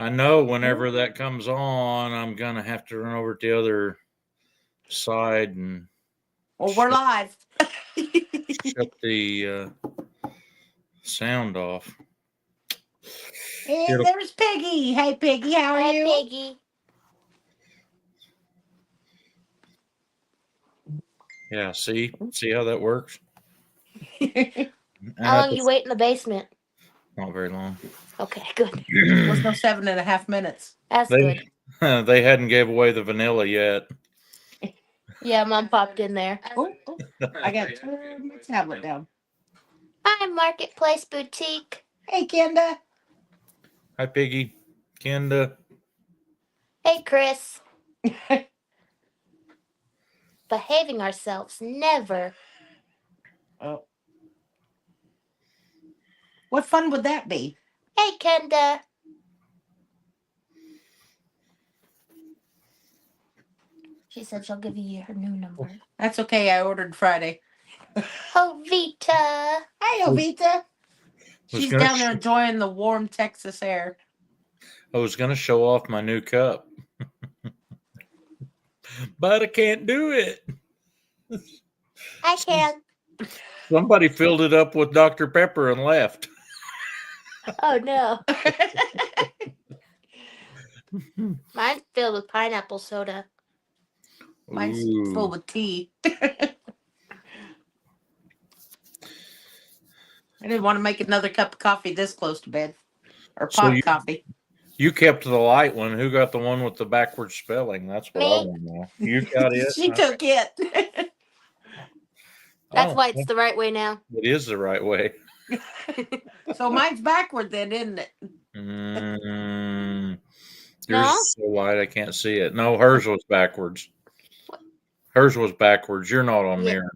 I know whenever that comes on, I'm gonna have to run over to the other side and Well, we're live. shut the sound off. And there's Piggy. Hey, Piggy, how are you? Hi, Piggy. Yeah, see how that works? How long you wait in the basement? Not very long. Okay, good. Was no 7.5 minutes. That's good. They hadn't gave away the vanilla yet. Yeah, Mom popped in there. Oh, I got to turn my tablet down. Hi, Marketplace Boutique. Hey, Kenda. Hi, Piggy. Kenda. Hey, Chris. Behaving ourselves, never. Oh. What fun would that be? Hey, Kenda. She said she'll give you her new number. That's okay. I ordered Friday. Jovita. Hi, Jovita. She's down there enjoying the warm Texas air. I was going to show off my new cup, but I can't do it. I can. Somebody filled it up with Dr. Pepper and left. Oh, no. Mine's filled with pineapple soda. Mine's full with tea. I didn't want to make another cup of coffee this close to bed. Or pot coffee. You kept the light one. Who got the one with the backwards spelling? That's what I want to know. You got it? She took it. That's why it's the right way now. It is the right way. So mine's backward then, isn't it? Yours is so light I can't see it. No, hers was backwards. Hers was backwards. You're not on mirror.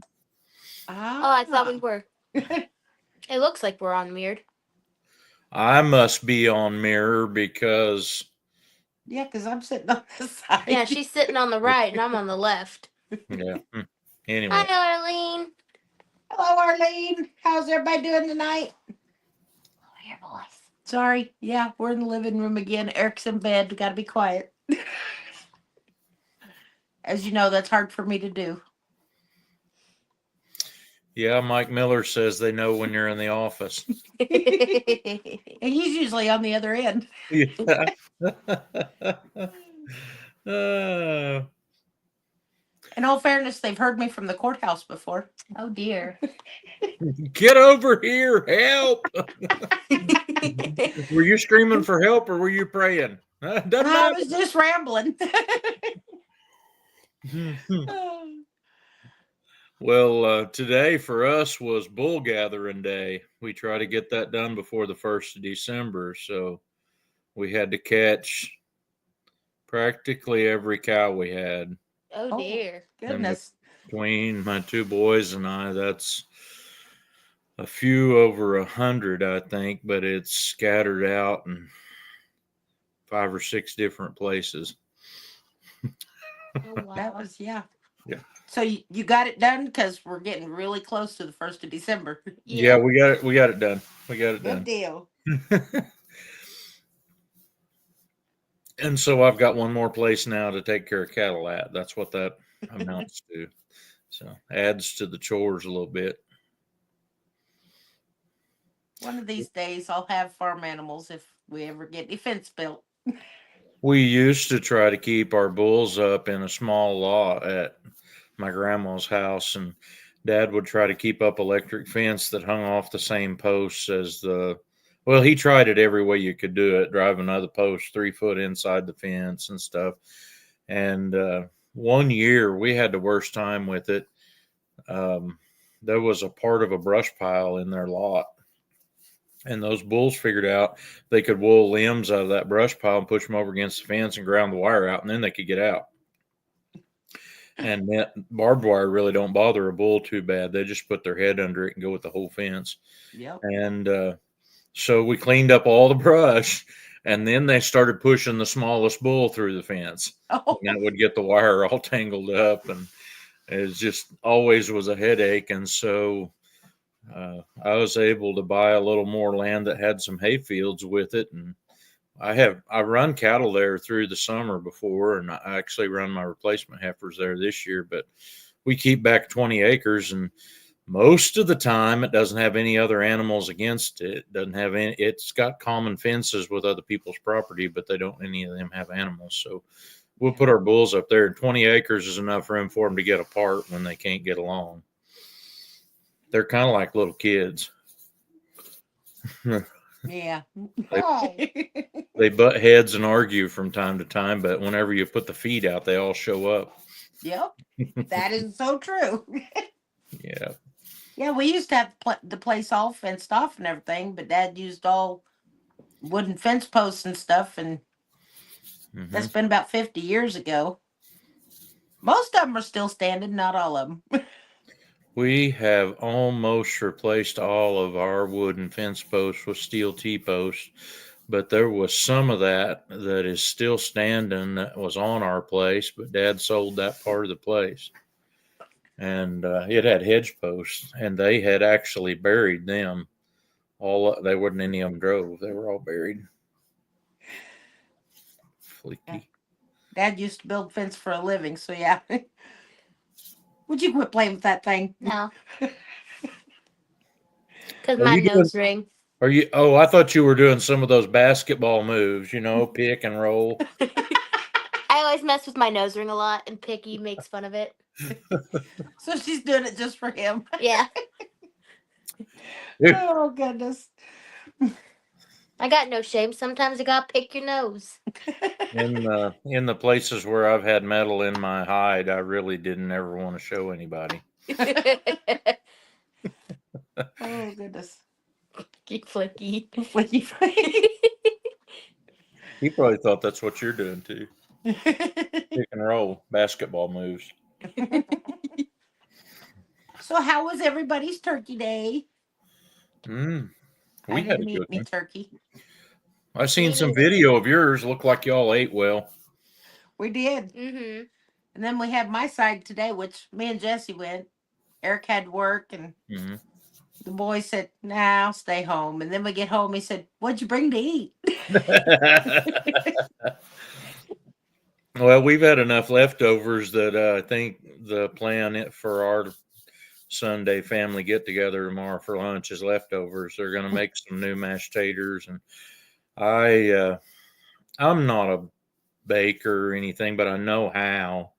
Oh, I thought we were. It looks like we're on mirrored. I must be on mirror because... Yeah, because I'm sitting on the side. Yeah, she's sitting on the right and I'm on the left. Yeah. Anyway. Hi, Arlene. Hello, Arlene. How's everybody doing tonight? Oh, your voice. Sorry. Yeah, we're in the living room again. Eric's in bed. We got to be quiet. As you know, that's hard for me to do. Yeah, Mike Miller says they know when you're in the office. And he's usually on the other end. Yeah. In all fairness, they've heard me from the courthouse before. Oh, dear. Get over here. Help. Were you screaming for help or were you praying? I was just rambling. Well, today for us was bull gathering day. We try to get that done before the 1st of December. So we had to catch practically every cow we had. Oh, dear. Goodness. And between my two boys and I, that's a few over 100, I think, but it's scattered out in 5 or 6 different places. Oh, wow. That was, yeah. Yeah. So you got it done because we're getting really close to the 1st of December. Yeah, we got it. We got it done. We got it done. Good deal. And so I've got one more place now to take care of cattle at. That's what that amounts to. So adds to the chores a little bit. One of these days I'll have farm animals if we ever get any fence built. We used to try to keep our bulls up in a small lot at my grandma's house, and Dad would try to keep up electric fence that hung off the same posts as the... Well, he tried it every way you could do it, drive another post 3 foot inside the fence and stuff. And one year we had the worst time with it. There was a part of a brush pile in their lot. And those bulls figured out they could wool limbs out of that brush pile and push them over against the fence and ground the wire out, and then they could get out. And that barbed wire really don't bother a bull too bad. They just put their head under it and go with the whole fence. Yep. And so we cleaned up all the brush, and then they started pushing the smallest bull through the fence. Oh. And it would get the wire all tangled up, and it just always was a headache. And so I was able to buy a little more land that had some hay fields with it and I run cattle there through the summer before, and I actually run my replacement heifers there this year. But we keep back 20 acres, and most of the time it doesn't have any other animals against it. It doesn't have any. It's got common fences with other people's property, but they don't any of them have animals. So we'll put our bulls up there. 20 acres is enough room for them to get apart when they can't get along. They're kind of like little kids. Yeah. Oh, They butt heads and argue from time to time, but whenever you put the feed out, they all show up. Yep. That is so true. Yeah. Yeah, we used to have the place all fenced off and everything, but Dad used all wooden fence posts and stuff, and Mhm. that's been about 50 years ago. Most of them are still standing, not all of them. We have almost replaced all of our wooden fence posts with steel T-posts, but there was some of that is still standing that was on our place, but Dad sold that part of the place. And it had hedge posts, and they had actually buried them. They wasn't any of them drove. They were all buried. Fleeky. Dad used to build fence for a living, so yeah. Would you quit playing with that thing? no. Because Are my you doing- nose ring. Are you? Oh, I thought you were doing some of those basketball moves. Pick and roll. I always mess with my nose ring a lot, and Picky makes fun of it. So she's doing it just for him. Yeah. Yeah. Oh, goodness. I got no shame. Sometimes I gotta pick your nose. In the places where I've had metal in my hide, I really didn't ever want to show anybody. Oh, goodness. Keep flicky. Flicky flicky. He probably thought that's what you're doing too. Pick and roll basketball moves. So how was everybody's turkey day? We I had a didn't good eat me one. turkey. I seen Me some neither. video of yours. Looked like y'all ate well. We did. Mm-hmm. And then we had my side today, which me and Jesse went. Eric had work, and Mhm. the boy said, nah, I'll stay home. And then we get home, he said, what'd you bring to eat? Well, we've had enough leftovers that I think the plan for our Sunday family get together tomorrow for lunch is leftovers. They're going to make some new mashed taters, and I'm not a baker or anything, but I know how,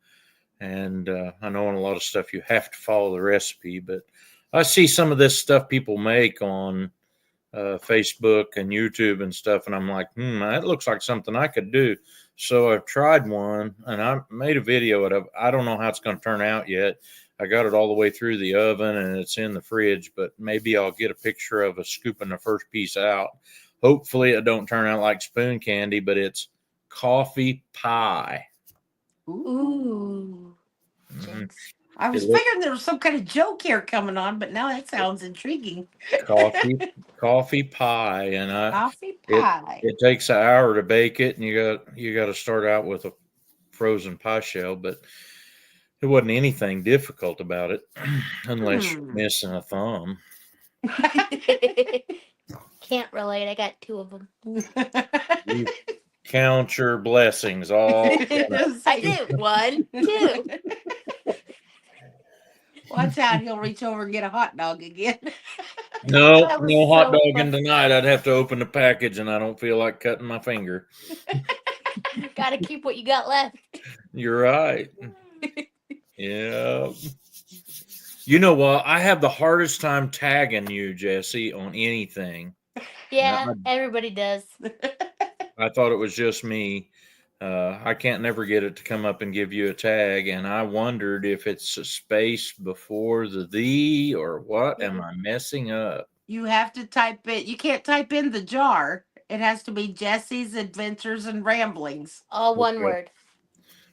and I know in a lot of stuff you have to follow the recipe. But I see some of this stuff people make on Facebook and YouTube and stuff, and I'm like, that looks like something I could do. So I've tried one, and I made a video of it. I don't know how it's going to turn out yet. I got it all the way through the oven, and it's in the fridge, but maybe I'll get a picture of us scooping the first piece out. Hopefully it don't turn out like spoon candy, but it's coffee pie. Ooh. Mhm. I was It look- figuring there was some kind of joke here coming on, but now that sounds intriguing. Coffee pie, and Coffee pie. it takes an hour to bake it, and you got to start out with a frozen pie shell, but it wasn't anything difficult about it unless you're missing a thumb. Can't relate. I got 2 of them. You count your blessings all. I do. 1, 2. Watch out, he'll reach over and get a hot dog again. No That was hot so dogging tonight. I'd have to open the package, and I don't feel like cutting my finger. Gotta keep what you got left. You're right. Yeah. You know what? I have the hardest time tagging you, Jesse, on anything. Yeah, No. everybody does. I thought it was just me. I can't never get it to come up and give you a tag, and I wondered if it's a space before the or what. Am I messing up? You have to type it. You can't type in the jar. It has to be Jesse's Adventures and Ramblings. All one Okay. word.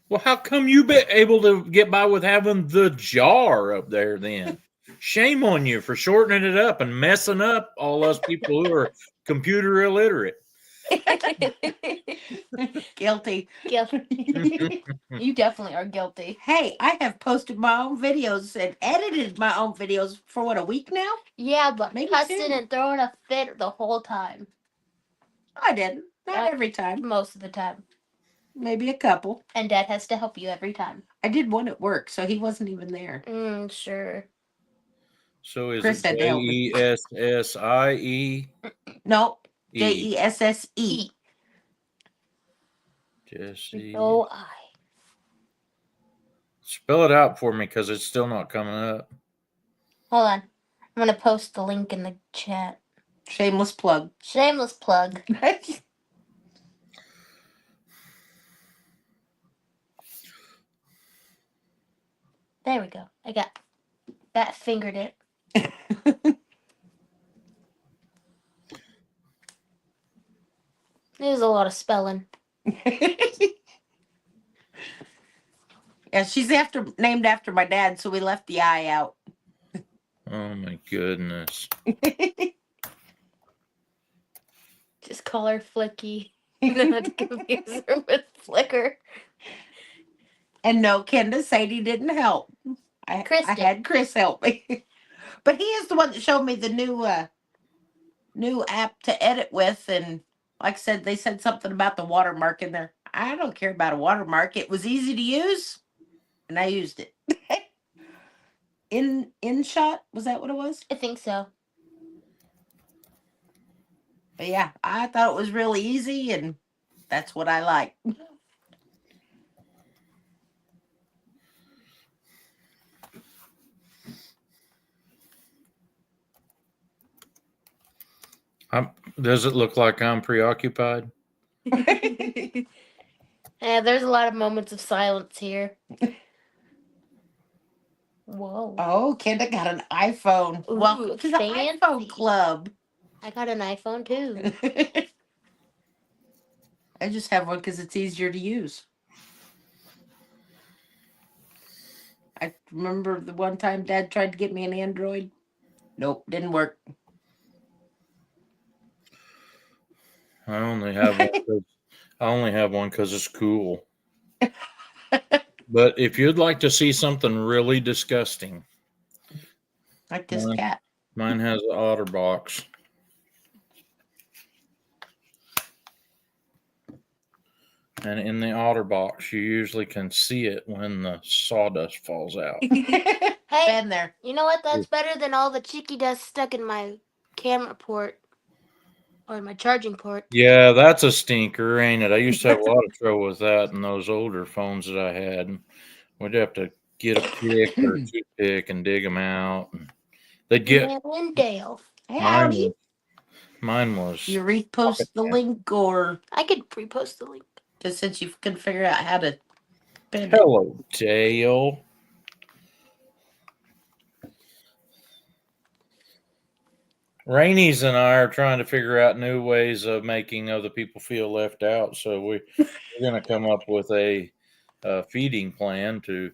Well, how come you be able to get by with having the jar up there then? Shame on you for shortening it up and messing up all us people who are computer illiterate. Guilty. Guilty. You definitely are guilty. Hey, I have posted my own videos and edited my own videos for what, a week now? Yeah, but Maybe cussing 2. and throwing a fit the whole time. I didn't. Not every time. Most of the time. Maybe a couple. And Dad has to help you every time. I did one at work, so he wasn't even there. Sure. So is Chris it had to help me. Jessie? No, E. Jesse. Jesse. Oh, I. Spell it out for me because it's still not coming up. Hold on. I'm going to post the link in the chat. Shameless plug. Shameless plug. There we go. I got that fingered it. There's a lot of spelling. Yeah, she's named after my dad, so we left the I out. Oh my goodness. Just call her Flicky. Not confuse her with Flicker. And no, Kenda Sadie didn't help. I Chris did. had Chris help me. But he is the one that showed me the new app to edit with, and like I said, they said something about the watermark in there. I don't care about a watermark. It was easy to use, and I used it. InShot, was that what it was? I think so. But yeah, I thought it was really easy, and that's what I like. Does it look like I'm preoccupied? Yeah, there's a lot of moments of silence here. Whoa. Oh, Kenda got an iPhone. Ooh, Welcome to the fancy. iPhone club. I got an iPhone too. I just have one because it's easier to use. I remember the one time Dad tried to get me an Android. Nope, didn't work. I only have one because it's cool. But if you'd like to see something really disgusting, Like this Mine- cat. mine has an OtterBox. And in the OtterBox, you usually can see it when the sawdust falls out. Hey, Been there. you know what? That's better than all the cheeky dust stuck in my camera port or my charging port. Yeah, that's a stinker, ain't it? I used to have a lot of trouble with that in those older phones that I had. We'd have to get a pick or a toothpick and dig them out. And they'd get Dale and Dale. Hey, mine. howdy. Mine was. You repost the link, or I could repost the link. just since you can figure out how to pin it. Hello, Dale. Rainey's and I are trying to figure out new ways of making other people feel left out. So we're going to come up with a feeding plan to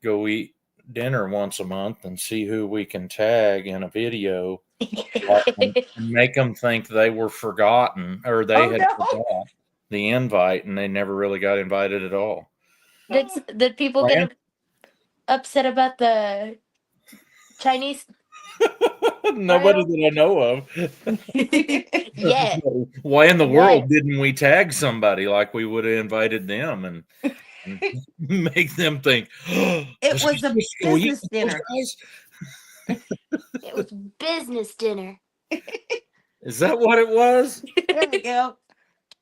go eat dinner once a month and see who we can tag in a video and make them think they were forgotten or they Oh, had no. forgot the invite and they never really got invited at all. Did people get upset about the Chinese? Nobody that I know of. Yeah. Why in the world Yes. didn't we tag somebody like we would have invited them and make them think It was a business dinner. It was business dinner. Is that what it was? There we go.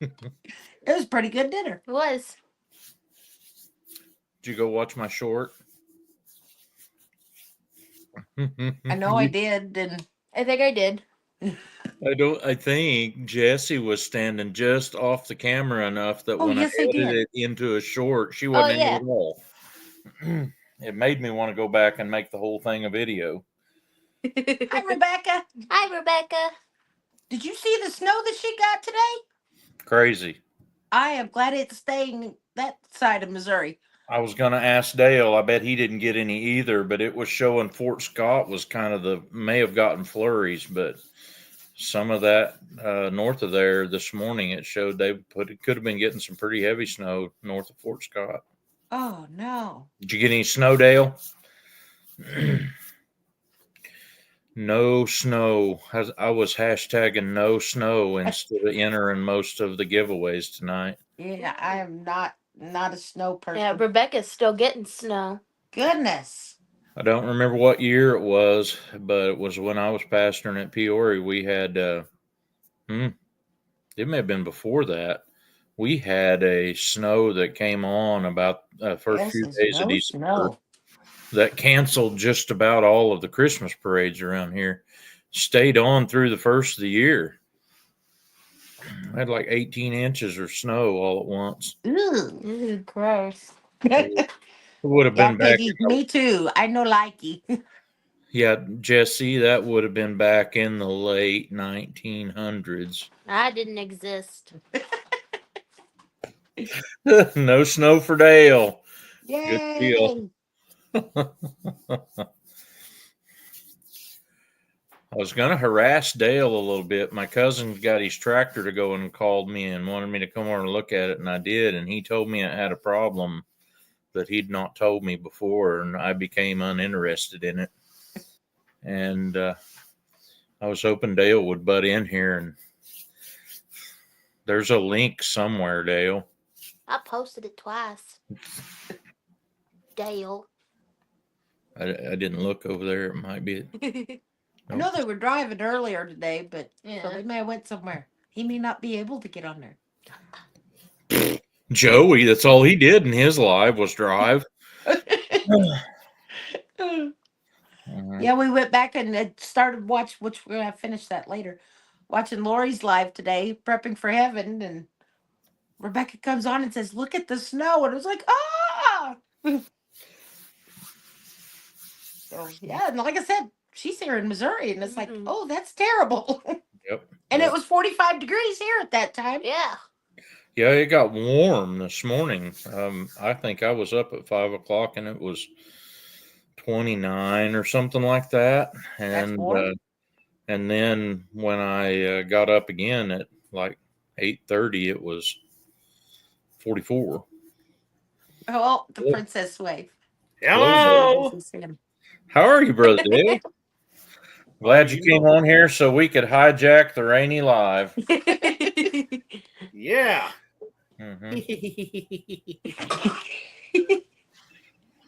It was a pretty good dinner. It was. Did you go watch my short? I know I did, and I think I did. I think Jessie was standing just off the camera enough that Oh, when yes, I I edited did. it into a short, she wasn't in yeah. it at all. It made me want to go back and make the whole thing a video. hi, Rebecca. Hi, Rebecca. Did you see the snow that she got today? Crazy. I am glad it's staying that side of Missouri. I was going to ask Dale. I bet he didn't get any either, but it was showing Fort Scott was kind of may have gotten flurries, but some of that north of there this morning, it showed it could have been getting some pretty heavy snow north of Fort Scott. Oh, no. Did you get any snow, Dale? No snow. I was hashtagging no snow instead of entering most of the giveaways tonight. Yeah, I am not a snow person. Yeah, Rebecca's still getting snow. Goodness. I don't remember what year it was, but it was when I was pastoring at Peoria. We had, it may have been before that. We had a snow that came on about first Yes, few it's days of no December snow. that canceled just about all of the Christmas parades around here. Stayed on through the first of the year. I had like 18 inches of snow all at once. Ooh. Ooh, gross. It would have Yeah, been back. Piggy, me too. I know likey. Yeah, Jesse, that would have been back in the late 1900s. I didn't exist. No snow for Dale. Good deal. Yay. I was going to harass Dale a little bit. My cousin got his tractor to go and called me and wanted me to come over and look at it, and I did. And he told me it had a problem that he'd not told me before, and I became uninterested in it. And I was hoping Dale would butt in here, and there's a link somewhere, Dale. I posted it twice. Dale. I didn't look over there. It might be. I know they were driving earlier today, but so Yeah. they may have went somewhere. He may not be able to get on there. Joey, that's all he did in his life was drive. Yeah, we went back and started watch, which we're gonna finish that later. Watching Lori's live today, prepping for heaven, and Rebecca comes on and says, "Look at the snow," and I was like, "Ah!" So yeah, and like I said, she's here in Missouri, and it's like, Mhm. "Oh, that's terrible." Yep. And Yep. it was 45 degrees here at that time. Yeah. Yeah, it got warm this morning. I think I was up at 5 o'clock and it was 29 or something like that. That's warm. And then when I got up again at like 8:30, it was 44. Oh, the Yeah. princess wave. Hello. This is him. How are you, brother Dale? Glad you came on here so we could hijack the rainy live. Yeah. Mhm.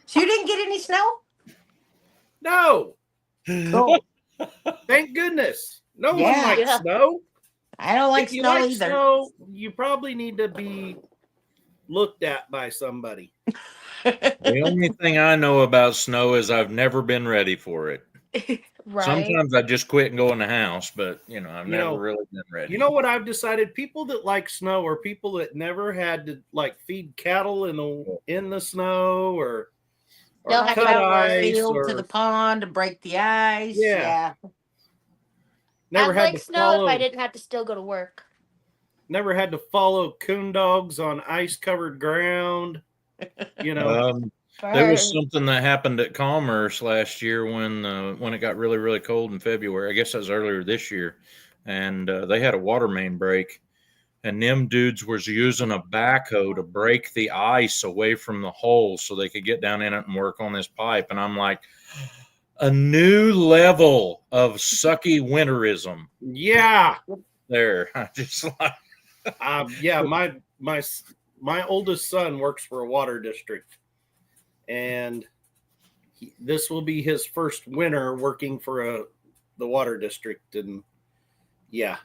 So you didn't get any snow? No. Cool. Thank goodness. No one Yeah. likes Yeah. snow. I don't like If you snow like either. snow, you probably need to be looked at by somebody. The only thing I know about snow is I've never been ready for it. Right. Sometimes I just quit and go in the house, but I've You never know- really been ready. You know what I've decided? People that like snow are people that never had to like feed cattle in the snow or They'll have to cut go to the ice field or to the pond to break the ice. Yeah. Yeah. never I'd had like to snow follow if I didn't have to still go to work. never had to follow coon dogs on ice covered ground. You know. There was something that happened at Commerce last year when it got really, really cold in February. I guess that was earlier this year, and they had a water main break, and them dudes was using a backhoe to break the ice away from the hole so they could get down in it and work on this pipe. And I'm like, a new level of sucky winterism Yeah. there. I just like, Yeah, my oldest son works for a water district, and this will be his first winter working for the water district. And yeah,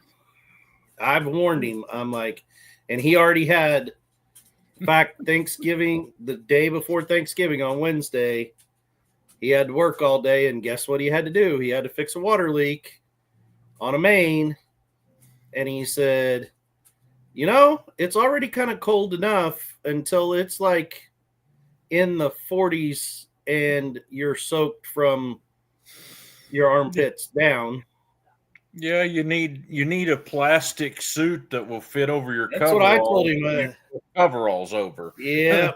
I've warned him. I'm like, and he already had, in fact, Thanksgiving, the day before Thanksgiving on Wednesday, he had to work all day, and guess what he had to do? He had to fix a water leak on a main, and he said, it's already kind of cold enough until it's like in the 40s and you're soaked from your armpits down. yeah, you need a plastic suit that will fit over your That's what I told him. your coveralls over. Yeah.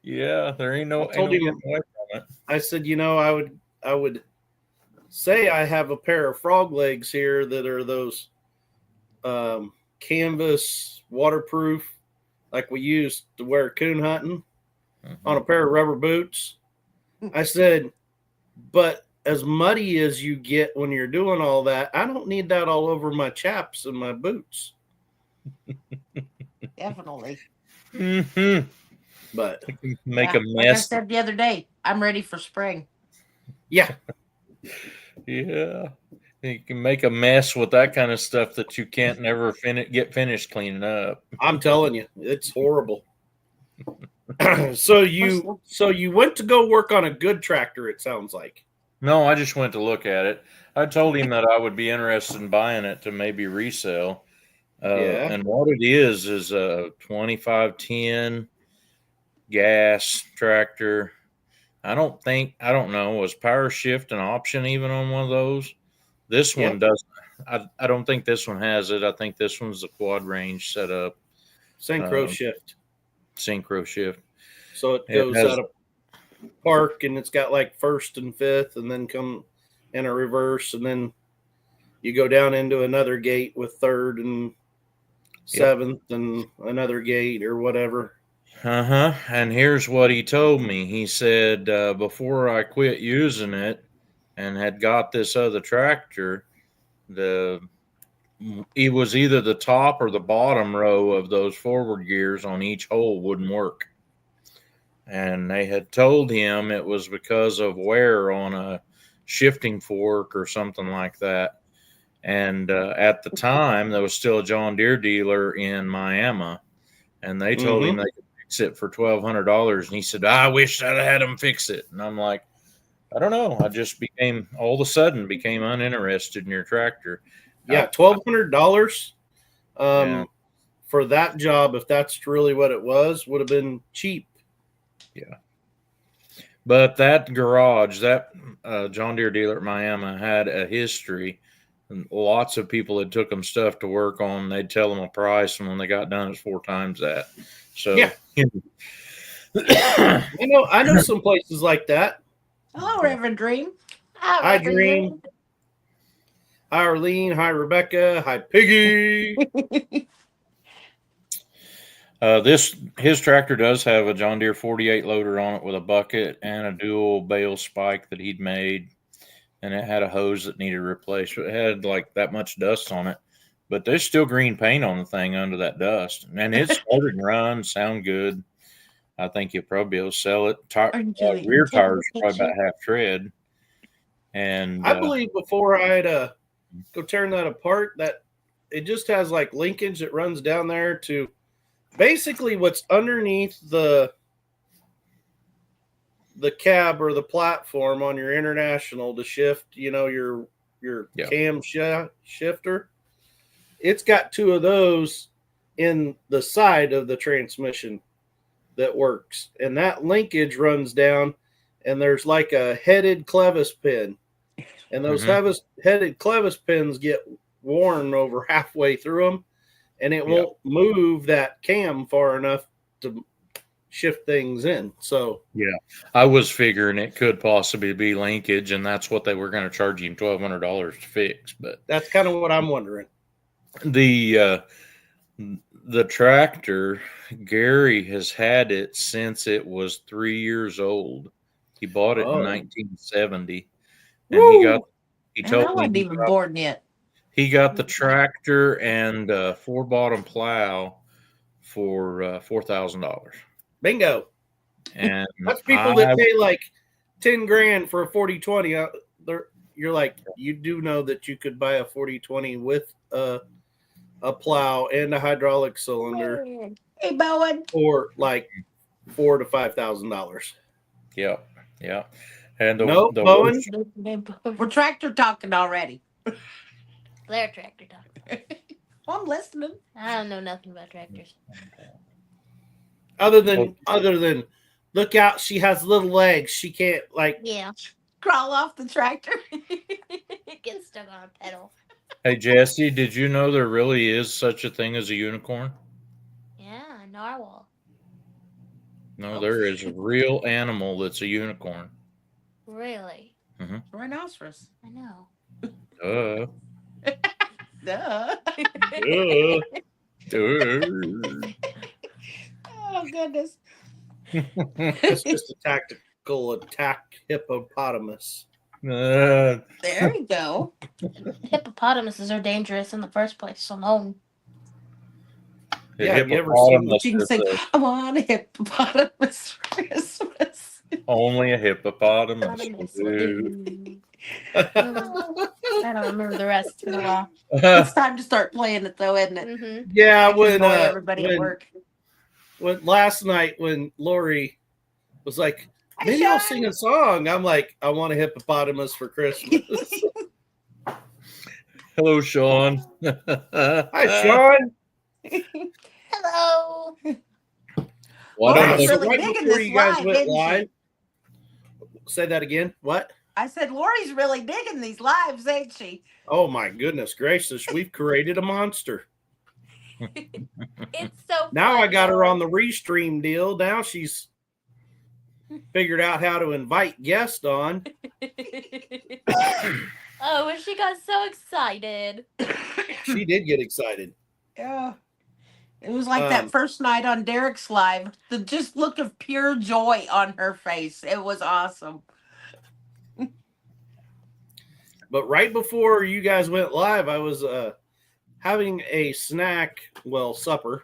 Yeah, there ain't no. I told ain't no him- getting away from it. I said, I would say I have a pair of frog legs here that are those canvas waterproof, like we used to wear coon hunting, on a pair of rubber boots. I said, but as muddy as you get when you're doing all that, I don't need that all over my chaps and my boots. Definitely. Mm-hmm. But Make Yeah, a like I mess. said the other day, I'm ready for spring. yeah, Yeah. You can make a mess with that kind of stuff that you can't never get finished cleaning up. I'm telling you, it's horrible. So you went to go work on a good tractor, it sounds like. No, I just went to look at it. I told him that I would be interested in buying it to maybe resell. Yeah. And what it is a 2510 gas tractor. I don't know, was power shift an option even on one of those? This Yeah. one doesn't. I don't think this one has it. I think this one's the quad range setup, Synchro shift. synchro shift. So it It goes has- out of park and it's got like first and fifth and then come in a reverse and then you go down into another gate with third and seventh and another gate or whatever. Uh-huh. And here's what he told me. He said, before I quit using it and had got this other tractor, it was either the top or the bottom row of those forward gears on each hole wouldn't work. And they had told him it was because of wear on a shifting fork or something like that. And at the time, there was still a John Deere dealer in Miami, and they told him they could fix it for $1,200. And he said, "I wish I'd had them fix it." And I'm like, I don't know. I just all of a sudden became uninterested in your tractor. Yeah, $1,200 Yeah. for that job, if that's really what it was, would have been cheap. But that garage, that John Deere dealer at Miami had a history. And lots of people that took them stuff to work on, they'd tell them a price, and when they got done, it's 4 times that. So Yeah. I know some places like that. Hello, Reverend Dream. Hi, Dream. Hi, Arlene. Hi, Rebecca. Hi, Piggy. His tractor does have a John Deere 48 loader on it with a bucket and a dual bale spike that he'd made, and it had a hose that needed replaced. It had like that much dust on it, but there's still green paint on the thing under that dust, and it started and run, sound good. I think you'll probably be able to sell it. Rear tires are probably about half tread, and I believe before I'd go tearing that apart, that it just has like linkage that runs down there to basically what's underneath the cab or the platform on your International to shift, your cam shifter. It's got 2 of those in the side of the transmission that works, and that linkage runs down, and there's like a headed clevis pin, and those headed clevis pins get worn over halfway through them, and it won't move that cam far enough to shift things in. So I was figuring it could possibly be linkage, and that's what they were going to charge him $1,200 to fix. But that's kind of what I'm wondering. The tractor, Gary has had it since it was 3 years old. He bought it in 1970, and he I told wasn't me even born yet. he got the tractor and 4-bottom plow for $4,000. Bingo. And that's people that pay like 10 grand for a 4020. You're like, you do know that you could buy a 4020 with a plow and a hydraulic cylinder. Hey, Bowen. For like $4,000 to $5,000. Yeah. And Bowen. We're tractor talking already. They're tractor talking. I'm listening. I don't know nothing about tractors. Other than look out, she has little legs. She can't crawl off the tractor. Get stuck on a pedal. Hey Jesse, did you know there really is such a thing as a unicorn? Yeah, narwhal. No, there is a real animal that's a unicorn. Really? Rhinoceros. I know. Duh. Oh goodness. It's just a tactical attack hippopotamus. There you go. Hippopotamuses are dangerous in the first place, so no. The Yeah, have you ever seen hippopotamus You can is sing, I want a hippopotamus for Christmas. only a hippopotamus will Hippopotamus will do. do. I don't remember the rest. It's been a while. It's time to start playing it, though, isn't it? Mm-hmm. Yeah, I can annoy everybody at work. when last night when Lori was like, Hey, maybe I'll Sean. sing a song. I'm like, I want a hippopotamus for Christmas. Hello, Sean. Hi, Sean. Hello. Why Lori's don't they- really right digging before this you guys live, went didn't live, say that again. What? I said Lori's really digging these lives, ain't she? Oh my goodness gracious, we've created a monster. It's so Now fun, I got her though. on the restream deal. Now she's figured out how to invite guests on. Oh, and she got so excited. She did get excited. Yeah. It was like that Um, first night on Derek's live. The just look of pure joy on her face. It was awesome. But right before you guys went live, I was having a snack, well, supper,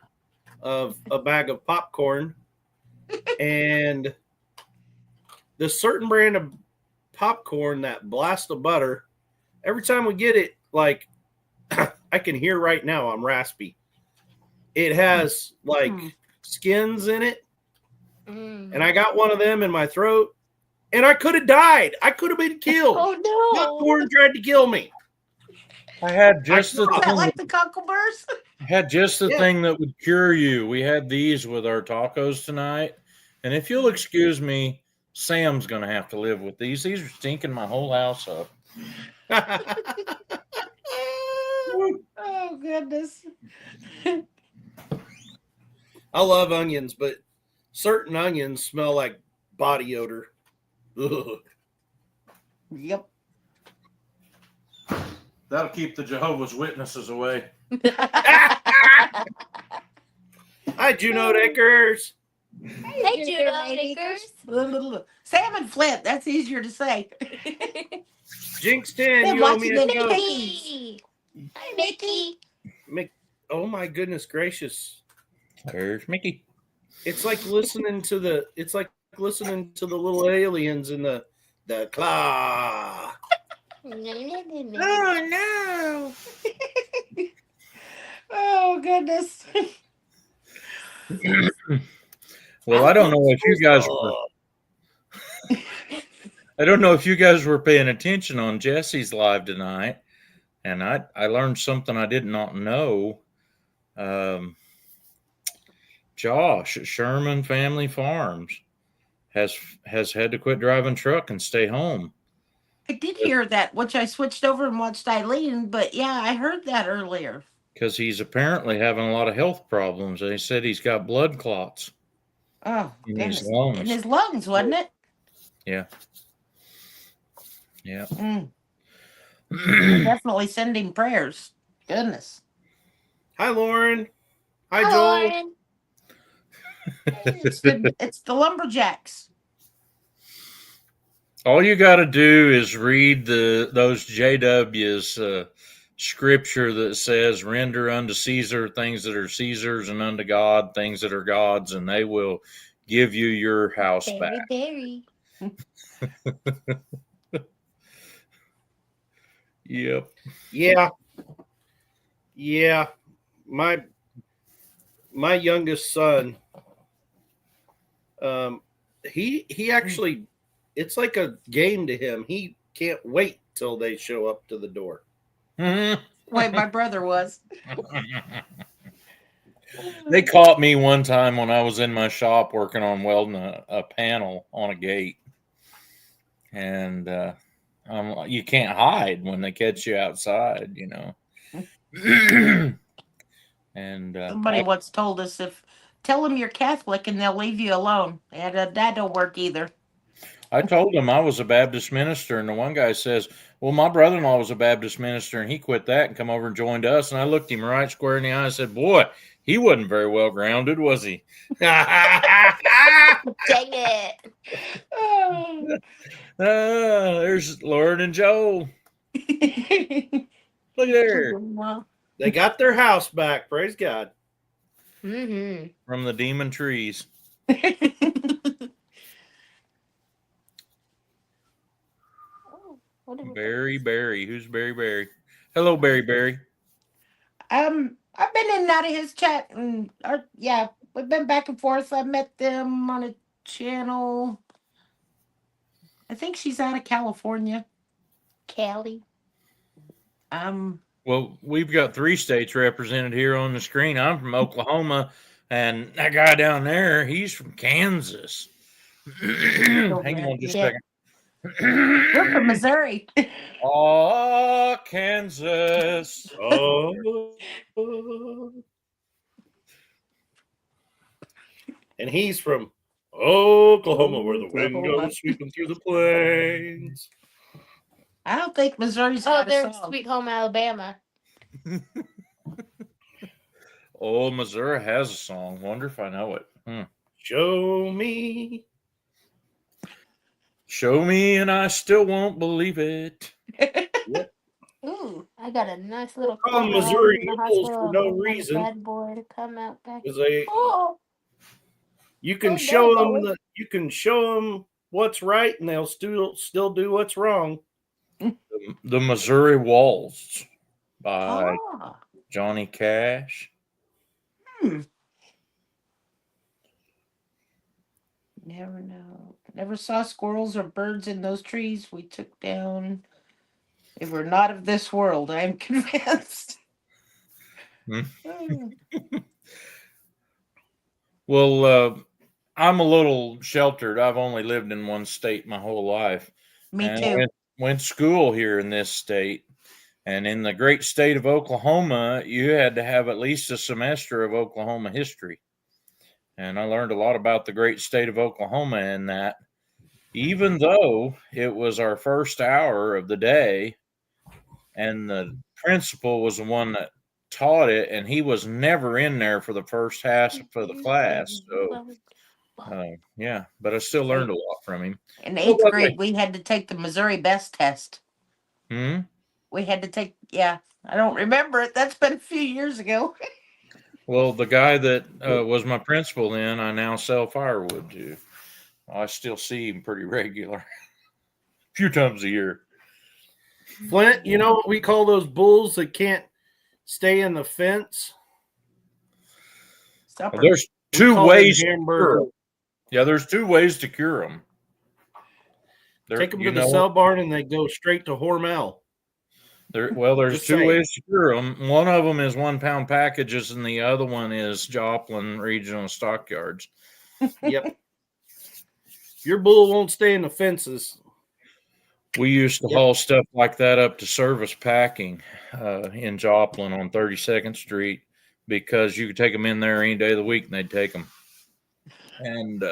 of a bag of popcorn and this certain brand of popcorn, that blast of butter. Every time we get it, like I can hear right now, I'm raspy. It has like skins in it, and I got one of them in my throat, and I could have died. I could have been killed. Oh no! Popcorn tried to kill me. I had just the Is that thing. like the Cockleburs? Had just the Yeah. thing that would cure you. We had these with our tacos tonight, and if you'll excuse me, Sam's gonna have to live with these. These are stinking my whole house up. Oh, goodness. I love onions, but certain onions smell like body odor. Ugh. Yep. That'll keep the Jehovah's Witnesses away. Hi, Juno Dickers. Hey, Juno Dickers. Sam and Flint, that's easier to say. Jinx 10, Been you owe me watching a it. joke. Mickey. Hi, Mickey. Oh my goodness gracious. There's Mickey. It's like listening to the little aliens in the claw. Oh, no. Oh, goodness. Well, I don't know if you guys were. I don't know if you guys were paying attention on Jesse's live tonight, and I learned something I did not know. Josh at Sherman Family Farms has had to quit driving truck and stay home I did hear that, which I switched over and watched Eileen, but yeah, I heard that earlier. because he's apparently having a lot of health problems. They said he's got blood clots. Oh, In goodness. his lungs. In his lungs, wasn't it? Yeah. Mm. Definitely send him prayers. Goodness. Hi, Lauren. Hi, Hi, Joel. Lauren. It's the lumberjacks. All you got to do is read those JW's scripture that says, "Render unto Caesar things that are Caesar's, and unto God things that are God's," and they will give you your house Berry, back. berry. Yep. Yeah. My youngest son, he actually, it's like a game to him. He can't wait till they show up to the door. Mhm. Wait, my brother was. They caught me one time when I was in my shop working on welding a panel on a gate, and you can't hide when they catch you outside, you know. And Somebody once told us, tell them you're Catholic and they'll leave you alone. And that don't work either. I told him I was a Baptist minister, and the one guy says, "Well, my brother-in-law was a Baptist minister, and he quit that and come over and joined us." And I looked him right square in the eye and said, "Boy, He wasn't very well grounded, was he? Dang it. Oh. There's Lauren and Joel. Look there. They got their house back. Praise God. Mm-hmm. From the demon trees. What did we Barry. Who's Barry? Hello, Barry. I've been in and out of his chat, and yeah, we've been back and forth. I met them on a channel. I think she's out of California. Callie. Well, we've got 3 states represented here on the screen. I'm from Oklahoma, and that guy down there, he's from Kansas. Hang on just a second. We're from Missouri. Oh, Kansas. Oh. And he's from Oklahoma, where the wind goes sweeping through the plains. I don't think Missouri's Oh, got a there's song. Sweet Home Alabama. Oh, Missouri has a song. Wonder if I know it. Show me. Show me and I still won't believe it. Ooh, I got a nice little Call them corner Missouri in the Mules for hospital. no I'm waiting for my reason. Bad boy to come out back. Because they, Oh, you can Oh, show no, them boy. you can show them what's right, and they'll still do what's wrong. The Missouri Waltz by Oh. Johnny Cash. Never know. Never saw squirrels or birds in those trees we took down. They were not of this world, I am convinced. Hmm. Oh. Well, I'm a little sheltered. I've only lived in one state my whole life. Me And too. went to school here in this state. And in the great state of Oklahoma, you had to have at least a semester of Oklahoma history. And I learned a lot about the great state of Oklahoma in that, even though it was our first hour of the day, and the principal was the one that taught it, and he was never in there for the first half of the class. So, yeah, but I still learned a lot from him. In What 8th about grade, we had to take the Missouri Best test. Hmm? We had to take, yeah, I don't remember it. That's been a few years ago. Well, the guy that was my principal then, I now sell firewood to. I still see him pretty regular, a few times a year. Flint, you know what we call those bulls that can't stay in the fence? Supper. There's We two call them ways. hamburger. Yeah, there's 2 ways to cure them. Take them to the cell barn and they go straight to Hormel. There's Just 2 saying. ways to cure them. One of them is 1 pound packages, and the other one is Joplin Regional Stockyards. Yep. Your bull won't stay in the fences. We used to haul stuff like that up to Service Packing in Joplin on 32nd Street because you could take them in there any day of the week and they'd take them. And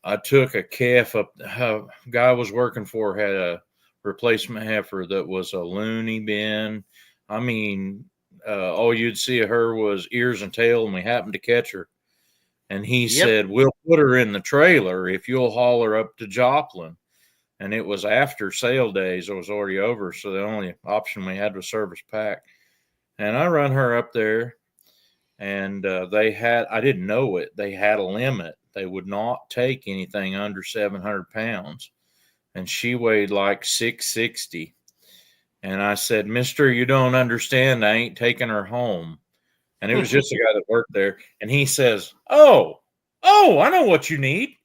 I took a calf up. Guy I was working for had a replacement heifer that was a loony bin. I mean, all you'd see of her was ears and tail, and we happened to catch her. And he said, "We'll put her in the trailer if you'll haul her up to Joplin." And it was after sale days. It was already over. So the only option we had was Service Pack. And I run her up there, and I didn't know it. They had a limit. They would not take anything under 700 pounds. And she weighed like 660. And I said, "Mister, you don't understand. I ain't taking her home." And it was just a guy that worked there. And he says, Oh, I know what you need.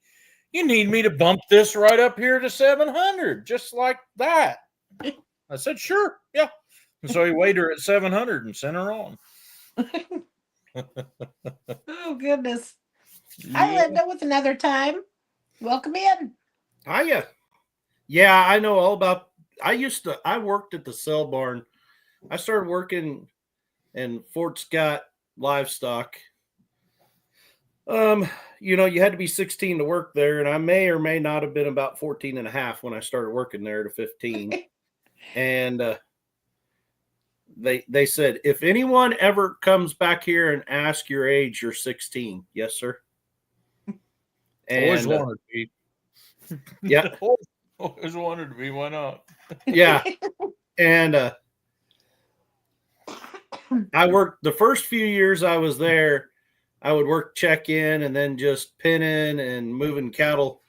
You need me to bump this right up here to 700, just like that. I said, "Sure, yeah." And so he weighed her at 700 and sent her on. Oh, goodness. Hi, Linda, with another time. Welcome in. Hiya. Yeah, I know all about. I worked at the cell barn. I started working in Fort Scott livestock. You had to be 16 to work there, and I may or may not have been about 14 and a half when I started working there to 15. And they said, if anyone ever comes back here and asks your age, you're 16. Yes, sir. Always And wanted to be. yeah, Always wanted to be. Why not? yeah. And I worked the first few years I was there. I would work check in and then just pinning and moving cattle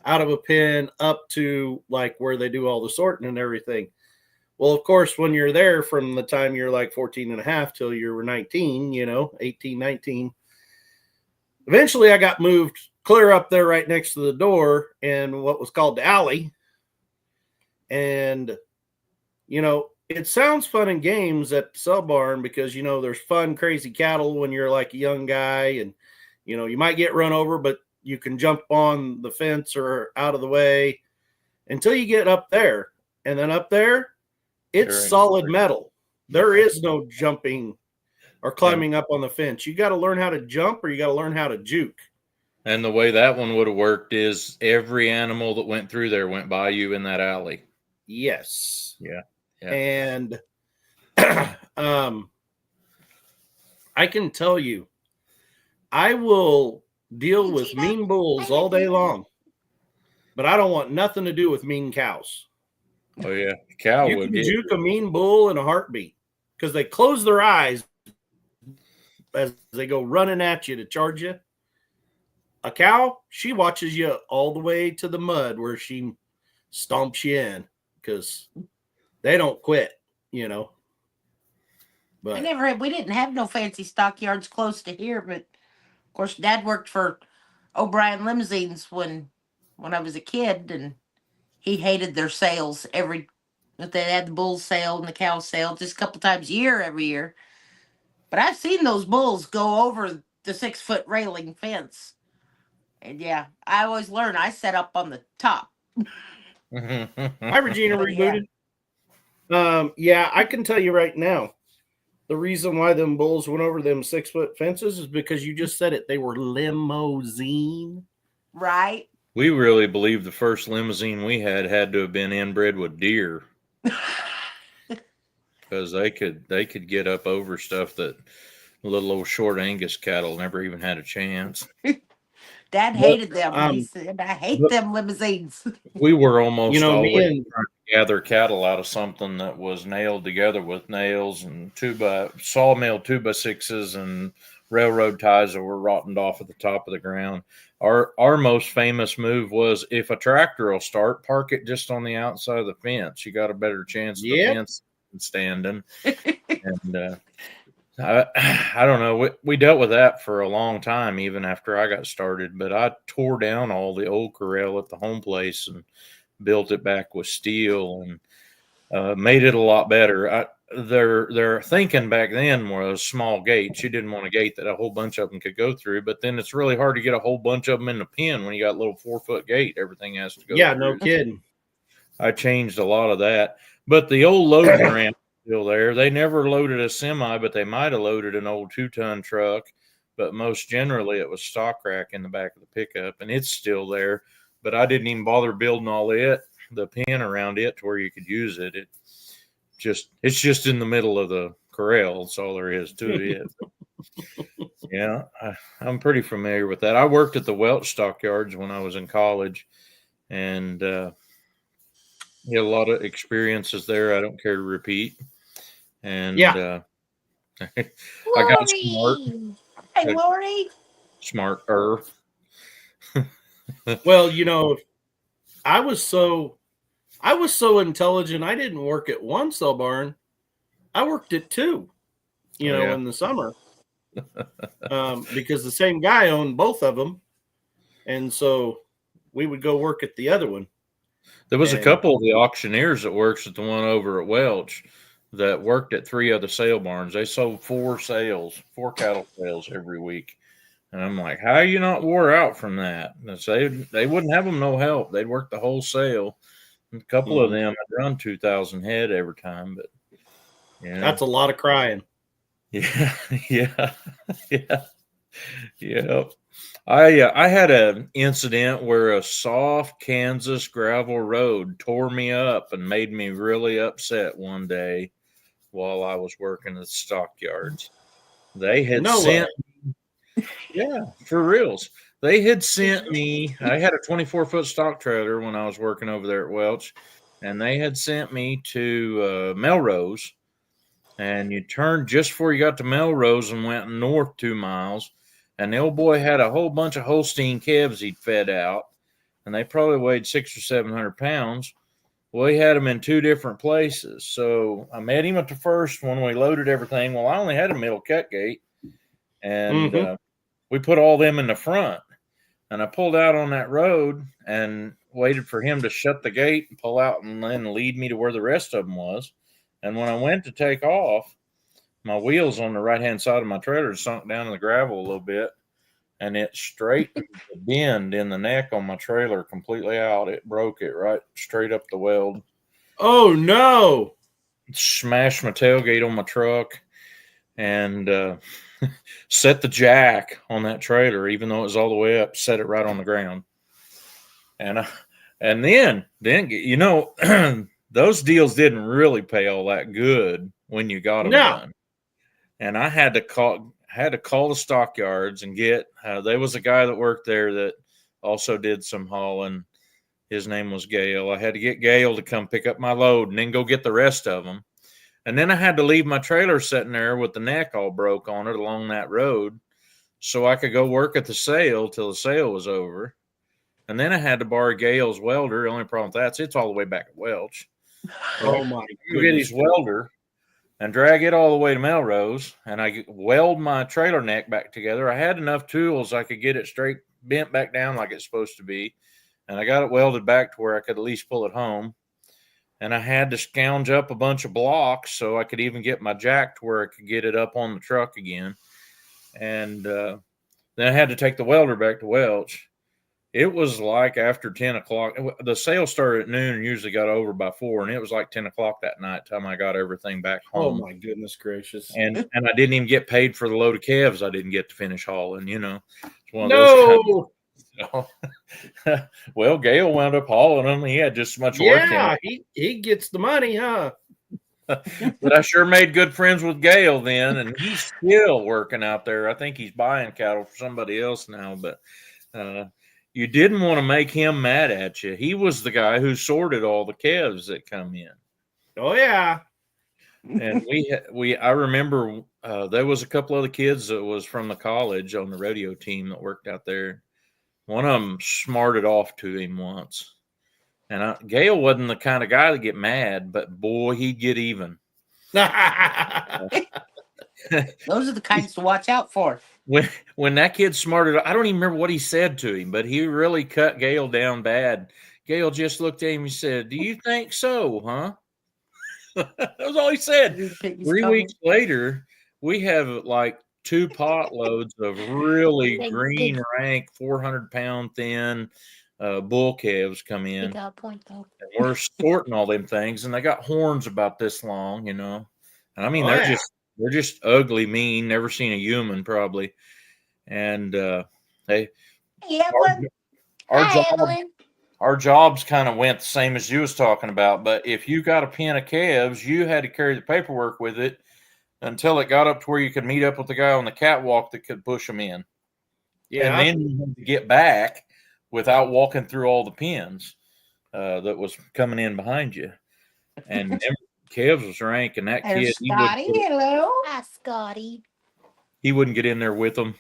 out of a pen up to like where they do all the sorting and everything. Well, of course, when you're there from the time you're like 14 and a half till you were 19, 18, 19, eventually I got moved clear up there right next to the door in what was called the alley. And, it sounds fun in games at the sale barn because, there's fun, crazy cattle when you're like a young guy and, you might get run over, but you can jump on the fence or out of the way until you get up there. And then up there, it's solid metal. There is no jumping or climbing up on the fence. You got to learn how to jump or you got to learn how to juke. And the way that one would have worked is every animal that went through there went by you in that alley. Yes. Yeah. And I can tell you, I will deal with mean bulls all day long, but I don't want nothing to do with mean cows. Oh yeah, cow You would can get juke a mean bull in a heartbeat because they close their eyes as they go running at you to charge you. A cow, she watches you all the way to the mud where she stomps you in because they don't quit, But we didn't have no fancy stockyards close to here, but of course Dad worked for O'Brien Limousines when I was a kid, and he hated their sales but they had the bull sale and the cow sale just a couple times a year every year. But I've seen those bulls go over the 6-foot railing fence. And yeah, I always learn. I set up on the top. Hi, Regina Oh, yeah. Rebooted. Yeah, I can tell you right now, the reason why them bulls went over them 6-foot fences is because you just said it. They were limousine. Right? We really believe the first limousine we had to have been inbred with deer because they could get up over stuff that little old short Angus cattle never even had a chance. Dad hated them. He said, I hate them limousines. We were almost always me trying to gather cattle out of something that was nailed together with nails and sawmill 2x6s and railroad ties that were rotted off at the top of the ground. Our most famous move was if a tractor will start, park it just on the outside of the fence. You got a better chance of the fence standing. And I don't know. We dealt with that for a long time, even after I got started. But I tore down all the old corral at the home place and built it back with steel and made it a lot better. Their thinking back then was small gates. You didn't want a gate that a whole bunch of them could go through. But then it's really hard to get a whole bunch of them in the pen when you got a little 4-foot gate. Everything has to go. Yeah, through. no kidding. I changed a lot of that. But the old loading ramp still there. They never loaded a semi, but they might have loaded an old 2-ton truck. But most generally, it was stock rack in the back of the pickup, and it's still there. But I didn't even bother building all the pin around it to where you could use it. It's just in the middle of the corral. That's all there is to it. Yeah, I'm pretty familiar with that. I worked at the Welch stockyards when I was in college, and had a lot of experiences there. I don't care to repeat. And I got smart. Hey, Lori. Smarter. Well, I was so intelligent. I didn't work at one cell barn. I worked at 2, in the summer, because the same guy owned both of them. And so we would go work at the other one. There was a couple of the auctioneers that works at the one over at Welch that worked at 3 other sale barns. They sold 4 cattle sales every week. And I'm like, how are you not wore out from that? And they wouldn't have them no help. They'd work the whole sale. And a couple of them had run 2,000 head every time. But yeah, that's a lot of crying. Yeah. I had an incident where a soft Kansas gravel road tore me up and made me really upset one day while I was working at the stockyards. They had No sent, way. yeah, for reals. They had sent me, I had a 24-foot stock trailer when I was working over there at Welch, and they had sent me to Melrose. And you turned just before you got to Melrose and went north 2 miles. And the old boy had a whole bunch of Holstein calves he'd fed out, and they probably weighed 600 or 700 pounds. Well, he had them in 2 different places. So I met him at the first one. We loaded everything. Well, I only had a middle cut gate, and we put all them in the front. And I pulled out on that road and waited for him to shut the gate and pull out and then lead me to where the rest of them was. And when I went to take off, my wheels on the right-hand side of my trailer sunk down in the gravel a little bit, and it straightened the bend in the neck on my trailer completely out. It broke it right straight up the weld. Oh, no. Smashed my tailgate on my truck and set the jack on that trailer, even though it was all the way up, set it right on the ground. And then you know, those deals didn't really pay all that good when you got them done. And I had to call the stockyards and get. There was a guy that worked there that also did some hauling. His name was Gail. I had to get Gail to come pick up my load and then go get the rest of them. And then I had to leave my trailer sitting there with the neck all broke on it along that road so I could go work at the sale till the sale was over. And then I had to borrow Gail's welder. The only problem with that is it's all the way back at Welch. Oh, my goodness. Get his welder and drag it all the way to Melrose, and I weld my trailer neck back together. I had enough tools I could get it straight, bent back down like it's supposed to be, and I got it welded back to where I could at least pull it home. And I had to scrounge up a bunch of blocks so I could even get my jack to where I could get it up on the truck again. And then I had to take the welder back to Welch. It was like after 10 o'clock. The sale started at noon and usually got over by 4, and it was like 10 o'clock that night time I got everything back home. Oh, my goodness gracious. And I didn't even get paid for the load of calves I didn't get to finish hauling, you know. It's one of No. those well, Gail wound up hauling them. He had just as much work in Yeah, it. he gets the money, huh? But I sure made good friends with Gail then, and he's still working out there. I think he's buying cattle for somebody else now, but you didn't want to make him mad at you. He was the guy who sorted all the calves that come in. Oh, yeah. And I remember there was a couple other kids that was from the college on the rodeo team that worked out there. One of them smarted off to him once. And Gail wasn't the kind of guy to get mad, but boy, he'd get even. Those are the kinds to watch out for. When that kid smarted, I don't even remember what he said to him, but he really cut Gail down bad. Gail just looked at him and said, "Do you think so, huh?" That was all he said. 3 weeks later, we have like 2 pot loads of really green rank, 400-pound thin bull calves come in. You got a point, though. And we're sorting all them things, and they got horns about this long, you know. And I mean, they're just ugly, mean. Never seen a human, probably. And our jobs kind of went the same as you was talking about. But if you got a pen of calves, you had to carry the paperwork with it until it got up to where you could meet up with the guy on the catwalk that could push them in. Yeah, and then you had to get back without walking through all the pens that was coming in behind you. And calves was rank, and that kid, Scotty, hello. Hi, Scotty. He wouldn't get in there with them.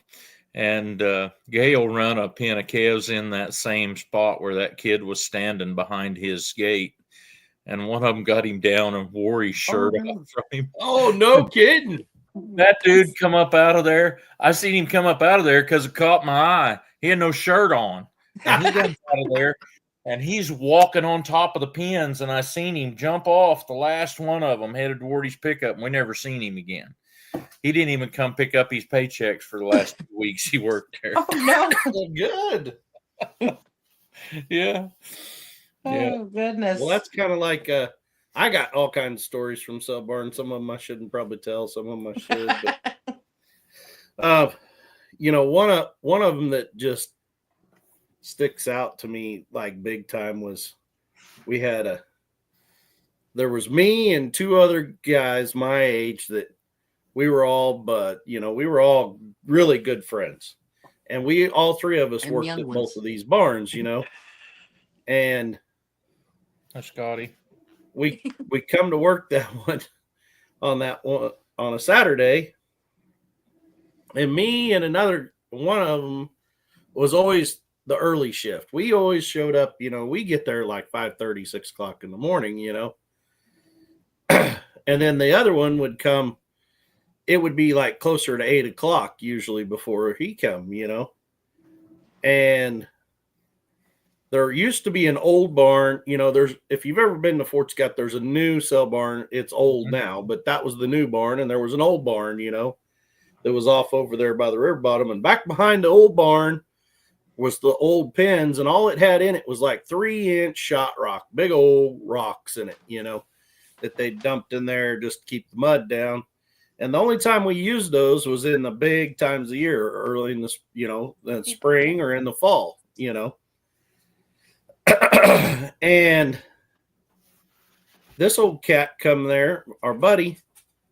And Gail run a pen of calves in that same spot where that kid was standing behind his gate. And one of them got him down and wore his shirt off from him. Oh, no kidding. That dude come up out of there. I seen him come up out of there because it caught my eye. He had no shirt on. And he comes out of there, and he's walking on top of the pens, and I seen him jump off the last one of them, headed toward his pickup, and we never seen him again. He didn't even come pick up his paychecks for the last 2 weeks he worked there. Oh, no. Good. Yeah. Oh, goodness. Well, that's kind of like I got all kinds of stories from Sub Barn. Some of them I shouldn't probably tell. Some of them I should. But, you know, one of them that just sticks out to me like big time was we had there was me and two other guys my age that we were all, we were all really good friends. And we, all three of us And worked young at ones. both of these barns, and That's Scotty. we come to work on a Saturday, and me and another one of them was always the early shift. We always showed up, we get there like 5:30, 6 o'clock in the morning, and then the other one would come. It would be like closer to 8 o'clock usually before he come, and there used to be an old barn, if you've ever been to Fort Scott, there's a new cell barn. It's old now, but that was the new barn. And there was an old barn, that was off over there by the river bottom, and back behind the old barn was the old pens, and all it had in it was like 3-inch shot rock, big old rocks in it, that they dumped in there just to keep the mud down. And the only time we used those was in the big times of the year, early in the, the spring or in the fall, and this old cat come there, our buddy,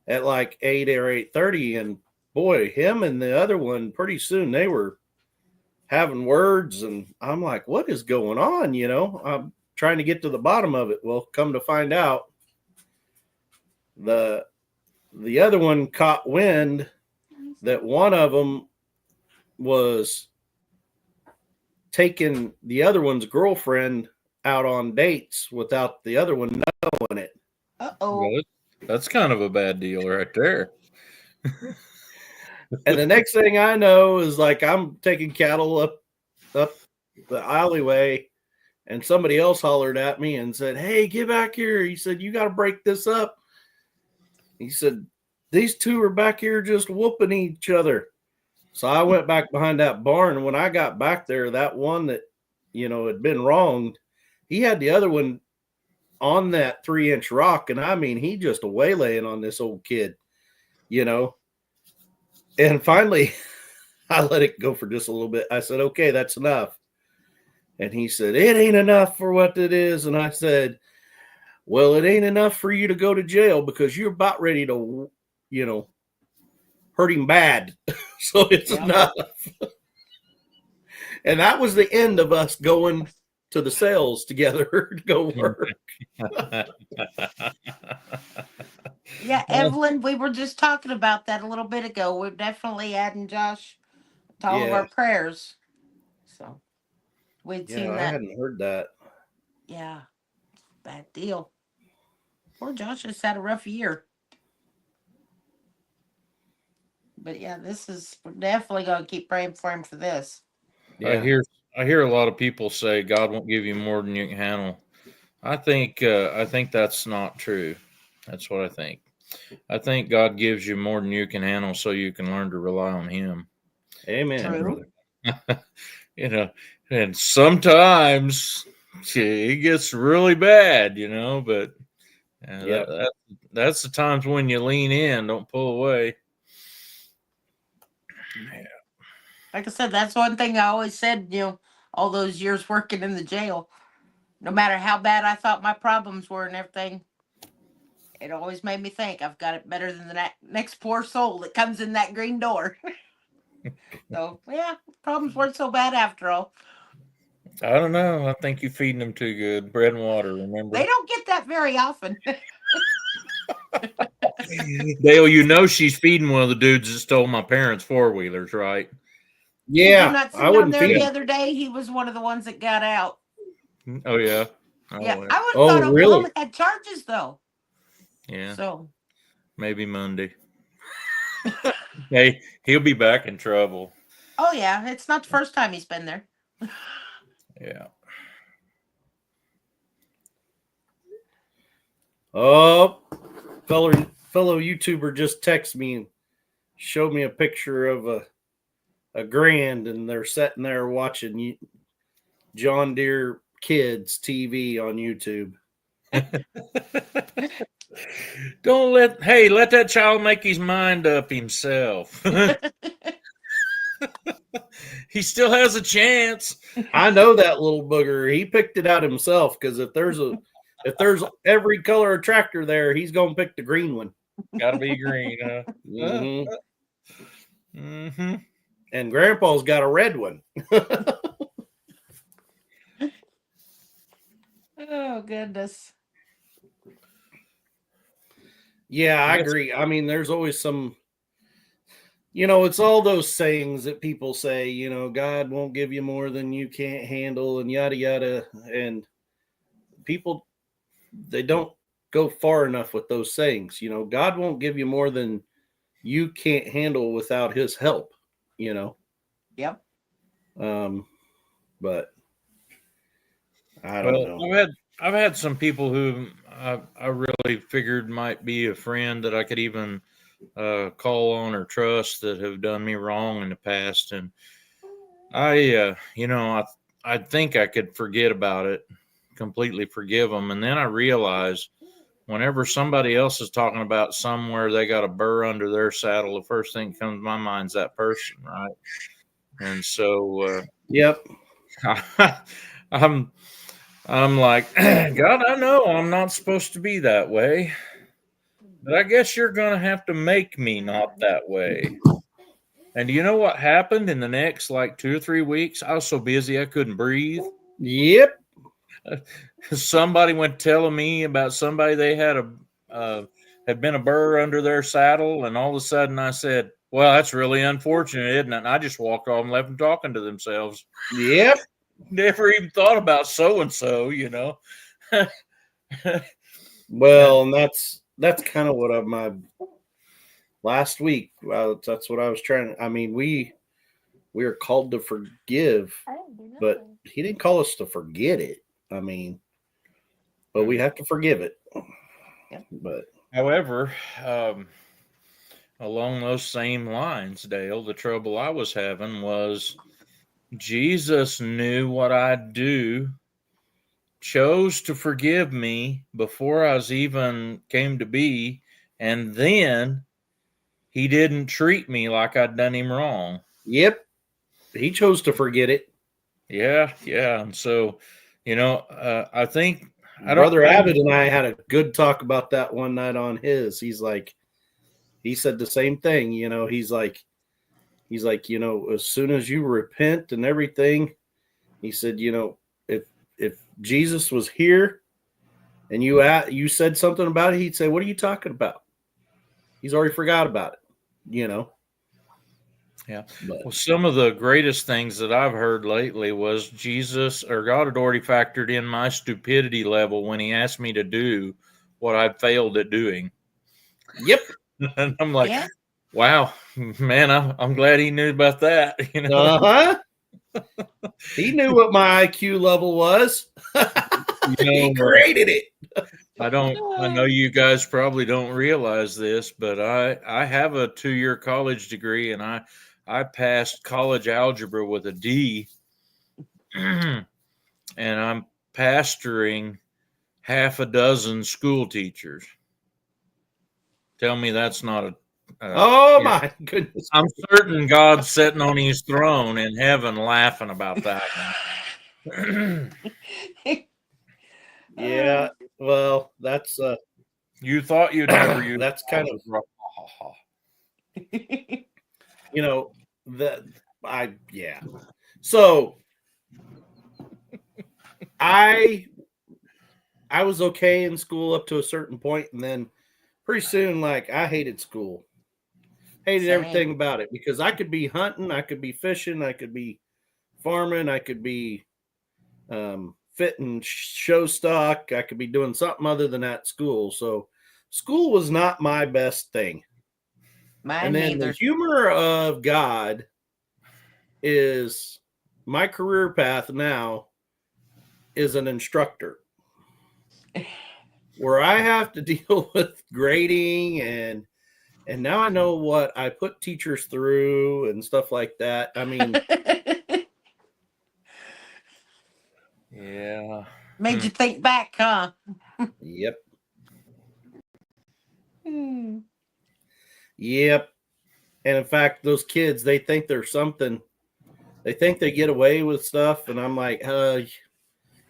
at like 8 or 8:30, and boy, him and the other one, pretty soon they were having words, and I'm like, what is going on? I'm trying to get to the bottom of it. Well, come to find out, the other one caught wind that one of them was taking the other one's girlfriend out on dates without the other one knowing it. Uh-oh. Well, that's kind of a bad deal right there. And the next thing I know is like I'm taking cattle up the alleyway, and somebody else hollered at me and said, "Hey, get back here." He said, "You got to break this up." He said, "These two are back here just whooping each other." So I went back behind that barn, and when I got back there, that one that, had been wronged, he had the other one on that 3-inch rock. And I mean, he just a waylaying on this old kid, and finally I let it go for just a little bit. I said, "Okay, that's enough." And he said, "It ain't enough for what it is." And I said, "Well, it ain't enough for you to go to jail because you're about ready to, hurt him bad." So it's enough. And that was the end of us going to the sales together to go work. Yeah, Evelyn, we were just talking about that a little bit ago. We're definitely adding Josh to all of Yeah. our prayers. So we'd Yeah, seen I that. hadn't heard that. Yeah, bad deal. Poor Josh has had a rough year. But yeah, we're definitely going to keep praying for him for this. Yeah. I hear a lot of people say God won't give you more than you can handle. I think that's not true. That's what I think. I think God gives you more than you can handle so you can learn to rely on him. Amen, True. brother. And sometimes it gets really bad, but Yep. that's the times when you lean in, don't pull away. Like I said, that's one thing I always said, all those years working in the jail. No matter how bad I thought my problems were and everything, it always made me think I've got it better than the next poor soul that comes in that green door. So, yeah, problems weren't so bad after all. I don't know. I think you're feeding them too good. Bread and water, remember? They don't get that very often. Dale, she's feeding one of the dudes that stole my parents' 4-wheelers, right? Did you Yeah, not see I him wouldn't there feed the him. other day? He was one of the ones that got out. Oh, yeah. Oh, Yeah, well. I would Oh, have thought really? Oklahoma had charges though. Yeah. So Maybe Monday. Hey, he'll be back in trouble. oh yeah, it's not the first time he's been there. Yeah. Oh, fellow YouTuber just texted me and showed me a picture of a grand, and they're sitting there watching John Deere Kids TV on YouTube. Don't let that child make his mind up himself. He still has a chance. I know that little booger. He picked it out himself, because if there's If there's every color of tractor there, he's gonna pick the green one. Gotta be green, huh? Mhm. Mm-hmm. And Grandpa's got a red one. Oh goodness. Yeah, I Yes. agree. I mean, there's always some, it's all those sayings that people say, God won't give you more than you can't handle and yada yada. And people, they don't go far enough with those sayings. God won't give you more than you can't handle without his help, you know. Yep. But I don't Well, know. I've had some people who I really figured might be a friend that I could even call on or trust that have done me wrong in the past, and I think I could forget about it, completely forgive them, and then I realize whenever somebody else is talking about somewhere they got a burr under their saddle, the first thing that comes to my mind is that person, right? And so Yep. I'm I'm like, God, I know I'm not supposed to be that way, but I guess you're going to have to make me not that way. And do you know what happened in the next like 2 or 3 weeks? I was so busy I couldn't breathe. Yep. Somebody went telling me about somebody they had been a burr under their saddle, and all of a sudden I said, "Well, that's really unfortunate, isn't it?" And I just walked off and left them talking to themselves. Yep. Never even thought about so and so, Well, and that's kind of what my last week. Well, that's what I was trying. I mean, we are called to forgive, but he didn't call us to forget it. I mean, but we have to forgive it. Yep. But However, along those same lines, Dale, the trouble I was having was Jesus knew what I'd do, chose to forgive me before I was even came to be, and then he didn't treat me like I'd done him wrong. yep, he chose to forget it. Yeah. And so, I think Brother Abbott and I had a good talk about that one night on his. He said the same thing. He's like, as soon as you repent and everything, he said, if Jesus was here and you said something about it, he'd say, "What are you talking about?" He's already forgot about it. Yeah. But Well, some of the greatest things that I've heard lately was Jesus or God had already factored in my stupidity level when he asked me to do what I failed at doing. yep. And I'm like, Yeah. wow, man, I'm glad he knew about that. Uh-huh. He knew what my IQ level was. He created it. I know you guys probably don't realize this, but I have a 2-year college degree and I passed college algebra with a D. And I'm pastoring half a dozen school teachers. Tell me that's not a. Oh my goodness! I'm certain God's sitting on his throne in heaven laughing about that one. Yeah. Well, that's You thought you'd never use that's kind of that yeah. So I was okay in school up to a certain point, and then pretty soon, like, I hated school. Hated Same. everything about it because I could be hunting, I could be fishing, I could be farming, I could be fitting show stock, I could be doing something other than at school. So school was not my best thing. Mine And then neither. the humor of God is my career path now is an instructor where I have to deal with grading and now I know what I put teachers through and stuff like that. I mean, Yeah. Made you think back, huh? yep. Hmm. Yep. And in fact, those kids, they think they're something. They think they get away with stuff. And I'm like,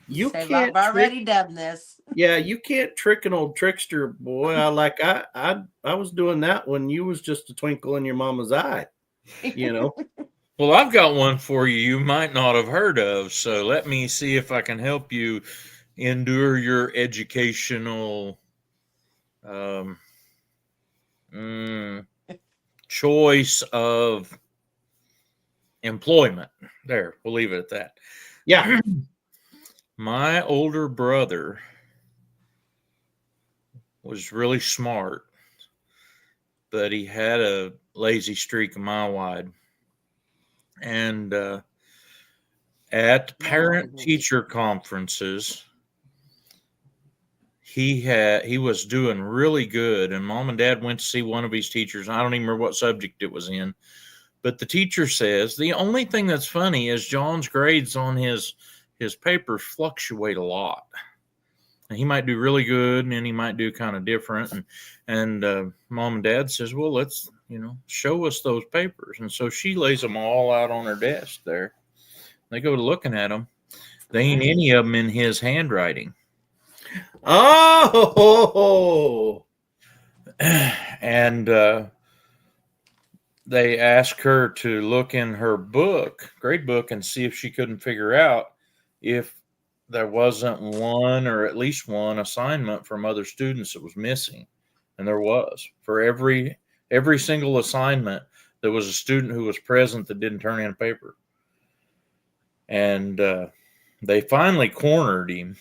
You Say, can't I've trick, already done this. yeah, you can't trick an old trickster, boy. I was doing that when you was just a twinkle in your mama's eye, you know. Well, I've got one for you you might not have heard of. So let me see if I can help you endure your educational um, choice of employment. There, we'll leave it at that. Yeah. My older brother was really smart, but he had a lazy streak a mile wide. And at parent teacher conferences, he was doing really good, and mom and dad went to see one of his teachers. I don't even remember what subject it was in, but the teacher says the only thing that's funny is John's grades on his papers fluctuate a lot. And he might do really good, and then he might do kind of different. And mom and dad says, well, let's show us those papers. And so she lays them all out on her desk there. They go to looking at them. They ain't any of them in his handwriting. Oh. And they asked her to look in her grade book, and see if she couldn't figure out if there wasn't one or at least one assignment from other students that was missing. And there was. For every single assignment, there was a student who was present that didn't turn in a paper. And they finally cornered him.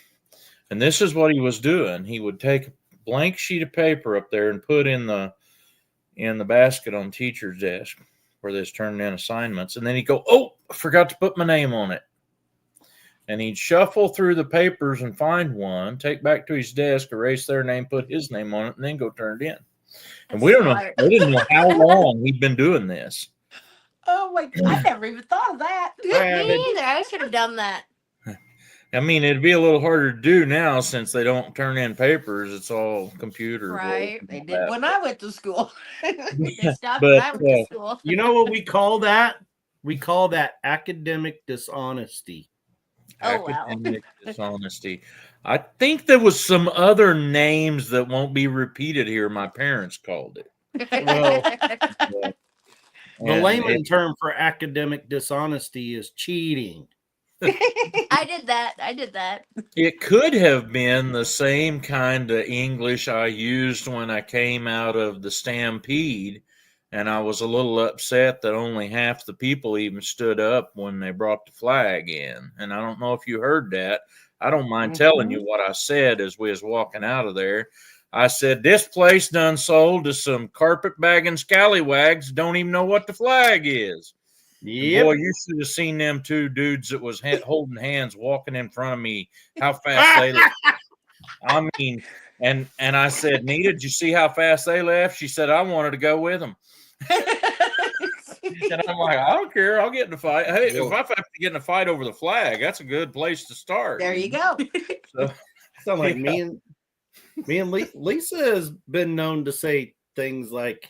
And this is what he was doing. He would take a blank sheet of paper up there and put in the basket on teacher's desk where they's turning in assignments. And then he'd go, oh, I forgot to put my name on it. And he'd shuffle through the papers and find one, take back to his desk, erase their name, put his name on it, and then go turn it in. And we didn't know how long he'd been doing this. Oh my God, I never even thought of that. Me either. I should have done that. I mean, it'd be a little harder to do now since they don't turn in papers. It's all computer. Right. They did when I went to school. They stopped But, when I went to school. You know what we call that? We call that academic dishonesty. Oh, wow. Academic dishonesty. I think there was some other names that won't be repeated here. My parents called it. Well, the And layman term for academic dishonesty is cheating. I did that. it could have been the same kind of English I used when I came out of the stampede, and I was a little upset that only half the people even stood up when they brought the flag in. And I don't know if you heard that. I don't mind telling you what I said as we was walking out of there. I said, this place done sold to some carpetbagging scallywags don't even know what the flag is. Yep. Boy, you should have seen them two dudes that was holding hands walking in front of me. How fast they left. I mean, and I said, Nita, did you see how fast they left? She said, I wanted to go with them. And I'm like, I don't care. I'll get in a fight. Hey, if I have to get in a fight over the flag, that's a good place to start. There you go. So, sound like me and Lisa has been known to say things like,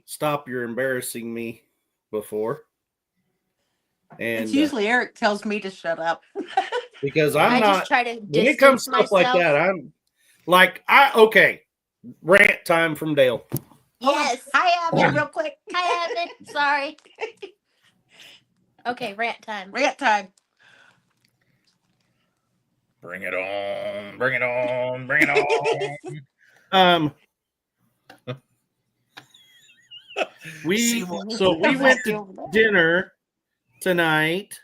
stop, you're embarrassing me, before. And It's usually Eric tells me to shut up. because I I'm just not, try to when it comes to distance stuff like myself. that, I'm like, okay, rant time from Dale. Yes. Hi, Abby, real quick. Hi, Evan. Sorry. Okay, rant time. Rant time. Bring it on. Bring it on. Bring it on. We went to dinner tonight,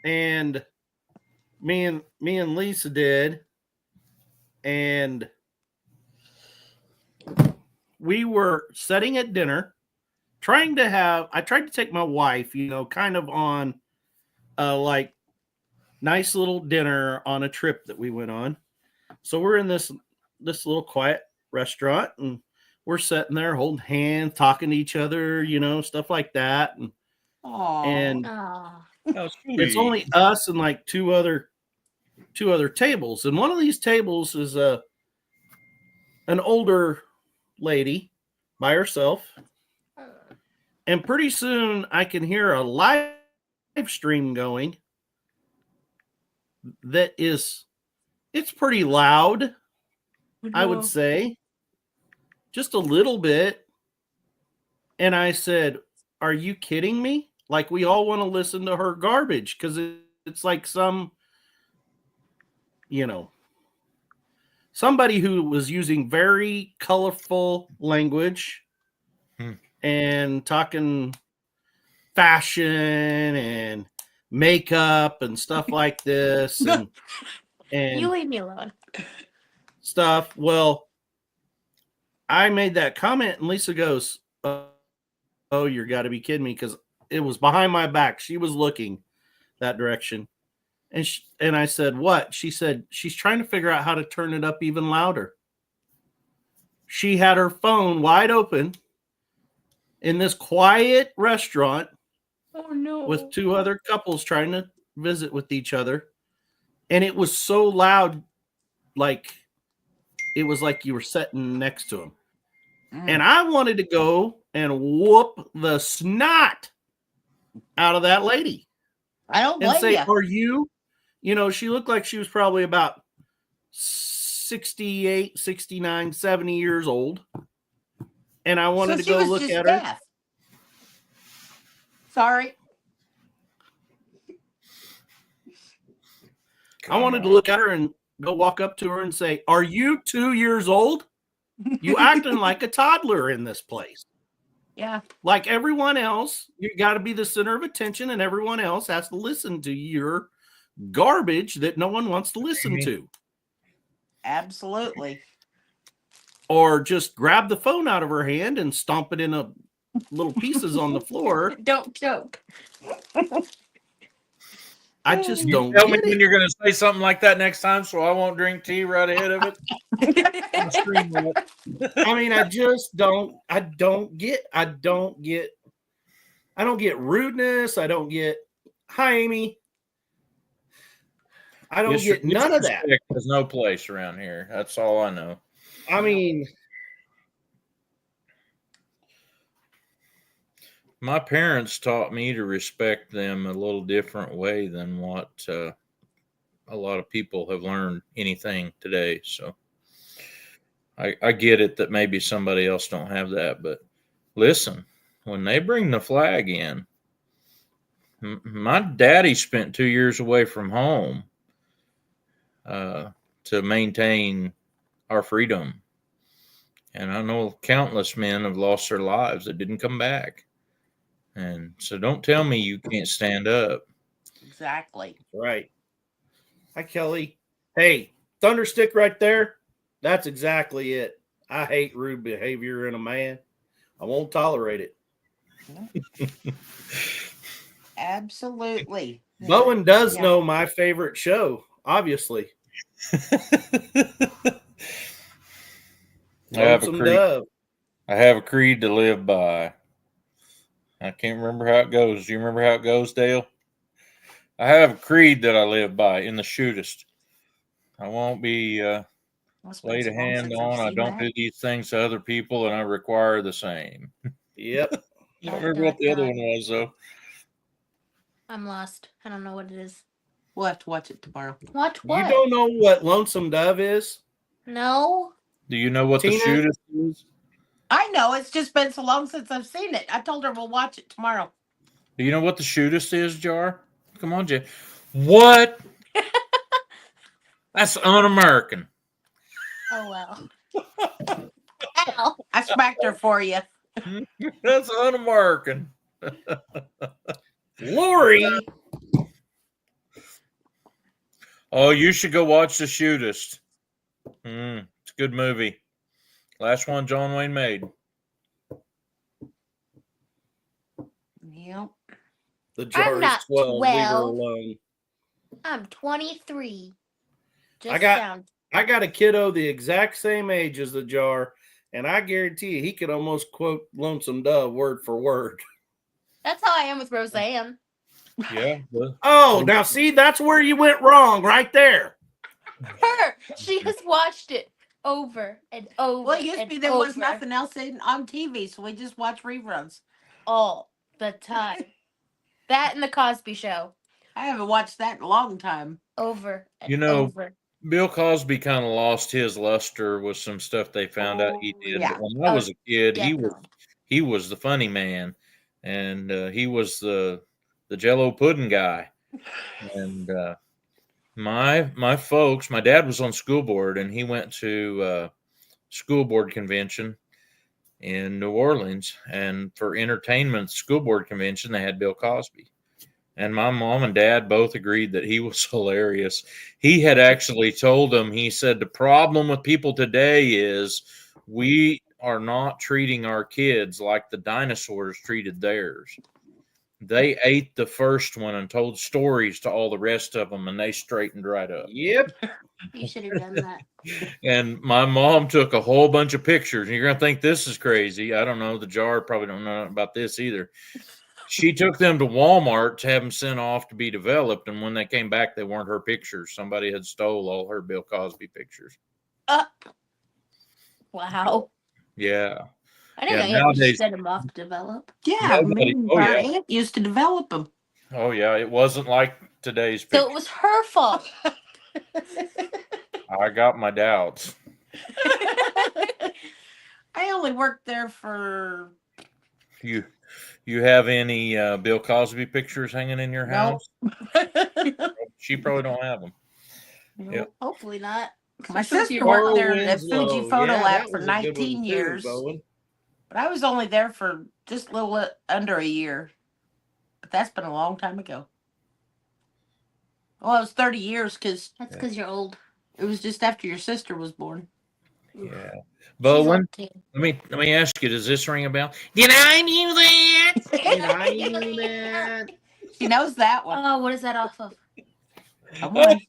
and me and Lisa did, and we were sitting at dinner, I tried to take my wife, kind of on like nice little dinner on a trip that we went on. So we're in this little quiet restaurant, and we're sitting there holding hands, talking to each other, stuff like that. And Aw. it's only us and like two other tables. And one of these tables is an older lady by herself. And pretty soon I can hear a live stream going. that is, it's pretty loud, I would say, just a little bit. And I said, "Are you kidding me? Like, we all want to listen to her garbage because it's like some, you know, somebody who was using very colorful language and talking fashion and makeup and stuff like this and You leave me alone. stuff." Well, I made that comment and Lisa goes, "Oh, you got to be kidding me," because it was behind my back. She was looking that direction. And I said, "What?" She said, "She's trying to figure out how to turn it up even louder." She had her phone wide open in this quiet restaurant Oh no. with two other couples trying to visit with each other. And it was so loud, like it was like you were sitting next to them. And I wanted to go and whoop the snot out of that lady I don't and blame say, you. "Are you?" She looked like she was probably about 68, 69, 70 years old. And I wanted So to she go was look just at her. deaf. Sorry. I wanted to look at her and go walk up to her and say, "Are you 2 years old? You acting like a toddler in this place. Yeah. Like everyone else, you got to be the center of attention, and everyone else has to listen to your garbage that no one wants to listen to." Absolutely. Or just grab the phone out of her hand and stomp it in a little pieces on the floor. Don't joke. I just You don't tell me get when it. you're going to say something like that next time, so I won't drink tea right ahead of it. I'm screaming it. I mean, I just don't. I don't get rudeness. I don't get, "Hi, Amy." I don't get none of that. Disrespect has no place around here. That's all I know. I mean, My parents taught me to respect them a little different way than what a lot of people have learned anything today. So I get it that maybe somebody else don't have that, but listen, when they bring the flag in, my daddy spent 2 years away from home to maintain our freedom. And I know countless men have lost their lives that didn't come back. And so don't tell me you can't stand up. Exactly. right. Hi, Kelly. Hey, Thunderstick right there. That's exactly it. I hate rude behavior in a man. I won't tolerate it. Absolutely. Bowen does Yeah. know my favorite show, obviously. I have a Lonesome creed. Dove. I have a creed to live by. I can't remember how it goes. Do you remember how it goes, Dale? I have a creed that I live by in the shootist. I won't be It's been laid so a long hand since I've on. I seen don't that. do these things to other people, and I require the same. Yep. I don't remember what the other one was, though. I'm lost. I don't know what it is. We'll have to watch it tomorrow. What? You don't know what Lonesome Dove is? No. Do you know what the Tina? shootist is? I know. It's just been so long since I've seen it. I told her we'll watch it tomorrow. Do you know what the shootist is, Jar? Come on, Jay. What? That's un-American. Oh well. Ow. I smacked her for you. That's un-American. Lori. Oh, you should go watch The Shootist. It's a good movie. Last one John Wayne made. Yep. The jar I'm is not 12. Leave her 12. alone. I'm 23. I got a kiddo the exact same age as the jar, and I guarantee you he could almost quote Lonesome Dove word for word. That's how I am with Roseanne. Yeah. Oh, now see, that's where you went wrong right there. Her. She has watched it over and over. Well, it used to and be there was over nothing else on TV, so we just watch reruns. all the time. That and the Cosby Show. I haven't watched that in a long time. Over and You know, over. Bill Cosby kind of lost his luster with some stuff they found out he Oh, did. yeah. But when I Oh, was a kid, definitely. he was the funny man, and he was the Jello pudding guy. And my folks, my dad was on school board, and he went to school board convention in New Orleans, and for entertainment school board convention, they had Bill Cosby. And my mom and dad both agreed that he was hilarious. He had actually told them, he said, the problem with people today is we are not treating our kids like the dinosaurs treated theirs. They ate the first one and told stories to all the rest of them, and they straightened right up. Yep. You should have done that. And my mom took a whole bunch of pictures. And you're going to think this is crazy. I don't know. The jar probably don't know about this either. She took them to Walmart to have them sent off to be developed. And when they came back, they weren't her pictures. Somebody had stole all her Bill Cosby pictures. Wow. Yeah. I didn't Yeah, know you had to nowadays- set them off to develop. Yeah, Nobody- me and oh, our yeah. aunt used to develop them. Oh, yeah. It wasn't like today's So picture. it was her fault. I got my doubts. I only worked there for You have any Bill Cosby pictures hanging in your No. house? She probably don't have them. Yep. Hopefully not. My Especially if sister you're worked not- there Carl at Fuji Winslow. Photo Yeah, Lab that for was a good one 19 too, years. Bowen. But I was only there for just a little under a year. But that's been a long time ago. Well, it was 30 years because That's because you're old. it was just after your sister was born. Yeah. She's Bowen, old too. let me ask you, does this ring a bell? Did I do that? Did I do that? She knows that one. Oh, what is that off of? Come on.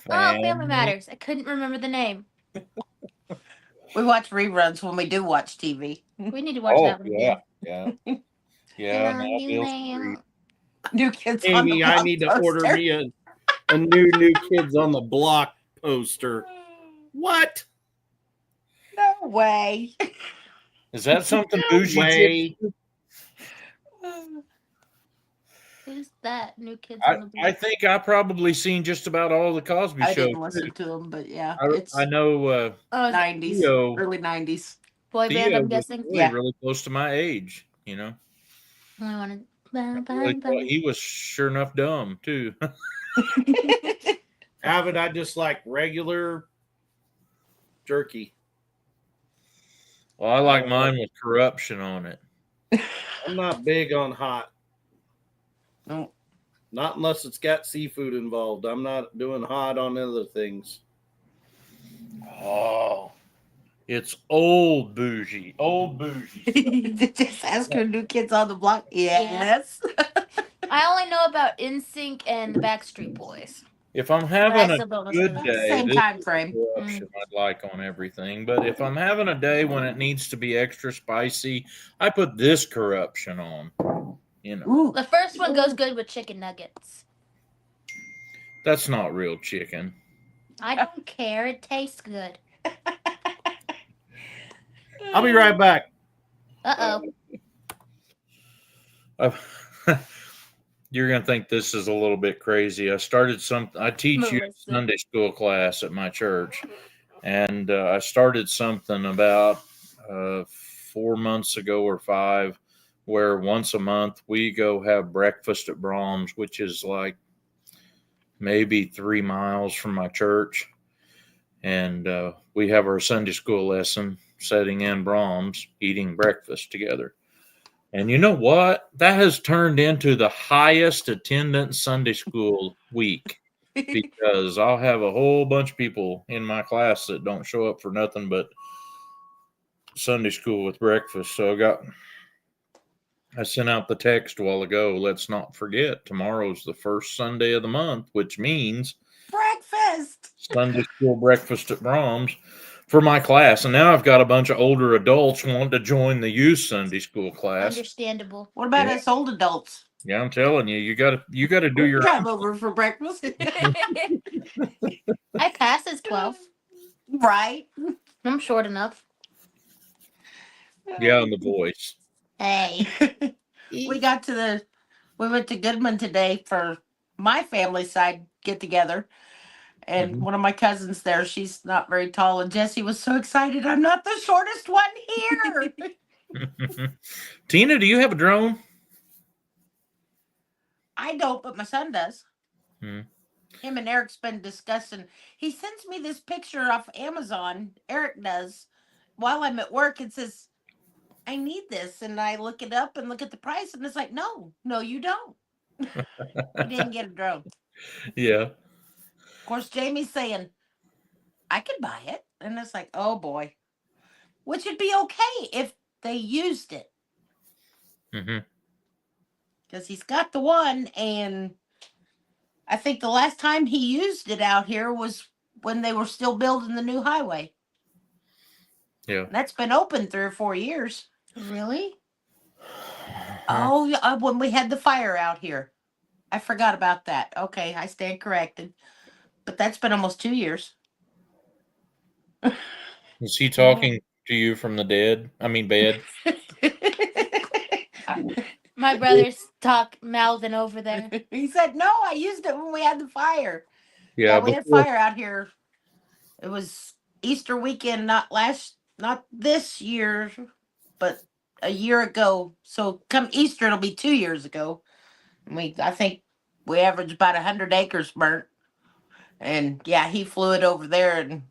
Oh, Family Matters. I couldn't remember the name. We watch reruns when we do watch TV. We need to watch Oh, that one yeah. again. Yeah. Yeah. And now I knew Bill's that. free. New Kids on the Amy, Block I need to order poster. me a new Kids on the Block poster. What? No way. Is that something No bougie? way. Who's that? New Kids I, on the Block. I think I probably seen just about all the Cosby I shows. didn't listen to them, but yeah, I, it's I know Oh, is it 90s, Theo- early 90s. boy band, Theo I'm was guessing. really, Yeah. really close to my age, you know. I wanted. I really thought he was sure enough dumb too. Avid, I just like regular jerky. Well, I like mine with corruption on it. I'm not big on hot. No. Not unless it's got seafood involved. I'm not doing hot on other things. Oh, it's old bougie, old bougie. Just ask her New Kids on the Block. Yes. I only know about NSYNC and the Backstreet Boys. If I'm But I having a still don't listen good to them. day, Same this time is frame. corruption I'd like on everything. But if I'm having a day when it needs to be extra spicy, I put this corruption on. You know, Ooh. The first one goes good with chicken nuggets. that's not real chicken. I don't care. It tastes good. I'll be right back. Uh oh. You're gonna think this is a little bit crazy. I teach you Melissa. Sunday school class at my church, and I started something about 4 months ago or 5, where once a month we go have breakfast at Brahms, which is like maybe 3 miles from my church, and we have our Sunday school lesson, sitting in Brahms, eating breakfast together. And you know what? That has turned into the highest attendance Sunday school week because I'll have a whole bunch of people in my class that don't show up for nothing but Sunday school with breakfast. So I sent out the text a while ago. Let's not forget tomorrow's the first Sunday of the month, which means Breakfast. Sunday school breakfast at Brahms for my class. And now I've got a bunch of older adults wanting to join the youth Sunday school class. Understandable. What about Yeah. us old adults? Yeah, I'm telling you, you gotta do We your come over for breakfast. I pass as 12. Right. I'm short enough. yeah, and the voice. Hey. We got to the We went to Goodman today for my family side get together. And Mhm. one of my cousins there, she's not very tall. And Jesse was so excited. I'm not the shortest one here. Tina, do you have a drone? I don't, but my son does. Hmm. Him and Eric's been discussing. He sends me this picture off Amazon. Eric does while I'm at work. It says, I need this. And I look it up and look at the price. And it's like, no, you don't. He didn't get a drone. Yeah. Of course, Jamie's saying, I could buy it. And it's like, oh boy. Which would be okay if they used it. Hmm. Because he's got the one. And I think the last time he used it out here was when they were still building the new highway. Yeah. And that's been open 3 or 4 years. Really? Huh. Oh, yeah, when we had the fire out here. I forgot about that. Okay, I stand corrected. But that's been almost 2 years. Is he talking to you from the dead? I mean, bed. My brother's mouthing over there. He said, no, I used it when we had the fire. Yeah. We had before- fire out here. It was Easter weekend, not this year, but a year ago. So come Easter, it'll be 2 years ago. And I think we averaged about 100 acres burnt. And yeah, he flew it over there, and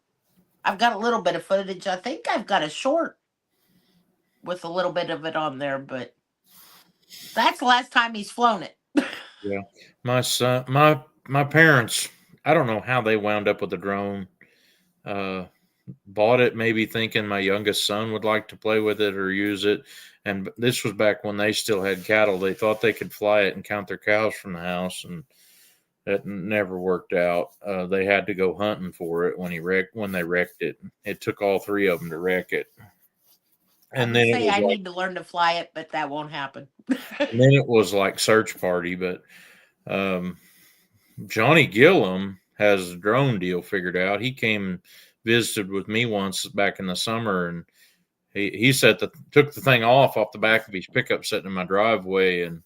I've got a little bit of footage. I think I've got a short with a little bit of it on there, but that's the last time he's flown it. Yeah. My son, my parents, I don't know how they wound up with a drone. Bought it maybe thinking my youngest son would like to play with it or use it. And this was back when they still had cattle. They thought they could fly it and count their cows from the house, and that never worked out. They had to go hunting for it when they wrecked it. It took all 3 of them to wreck it. And then it was I like, need to learn to fly it, but that won't happen. and then it was like search party. But Johnny Gillum has a drone deal figured out. He came and visited with me once back in the summer, and he took the thing off the back of his pickup sitting in my driveway, and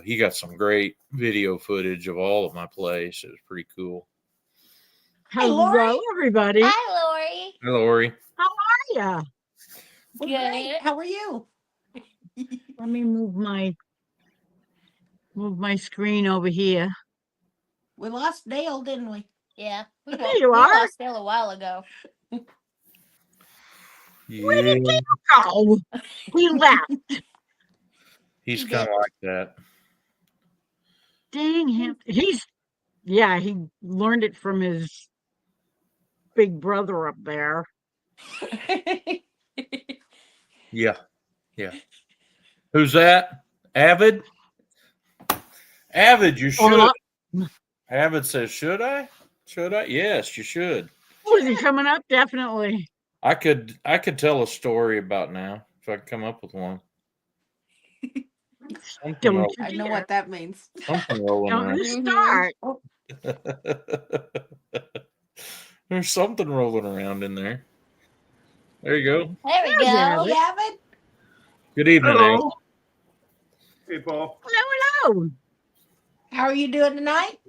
he got some great video footage of all of my plays. It was pretty cool. Lori. Hello, everybody. Hi, Lori. Hi, Lori. Yeah. Well, Good. great. How are you? Let me move my screen over here. We lost Dale, didn't we? Yeah, we There you are. lost Dale a while ago. Where did Yeah, Oh, we left. he's He kind of did. like that. Dang him. He learned it from his big brother up there. Yeah. Who's that? Avid? Avid, you should. Oh, Avid says, should I? Should I? Yes, you should. was he coming up? Definitely. I could tell a story about now if I could come up with one. Something, Don't I know what that means. something rolling Don't around. you start. There's something rolling around in there. There you go. There we There's go. Avid. Hey, Avid. Good evening, Hello. Avid. Hey, Paul. Hello. How are you doing tonight?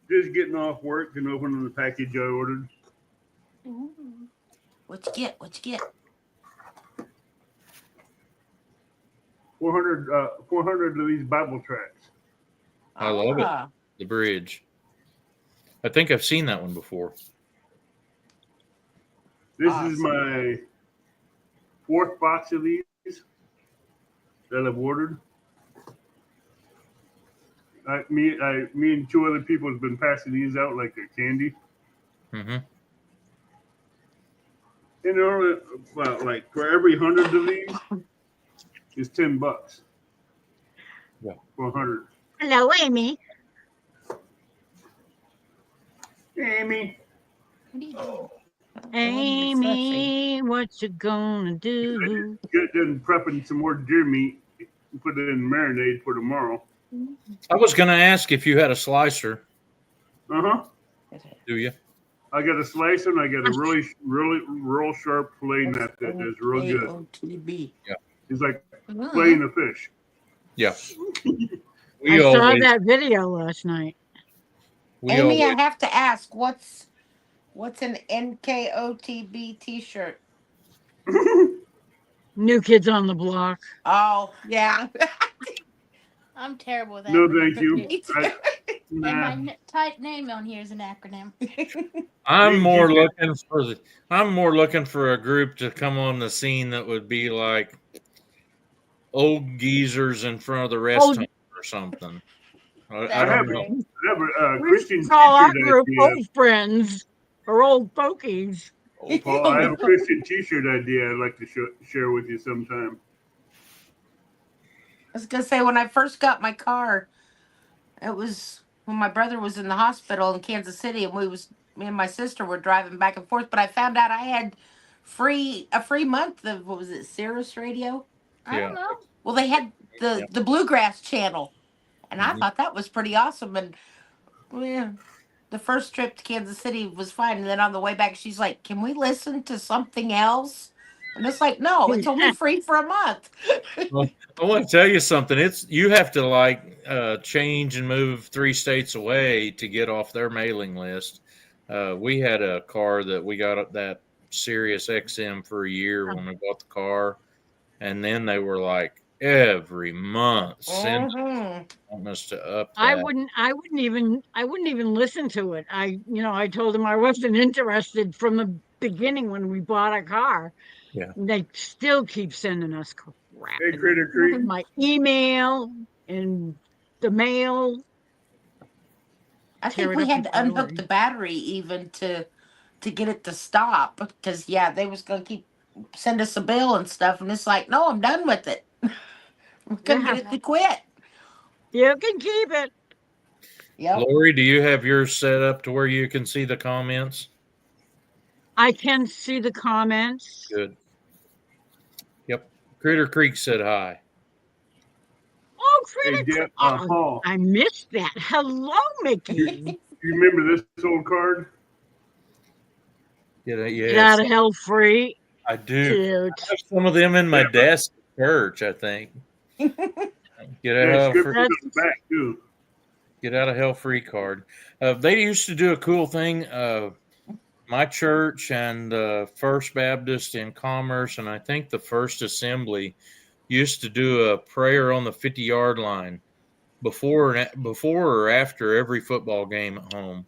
Just getting off work and opening the package I ordered. What you get? 400 of these Bible tracts. I love it. Ah, The bridge. I think I've seen that one before. This Awesome. is my 4th box of these that I've ordered. Me and 2 other people have been passing these out like a candy. Mm-hmm. And they're only, well, like for every 100 of these is $10. Yeah. For 100. Hello, Amy. Amy. What are you doing? Amy, what you gonna do? Get done prepping some more deer meat and put it in marinade for tomorrow. I was going to ask if you had a slicer. Uh-huh. Do you? I got a slicer and I got a real sharp fillet knife that is real good. AOTB. It's like Ooh. filleting a fish. Yeah. I saw that video last night. Amy, always, I have to ask, what's an NKOTB T-shirt? New Kids on the Block. Oh yeah, I'm terrible with No, acronyms. thank you. me too. And my Nah. type name on here is an acronym. I'm Me more too. looking for a group to come on the scene that would be like old geezers in front of the rest Old- home or something. I That'd don't be know. great. I have a We Christian should call our t-shirt group idea. old friends or old fokies. Paul, I have a Christian t-shirt idea I'd like to share with you sometime. I was gonna say, when I first got my car, it was when my brother was in the hospital in Kansas City, and me and my sister were driving back and forth. But I found out I had a free month of, what was it, Sirius Radio? I don't know. Well, they had the bluegrass channel, and I Mhm. thought that was pretty awesome. And well, the first trip to Kansas City was fine, and then on the way back, she's like, "Can we listen to something else?" And it's like, "No, it's only free for a month." Well, I want to tell you something. You have to like change and move 3 states away to get off their mailing list. We had a car that we got that Sirius XM for a year when we bought the car, and then they were like every month sending Mhm. us to up I that. wouldn't even listen to it. I told them I wasn't interested from the beginning when we bought a car. Yeah. And they still keep sending us crap. Hey, Critter Creek. My email and the mail. I Tear think it we up had and to throw it unhook away. the battery even to get it to stop, because yeah, they was gonna keep send us a bill and stuff, and it's like, no, I'm done with it. We couldn't Yeah. get it to quit. You can keep it. Yep. Lori, do you have yours set up to where you can see the comments? I can see the comments. Good. Yep. Critter Creek said hi. Oh, Hey, Critter! Jeff, Oh, Paul, I missed that. Hello, Mickey. you remember this old card? Yeah, Get yes, out of hell free. I do. Cute. I have some of them in my Yeah. desk at church, I think. Get out Yeah, of scriptures free, on the back too. get out of hell free card. They used to do a cool thing. My church and First Baptist in Commerce, and I think the First Assembly used to do a prayer on the 50-yard line before or after every football game at home.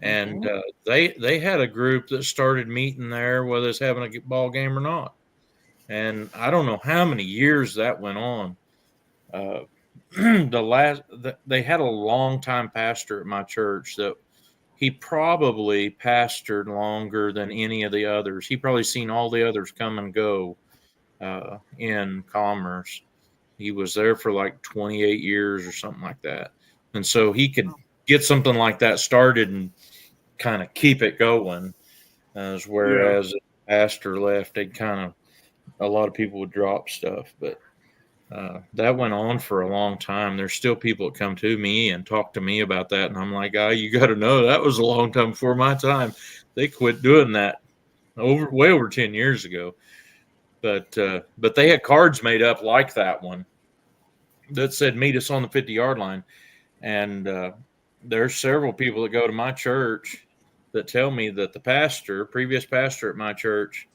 And they had a group that started meeting there, whether it's having a ball game or not. And I don't know how many years that went on. They had a long time pastor at my church that he probably pastored longer than any of the others. He probably seen all the others come and go in Commerce. He was there for like 28 years or something like that. And so he could get something like that started and kind of keep it going. Whereas the pastor left, a lot of people would drop stuff. But that went on for a long time. There's still people that come to me and talk to me about that. And I'm like, you got to know that was a long time before my time. They quit doing that way over 10 years ago. But they had cards made up like that one that said, meet us on the 50-yard line. And there's several people that go to my church that tell me that the previous pastor at my church,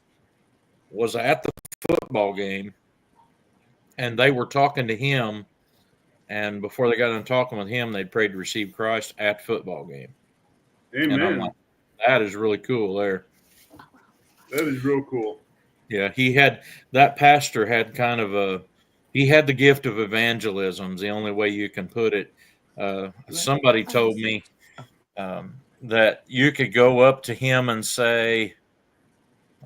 was at the football game, and they were talking to him. And before they got done talking with him, they'd prayed to receive Christ at football game. Amen. And I'm like, that is really cool there. That is real cool. Yeah, that pastor had he had the gift of evangelism, is the only way you can put it. Somebody told me that you could go up to him and say,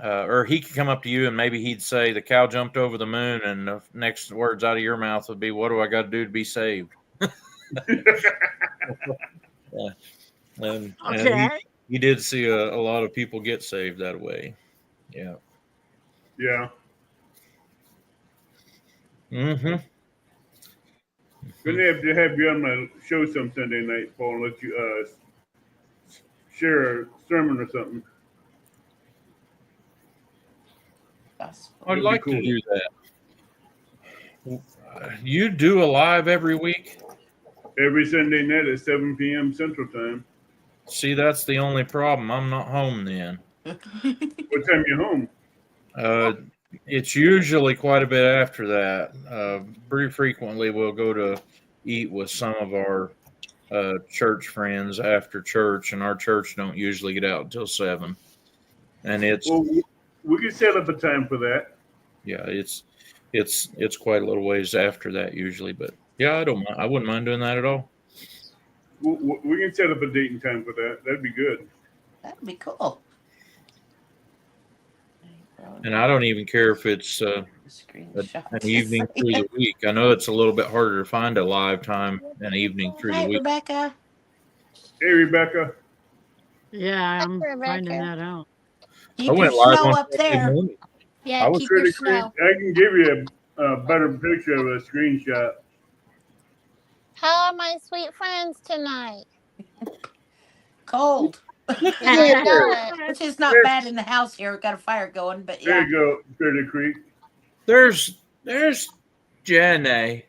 or he could come up to you and maybe he'd say, the cow jumped over the moon, and the next words out of your mouth would be, what do I got to do to be saved? And Okay. he did see a lot of people get saved that way. Yeah. Yeah. Mm-hmm. Gonna have to have you on my show some Sunday night, Paul, and let you share a sermon or something. That's I'd That'd be like cool. to do that. You do a live every week? Every Sunday night at 7 p.m. Central Time. See, that's the only problem. I'm not home then. What time you home? It's usually quite a bit after that. Pretty frequently, we'll go to eat with some of our church friends after church, and our church don't usually get out until 7. And it's Well, we can set up a time for that. yeah, it's quite a little ways after that usually, but yeah, I don't mind. I wouldn't mind doing that at all. We can set up a date and time for that. That'd be good. That'd be cool. And I don't even care if it's an Screenshot. evening through the week. I know it's a little bit harder to find a live time an evening through the Hi, week. Rebecca. Hey, Rebecca. Yeah, I'm Rebecca. finding that out. Keep I your went live snow on up Sunday there. morning. Yeah, I was keep your pretty snow. I can give you a better picture of a screenshot. How are my sweet friends tonight? Cold. Yeah, good. Which is not bad in the house here. We've got a fire going, but There yeah. you go, Critter Creek. There's Jenny.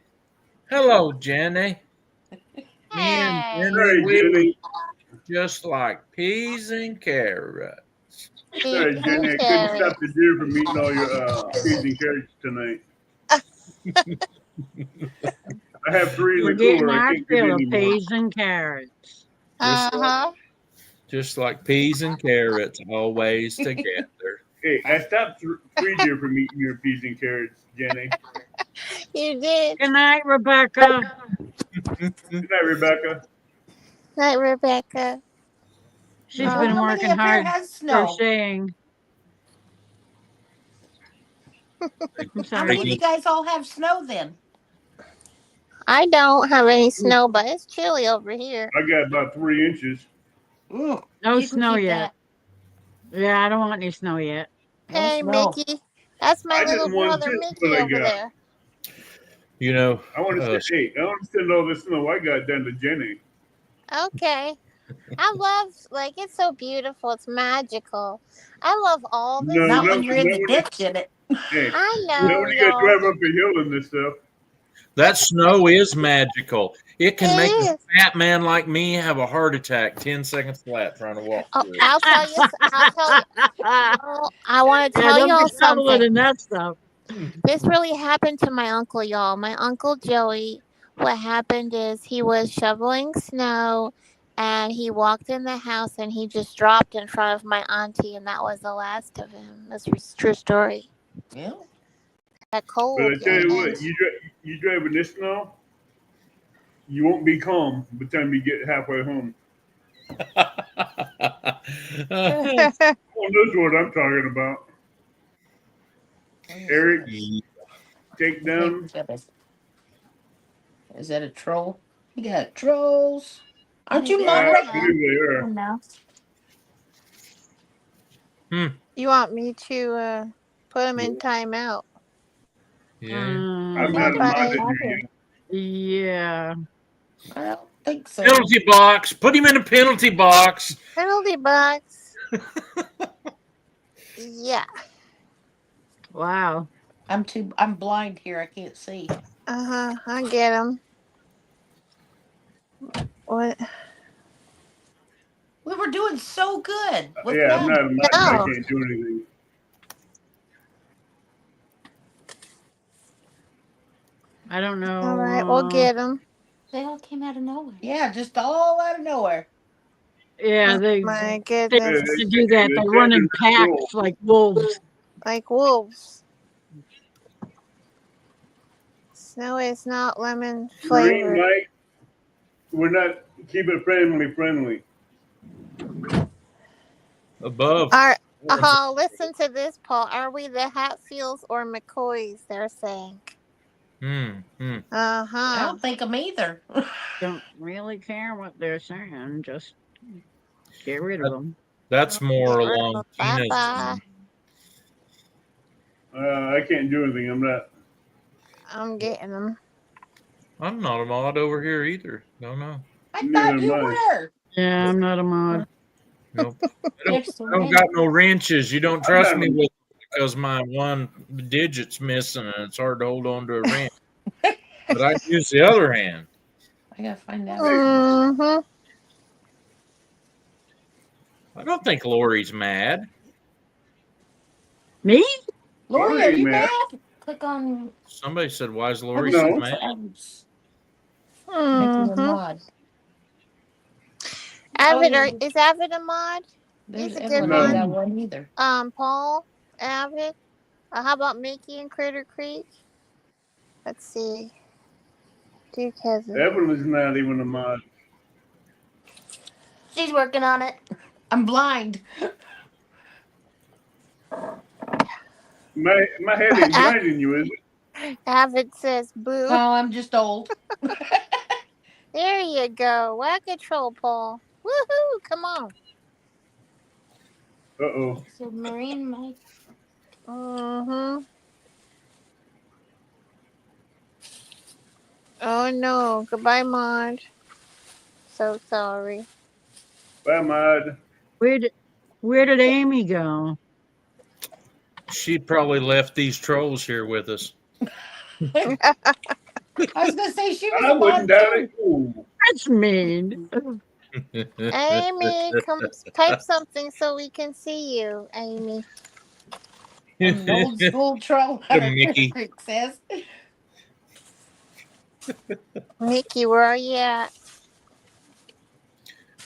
Hello, Jenny. Me and Hey. Jenny, Hey, we Jenny. just like peas and carrots. Sorry, Jenny. I couldn't stop the deer from eating all your peas and carrots tonight. I have 3 in We're the getting cooler. I our can't get fill of any more. peas and carrots. Uh-huh. Just like peas and carrots, always together. Hey, I stopped 3 deer from eating your peas and carrots, Jenny. You did. Good night, Rebecca. Good night, Rebecca. Night, Rebecca. She's Oh, been How many working up there hard has snow? crocheting. I'm How sorry. many of you guys all have snow then? I don't have any snow, but it's chilly over here. I got about 3 inches. Ooh, No you can snow keep yet. Yeah, I don't want any snow yet. that. No Hey, snow. Mickey. That's my I little didn't want brother this, Mickey but I over got. there. You know, I want to send all this snow I got down to Jenny. Okay. I love, like, it's so beautiful. It's magical. I love all this. No, Not no, when you're in no, the no. ditch in it. Hey, I now know, when you got to y'all. drive up a hill and this stuff. that snow is magical. It can make It a is. fat man like me have a heart attack 10 seconds flat trying to walk Oh, through it. I'll tell you. I want to Yeah, tell don't y'all be shoveling something. in that stuff. This really happened to my uncle, y'all. My uncle Joey, what happened is he was shoveling snow and he walked in the house and he just dropped in front of my auntie, and that was the last of him. That's a true story. Yeah. That cold. But I tell you what, yes. you drive in this snow, you won't be calm by the time you get halfway home. Oh, knows what I'm talking about. Eric, take down. Is that a troll? You got trolls. Aren't you Yeah. I moderating? believe they are. You want me to put him in timeout? Yeah. I'm not a Bye. moderator. Yeah. I don't think so. Penalty box. Put him in a penalty box. Penalty box. Yeah. Wow. I'm blind here. I can't see. I get him. What? We were doing so good. With Yeah, I'm them. not a moderator. I No. can't do anything. I don't know. All right, we'll get him. They all came out of nowhere. Yeah, just all out of nowhere. Yeah, Oh, they my they goodness. used to do that. They run in packs like wolves. Like wolves. Snow is not lemon Green flavored. light. We're not keeping it friendly. Above. Listen to this, Paul. Are we the Hatfields or McCoys? They're saying. Hmm. I don't think them either. Don't really care what they're saying. Just get rid of them. That's more along Tina's. Bye-bye. I can't do anything. I'm not. I'm getting them. I'm not a mod over here either. No. I Neither thought am you I. were. Yeah, I'm not a mod. Nope. I There's the don't wind. got no wrenches. You don't trust not- me with it because my one digit's missing and it's hard to hold on to a wrench. But I use the other hand. I gotta find out. Mm-hmm. I don't think Lori's mad. Me? Lori, are you man. mad? Click on. Somebody said, "Why is Lori No. so Make mad?" you a Mm-hmm. mod. Avid, Oh, is Avid a mod? There's He's a good Evelyn one. on that one either. Paul, Avid. How about Mickey and Critter Creek? Let's see. Duke has it. Evelyn's not even a mod. She's working on it. I'm blind. My head ain't blinding you, is it? Avid says boo. Oh, I'm just old. There you go. Whack-a-troll, Paul. Woohoo! Come on. Uh-oh. Submarine Mike. Mm-hmm. Oh no. Goodbye, Mod. So sorry. Bye, mod. Where did Amy go? She probably left these trolls here with us. I was gonna say she was I a wouldn't mod doubt too. it. Ooh. That's mean. Amy, come type something so we can see you, Amy. An old school troll. Mickey. Creek says. Mickey, where are you at?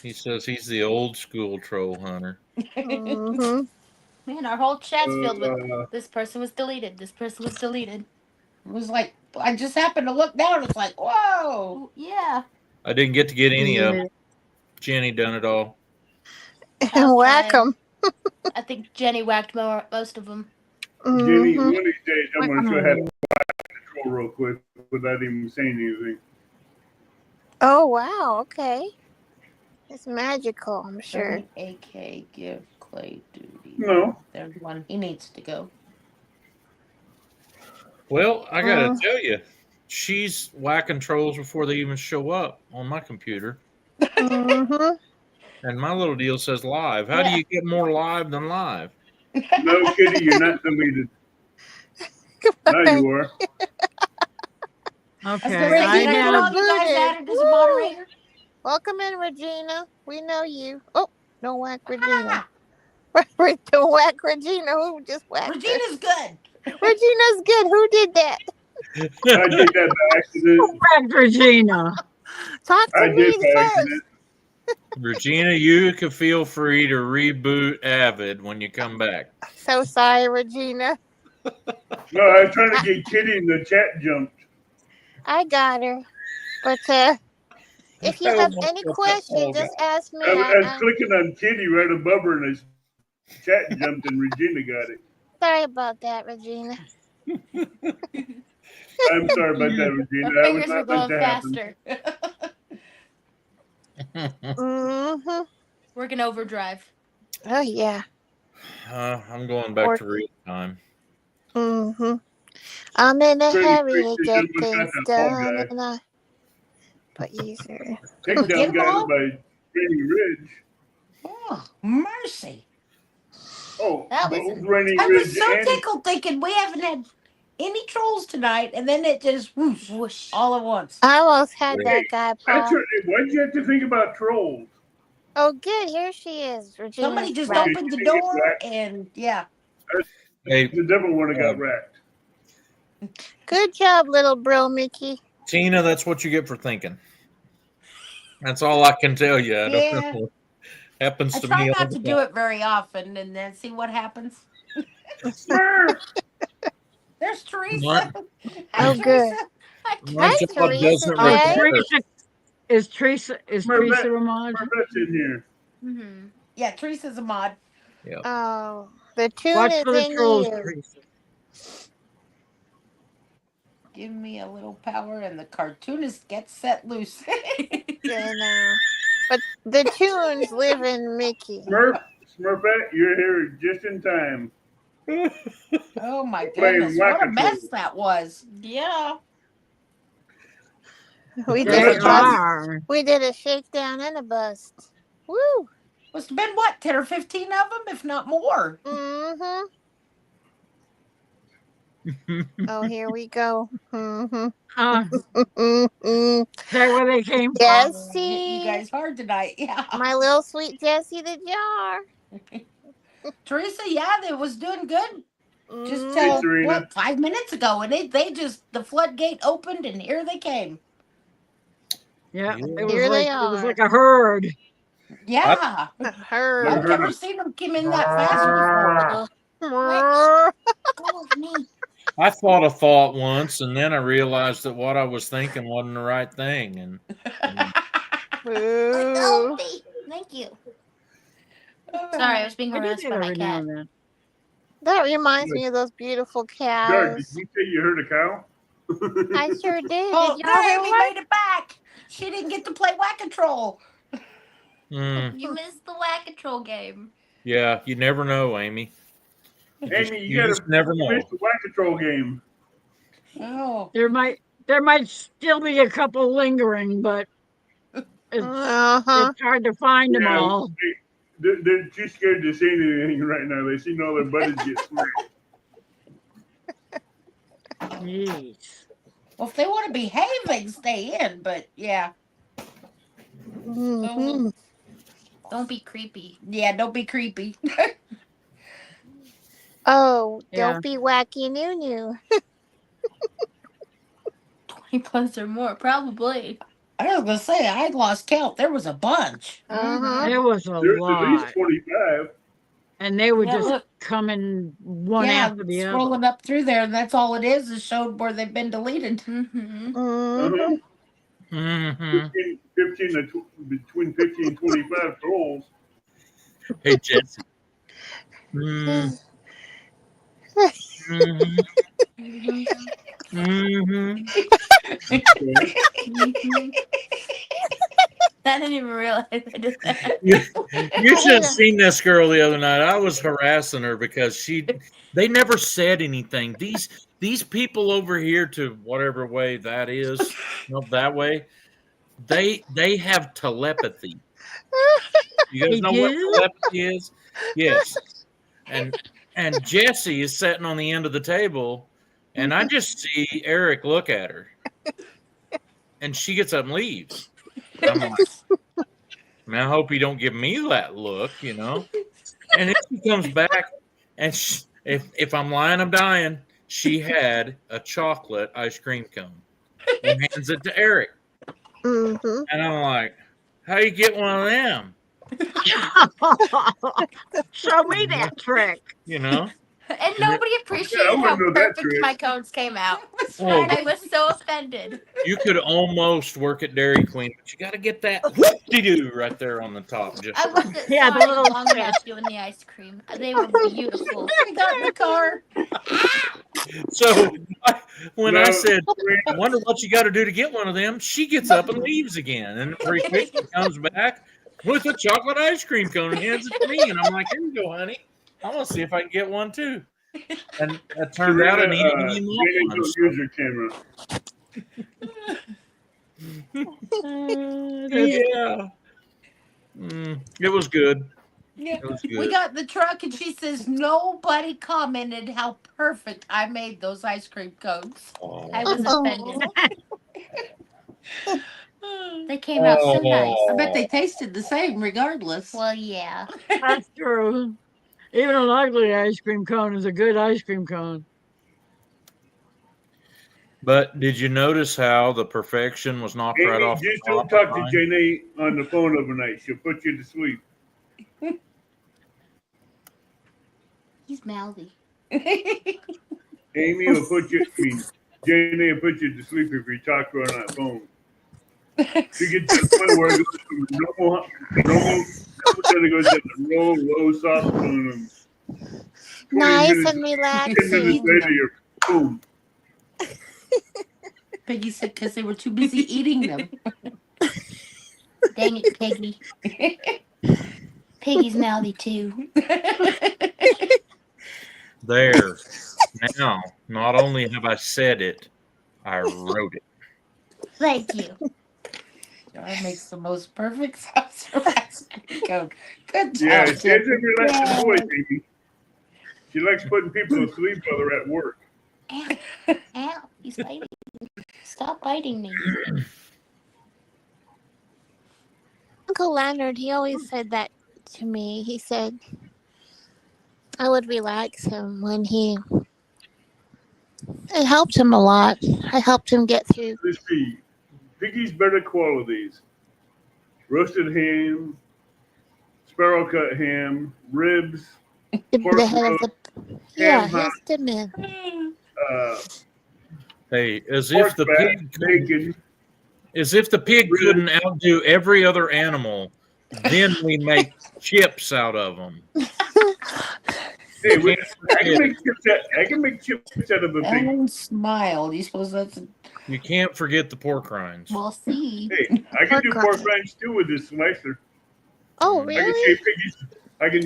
He says he's the old school troll hunter. Mm-hmm. Man, our whole chat's filled with Uh, this person was deleted. This person was deleted. It was like I just happened to look down. It's like, whoa. Oh, yeah. I didn't get to get any of them. Jenny done it all. Whack 'em. I think Jenny whacked most of them. Jenny, Mhm. one of these days I'm going to show you how to control real quick without even saying anything. Oh wow, okay. It's magical, I'm sure. AK give Clay duty. No. There's one. He needs to go. Well, I gotta tell you, she's whacking trolls before they even show up on my computer. Mm-hmm. And my little deal says live. How do you get more live than live? No, Kitty, you're not deleted. Now you are. Okay, Regina, I you have. know, you guys added as a moderator. Welcome in, Regina. We know you. Oh, don't whack Regina. Don't whack Regina. Who just whacked her? Regina's good. Regina's good. Who did that? I did that by accident. Whack Regina. Talk I to me did by first. accident. Regina, you can feel free to reboot Avid when you come back. So sorry, Regina. No, I was trying to get Kitty in the chat jumped. I got her. But if you have any questions, just ask me. I was clicking on Kitty right above her and the chat jumped and Regina got it. Sorry about that, Regina. I'm sorry about that, Regina. Our I fingers would were not going let that happen. faster. Mm-hmm. Working overdrive. Oh, yeah. I'm going back to real time. Mm-hmm. I'm in a Pretty hurry quick, to get just look at things that Fall done. Guy. And I... But easier. Get Takedown 'em got all? it by Rainy Ridge. Oh, mercy. Oh, That was both Rainy I Ridge was so and tickled thinking we haven't had any trolls tonight, and then it just whoosh, Whoosh. all at once. I almost had that Hey, guy, that's Paul. what, why'd you have to think about trolls? Oh, good. Here she is, Regina. Somebody just Right. opened the door, and yeah. Hey, The different one that got racked. Good job, little bro, Mickey. Tina, that's what you get for thinking. That's all I can tell you. I don't Yeah. know. Happens I to try me all not the to time. do it very often, and then see what happens. Smurf! There's Teresa. What? Hi, Oh, good. Teresa. My Hi, job Teresa doesn't J. require. Is Teresa a mod? Smurfette's in here. Mm-hmm. Yeah, Teresa's a mod. Oh, the tune Watch is for the in trolls, you. Teresa. Give me a little power, and the cartoonist gets set loose. You know. But the tunes live in Mickey. Smurfette, you're here just in time. Oh my Playing goodness, what a whack-a-mole. mess that was. Yeah. We Yes, did They a Yes, bust. are. We did a shakedown and a bust. Woo! Must have been what, 10 or 15 of them, if not more. Mm-hmm. Oh, here we go. Mm-hmm. Is that where they came from? Yes. Oh, hit you guys hard tonight. Yeah. My little sweet Jessie the jar. Teresa, yeah, they was doing good. Just Mm. Hey, till Serena. what 5 minutes ago, and they just the floodgate opened, and here they came. Yeah, Yeah. it was Here like they it was are. like a herd. Yeah, Her. I've Never never seen them come in that fast before. Go with me. I thought a thought once, and then I realized that what I was thinking wasn't the right thing. And Let go of me. Thank you. Sorry, I was being I do harassed that by my every now cat. and then. That reminds me of those beautiful Doug, did cows. you say you heard a cow? I sure did. Oh, Did y'all hear Amy one? made it back. She didn't get to play Whack-A-Troll. mm, You missed the Whack-A-Troll game. yeah, you never know, Amy. Amy, you You gotta just never know. miss the Whack-A-Troll game. Oh, There might still be a couple lingering, but it's Uh-huh. hard to find them Yeah, all. they're too scared to say anything right now. They seen all their buddies get smacked. Jeez. well, if they want to behave, they can stay in. But yeah, Mhm. Don't be creepy. yeah, don't be creepy. Oh, Yeah. don't be wacky new. 20 plus or more, probably. I was gonna say I lost count. There was a bunch. Uh-huh. There was a There's at least lot. 25. And they were Yeah, just look. coming one Yeah, after the other. scrolling up through there, and that's all it is showed where they've been deleted. Mm-hmm. Mhm. Mm-hmm. 15 between 15 and 25 trolls. Hey, Jesse. Mm-hmm. Mm-hmm. I didn't even realize I did that. You should have seen this girl the other night. I was harassing her because they never said anything. These people over here, to whatever way that is, not that way, they have telepathy. You guys They know what do? telepathy is? Yes. And Jessie is sitting on the end of the table, and I just see Eric look at her, and she gets up and leaves. I'm like, man, I hope you don't give me that look, you know. And then she comes back, and if I'm lying, I'm dying. She had a chocolate ice cream cone and hands it to Eric, Mhm. and I'm like, how you get one of them? Show me that trick. You know. And nobody Yeah, I appreciated how wouldn't know that perfect trick. my cones came out. Oh, I was so offended. you could almost work at Dairy Queen, but you got to get that whoop-de-doo right there on the top. Just I looked at Yeah, the Sonic little long enough doing the ice cream. They were beautiful. I got in the car. so when I No, said, I wonder what you got to do to get one of them, she gets up and leaves again, and pretty quick she comes back with a chocolate ice cream cone and hands it to me, and I'm like, here you go, honey. I'm gonna see if I can get one too. And it turned out I needed to be Jane, one. don't use your camera. Yeah. It was good. Yeah. It was We good. got in the truck, and she says nobody commented how perfect I made those ice cream cones. I was Oh. offended. They came out so nice. I bet they tasted the same regardless. Well, yeah. That's true. Even an ugly ice cream cone is a good ice cream cone. But did you notice how the perfection was knocked right Amy, off the just don't top? talk to Jane on the phone overnight. She'll put you to sleep. He's mouthy. Amy will put you, Jane will put you to sleep if you talk to her on that phone. She gets to the point where it goes from normal, then it goes to the low, soft tone. 20 Nice minutes- and 10 minutes relaxing. later, you're boom. Peggy said because they were too busy eating them. Dang it, Piggy. Piggy's mouthy too. There. Now, not only have I said it, I wrote it. Thank you. That makes the most perfect sauce for ice cream cone. Good job. Yeah, she has Tim. a relaxing voice, Amy. She likes putting people to sleep while they're at work. Ow. Ow. He's biting me. Stop biting me. Uncle Leonard, he always said that to me. He said I would relax him when it helped him a lot. I helped him get through. Let's see. Piggy's better qualities: roasted ham, sparrow cut ham, ribs, The head of the yeah, ham he's the man. Hey, as pork if the fat, pig bacon. as if the pig couldn't outdo every other animal, then we make chips out of them. Hey, I can make chips out of a pig. Ellen smiled. You suppose that's You can't forget the pork rinds. We'll see. Hey, I can do Pork pork rinds. rinds too with this slicer. Oh, I can really?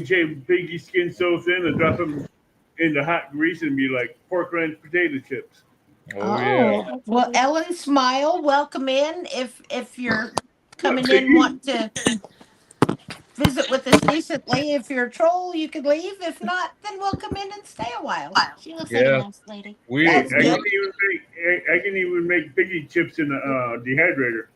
shave piggy skin so thin and drop them in the hot grease and be like pork rinds potato chips. Oh, yeah. well. Ellen, smile. Welcome in. If you're coming in, want to visit with us decently. If you're a troll, you can leave. If not, then we'll come in and stay a while. She looks like Yeah. a nice lady. We That's I good. can even make piggy chips in the dehydrator.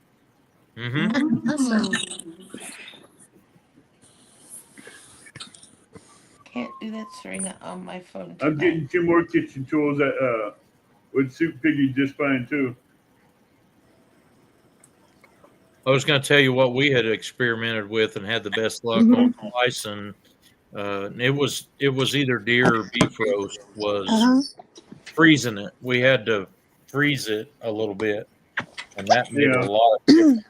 Can't do that, Serena, on my phone. I'm tonight. getting 2 more kitchen tools that would suit piggy just fine too. I was going to tell you what we had experimented with and had the best luck on slicing. It was either deer or beef roast. Was Uh-huh. freezing it. We had to freeze it a little bit, and that made Yeah. a lot of difference.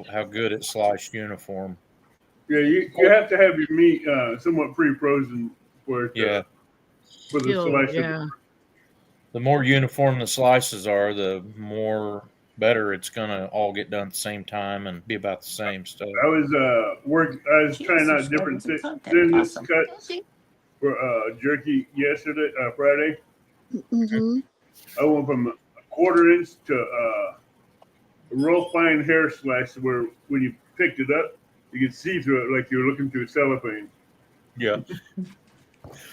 How good it sliced uniform. Yeah, you have to have your meat somewhat pre-frozen for it for the Still, slicer. yeah. The more uniform the slices are, the more better it's gonna all get done at the same time and be about the same stuff. I was trying out different thinness Awesome. cuts for jerky yesterday, Friday. Mm-hmm. I went from a 1/4 inch to a real fine hair slice where when you picked it up, you could see through it like you were looking through cellophane. Yeah.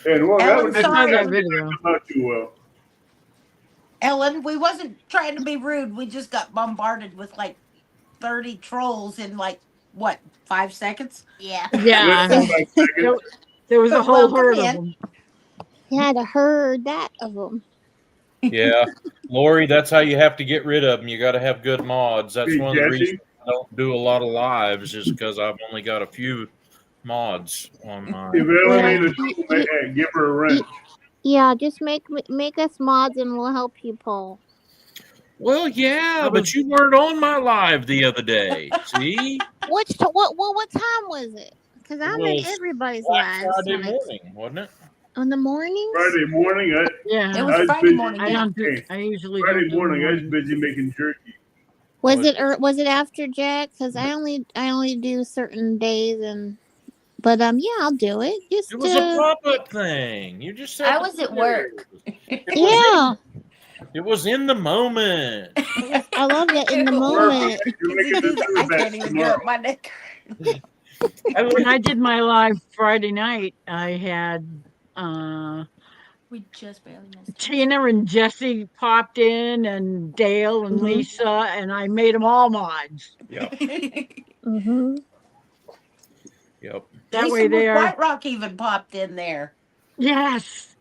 And well, that Ellen, was I saw sorry. that video. not too well. Ellen, we wasn't trying to be rude. We just got bombarded with like 30 trolls in like what 5 seconds. Yeah. Yeah. Like, There was a But whole welcome herd of in. them. He had a herd that of them. Yeah. Lori, that's how you have to get rid of them. You got to have good mods. That's Hey, one of the Jesse? reasons I don't do a lot of lives is because I've only got a few mods on if mine. Ellen Yeah. needs a tool, give her a wrench. Yeah, just make us mods and we'll help you pull. Well, yeah, but you weren't on my live the other day. See? What time was it? Because I'm in was everybody's Black lives. Friday morning, wasn't it? On the mornings? Friday morning, It Yeah. was I was Friday busy. morning. I Yeah. don't do, Hey, I usually Friday don't do morning, I was mornings. busy making jerky. Was it after Jack? Because I only do certain days but yeah, I'll do it. Just It was a pop-up thing. You just said I was at work. yeah. It was in the moment. I love that in the moment. You're making the I two can't batch even do tomorrow. it. My neck. When I did my live Friday night, I had We just barely missed it. Tina and Jesse popped in, and Dale and Mhm. Lisa, and I made them all mods. Yep. Mm-hmm. Yep. That Lisa way with they are. White Rock even popped in there. Yes,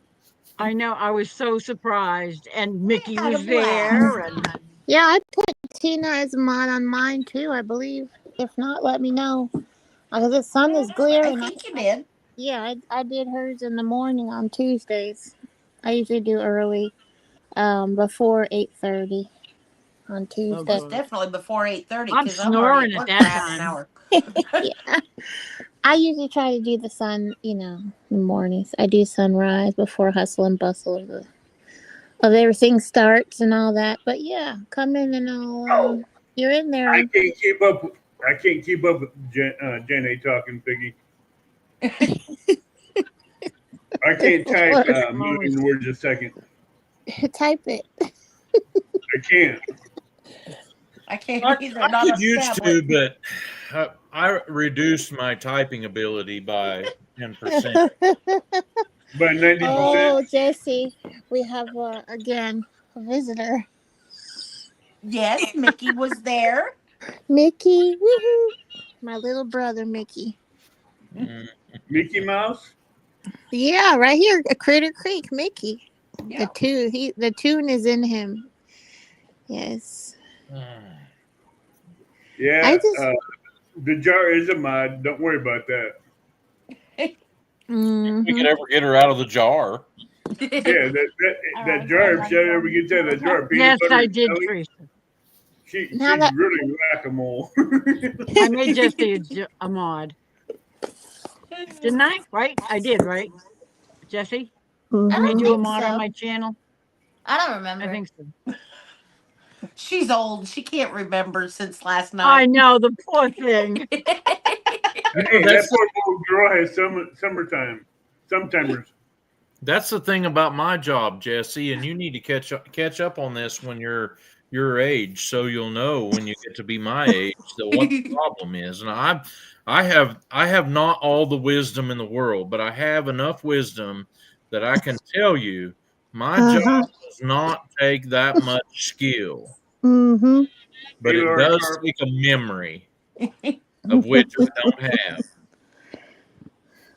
I know. I was so surprised, and Mickey had a was there, and Yeah, I put Tina as a mod on mine too, I believe. If not, let me know. Because the sun is I glaring. think you did. Yeah, I did hers in the morning on Tuesdays. I usually do early, before 8:30 on Tuesday. It was definitely before 8:30 I'm because I'm already snoring at at work that for half an time. hour. Yeah. I usually try to do the sun, in the mornings. I do sunrise before hustle and bustle of everything starts and all that. But yeah, come in and I'll. You're in there. I can't keep up with Jenny talking, Piggy. I can't type a million words a second. Type it. I can't. I can't I either. Not on could used tablet. to, but I reduced my typing ability by 10%. by 90%. Oh, Jesse, we have again a visitor. Yes, Mickey was there. Mickey, woohoo! My little brother, Mickey. Mm, Mickey Mouse. Yeah, right here at Critter Creek, Mickey. Yeah. The tune is in him. Yes. Yeah. I just- The jar is a mod. Don't worry about that. We Mhm. could ever get her out of the jar. Yeah, that jar. If she ever gets out of that jar, peanut Yes, butter I and did, jelly, Teresa. she's Now that- really whack-a-mole. I made Jesse a mod. Didn't I? Right? I did, right? Jesse? I Mhm. don't made you a think mod so. on my channel? I don't remember. I think so. She's old. She can't remember since last I night. know, the poor thing. Hey, that poor little girl has sometimers. That's the thing about my job, Jesse, and you need to catch up on this when you're your age, so you'll know when you get to be my age what the problem is. And I have not all the wisdom in the world, but I have enough wisdom that I can tell you my job does not take that much skill, Mhm. but it Taylor does Sharp. take a memory of which I don't have.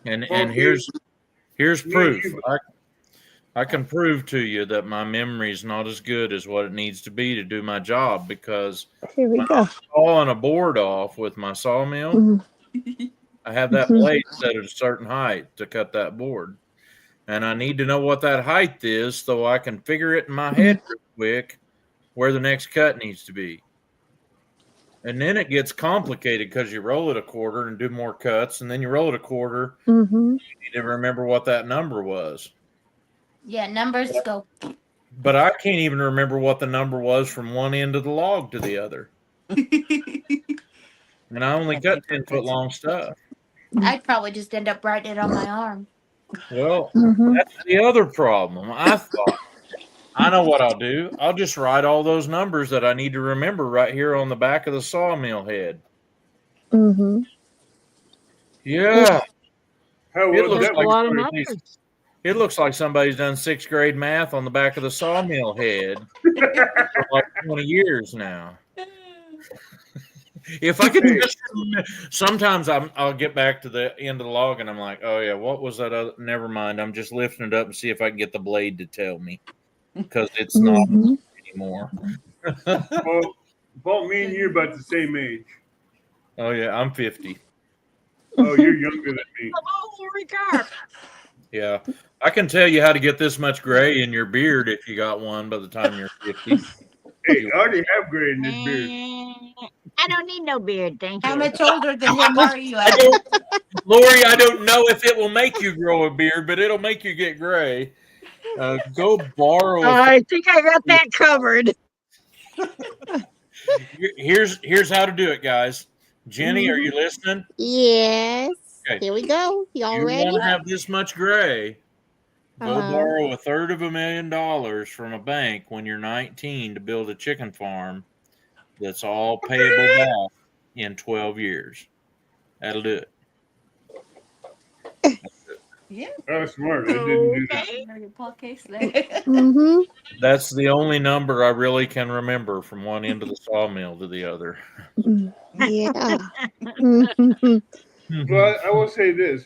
And here's proof. I can prove to you that my memory is not as good as what it needs to be to do my job, because Here we when go. I'm sawing a board off with my sawmill, Mhm. I have that blade set at a certain height to cut that board. And I need to know what that height is so I can figure it in my head real quick where the next cut needs to be. And then it gets complicated because you roll it a quarter and do more cuts, and then you roll it a quarter. Mhm. You need to remember what that number was. Yeah, numbers go. But I can't even remember what the number was from one end of the log to the other. And I only cut 10-foot long stuff. I'd probably just end up writing it on my arm. Well, Mhm. that's the other problem. I thought, I know what I'll do. I'll just write all those numbers that I need to remember right here on the back of the sawmill head. Mhm. Yeah. How It was looks that? There's a lot of somebody's- numbers. It looks like somebody's done 6th grade math on the back of the sawmill head for like 20 years now. If I could just, sometimes I'll get back to the end of the log and I'm like, oh yeah, what was that? Never mind. I'm just lifting it up and see if I can get the blade to tell me, because it's not Mhm. anymore. Well, Paul, me and you are about the same age. Oh yeah, I'm 50. Oh, you're younger than me. Hello, Lori Carp. Yeah, I can tell you how to get this much gray in your beard if you got one by the time you're 50. Hey, I already have gray in this beard. I don't need no beard, thank you. How much older than him are you? I don't, Lori, I don't know if it will make you grow a beard, but it'll make you get gray. Go borrow. Oh, I think I got that covered. Here's how to do it, guys. Jenny, are you listening? Yes. Okay. Here we go. Y'all You ready? want to have this much gray? Go Uh-huh. borrow $350,000 from a bank when you're 19 to build a chicken farm that's all payable back in 12 years. That'll do it. That's smart. I didn't do that. Okay. Mhm. That's the only number I really can remember from one end of the sawmill to the other. Yeah. Mhm. Well, I will say this.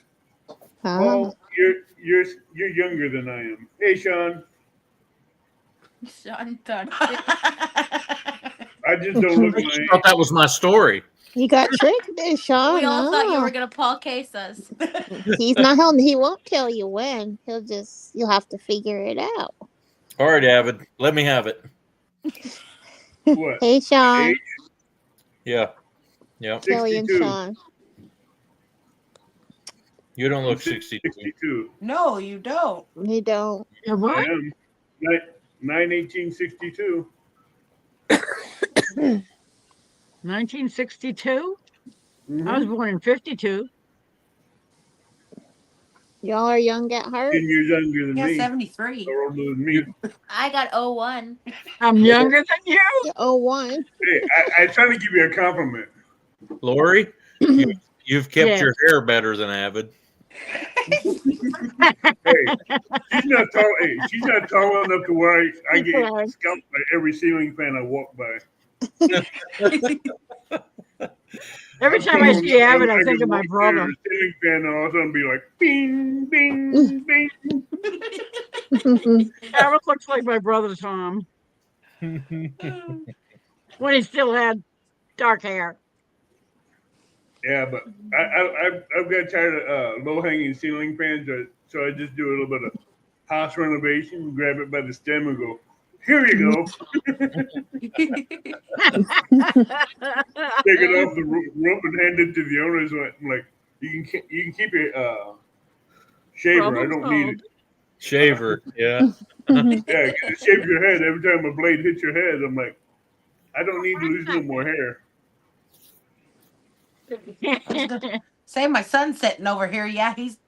Uh-huh. Paul, you're younger than I am. Hey, Sean. Sean thought I just don't look I my just age. thought that was my story. You got tricked there, Sean. we all thought you Ah. were gonna Paul case us. He's not home. He won't tell you when. You'll have to figure it out. All right, Avid, let me have it. What? Hey, Sean. Age? Yeah. Yeah. Kelly and 62. Sean. You don't look 62. 62. No, you don't. He don't. Yeah, I what? am. 9/18/62. 1962? Mhm. I was born in 52. Y'all are young at heart. 10 years younger than Yeah, me. 73. Or older than me. I got 01. I'm younger than you? Yeah, 01. Hey, I trying to give you a compliment. Lori, you've kept Yeah. your hair better than Avid. Hey, she's not tall. Hey, she's not tall enough to where I get Right. scalped by every ceiling fan I walk by. Every I'm time I tall see enough, Abbott, I could think of my walk brother. under a ceiling fan and all of a sudden be like, bing, bing, bing. Abbott looks like my brother Tom when he still had dark hair. Yeah, but I've got tired of low hanging ceiling fans, so I just do a little bit of house renovation, grab it by the stem, and go, here you go. Take it off the rope and hand it to the owners. I'm like, you can keep your shaver. I Problem don't need it. Shaver. Yeah. Yeah, shave your head every time a blade hits your head. I'm like, I don't need to lose no more hair. Say my son's sitting over here. Yeah, he's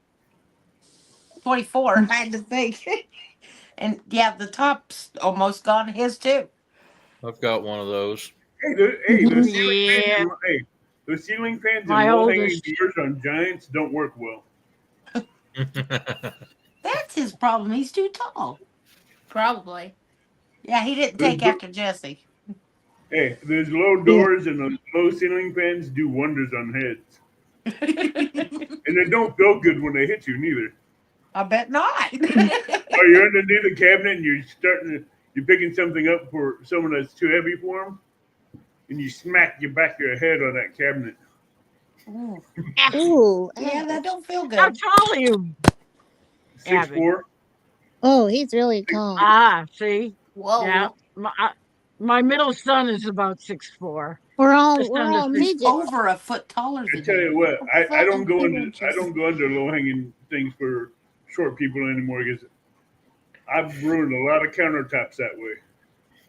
24. I had to think. And yeah, the top's almost gone. His too. I've got one of those. Hey, the ceiling Yeah. fans, the ceiling fans My and low hanging oldest- doors on Giants don't work well. That's his problem. He's too tall. Probably. Yeah, he didn't take after Jesse. Hey, those low doors and those low ceiling fans do wonders on heads. And they don't feel good when they hit you neither. I bet not. Or you're underneath a cabinet and you're picking something up for someone that's too heavy for them, and you smack your back of your head on that cabinet. Ooh. Ooh. Yeah, that don't feel How good. tall are you? 6'4". Oh, he's really tall. Ah, see, Whoa. yeah. My middle son is about 6'4". We're all Just we're under all six. midgets. Over a foot taller I than tell you you. what, I don't go Fucking under inches. low hanging things for short people anymore because I've ruined a lot of countertops that way.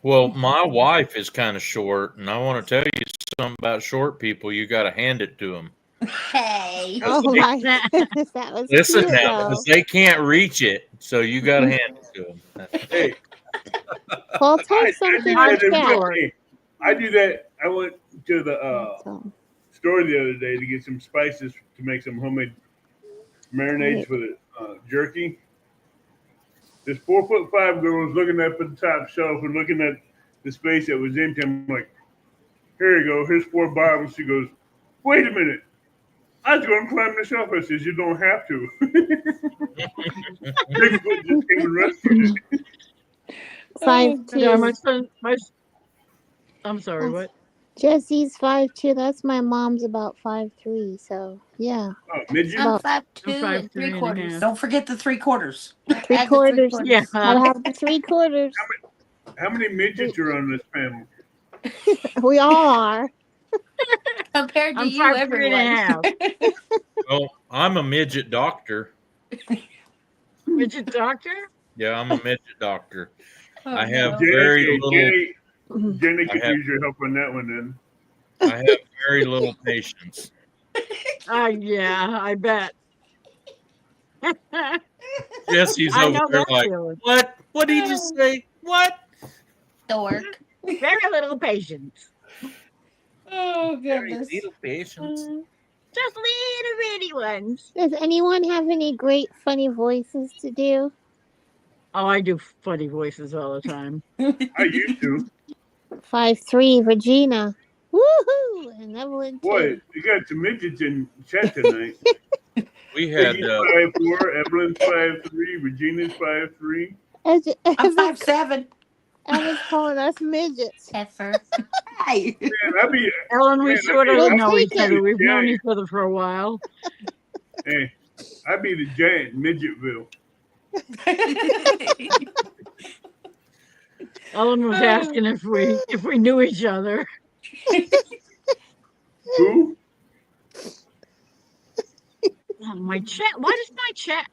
Well, my wife is kind of short, and I want to tell you something about short people. You got to hand it to them. Hey. Oh my goodness, that was Listen cute now, though. because they can't reach it, so you got to hand it to them. Hey, Well, I take something do like that every that. day. I do that. I went to the So, store the other day to get some spices to make some homemade marinades Right. for the jerky. This 4'5" girl was looking up at the top shelf and looking at the space that was empty. I'm like, here you go. Here's 4 bottles. She goes, wait a minute. I was going to climb the shelf. I says, you don't have to. Bigfoot just came and rescued it. 5'2". Yeah, my son. I'm sorry. That's- What? Jesse's 5'2". That's my mom's about 5'3". So yeah, Oh, midget? I'm About 5'2" I'm and 5'3" and a 3/4. half. Don't forget the 3/4. Three Add the quarters. 3/4. Yeah. gotta have the 3/4. How many midgets are on this panel? We all are. Compared to I'm you, 5'3" and a everyone. half. Well, I'm a midget doctor. Midget doctor? Yeah, I'm a midget doctor. Oh, I have no. very little. Jenny could I have- use your help on that one then. I have very little patience. Yeah, I bet. Jesse's I over know there that like, feeling. what? What did you say? What? Dork. Very little patience. Oh, Very goodness. little patience. Just little bitty ones. Does anyone have any great funny voices to do? Oh, I do funny voices all the time. I used to. 5'3", Regina. Woohoo! And Evelyn Boy, too. you got some midgets in chat tonight. We had Peggy's 5'4", Evelyn's 5'3", Regina's 5'3". I'm Evan's 5'7". calling us midgets. Heifer. Hey. Man, I be Ellen, we Man, sort We'll of know take each other. it. We've known Yeah. each other for a while. hey, I be the giant midgetville. Ellen was asking if we knew each other. Who? Oh, my chat. Why does my chat?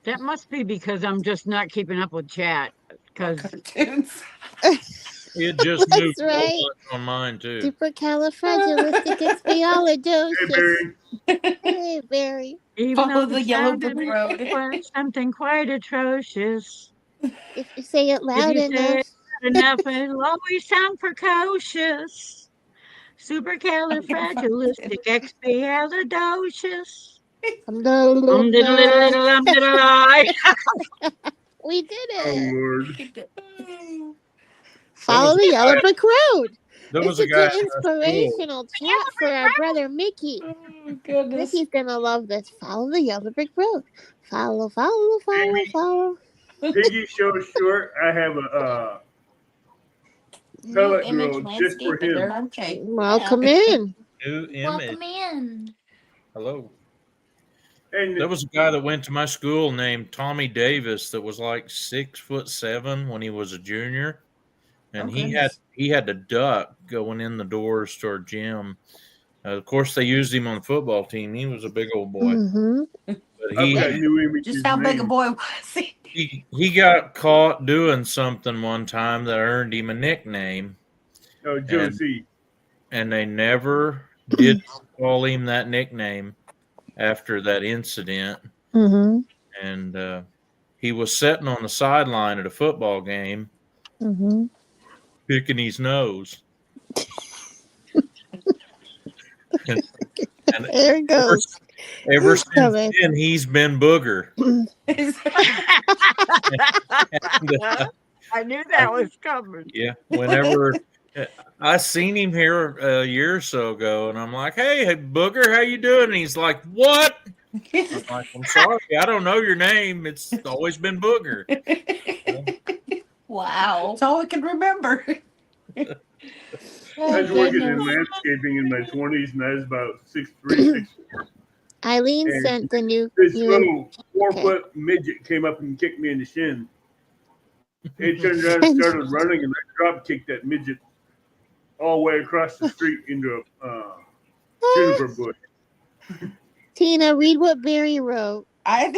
That must be because I'm just not keeping up with chat. Because Cartoons. it just That's moved so right. much on mine too. Supercalifragilisticexpialidocious. Hey, Barry. Hey, Barry. even Follow though the the yellow sound brick of it road. was something quite atrocious. If you say it loud you say enough. it enough, it'll always sound precocious. Supercalifragilisticexpialidocious. We did Oh it. Lord. Follow the yellow brick road. There This was a is guy the in our school. inspirational chat for our brother Mickey. Oh, goodness. Mickey's gonna love this. Follow the yellow brick road. Follow, follow, follow, Amy. follow. Piggy so short. I have a New pellet image grill just for landscape. him. Okay. Welcome in. New image. Welcome in. Hello. And There was a guy that went to my school named Tommy Davis that was like 6'7" when he was a junior, and Oh, goodness. he had to duck going in the doors to our gym. Of course, they used him on the football team. He was a big old boy, Mm-hmm. but I've got new images. Just how big a boy was he? he got caught doing something one time that earned him a nickname, Oh, Josie. and they never did call him that nickname after that incident. Mm-hmm. And he was sitting on the sideline at a football game, Mm-hmm. picking his nose. and There it goes. ever He's since coming. then, he's been Booger. And, I knew that was coming. yeah, whenever I seen him here a year or so ago, and I'm like, "Hey, Booger, how you doing?" And he's like, "What?" I'm like, "I'm sorry, I don't know your name. It's always been Booger." Wow. That's all I can remember. I was working in landscaping in my 20s, and I was about 6'3", 6'4". Eileen And sent the new. This new little 4-foot midget came up and kicked me in the shin. He turned around and started running, and I drop kicked that midget all the way across the street into a juniper bush. Tina, read what Barry wrote. That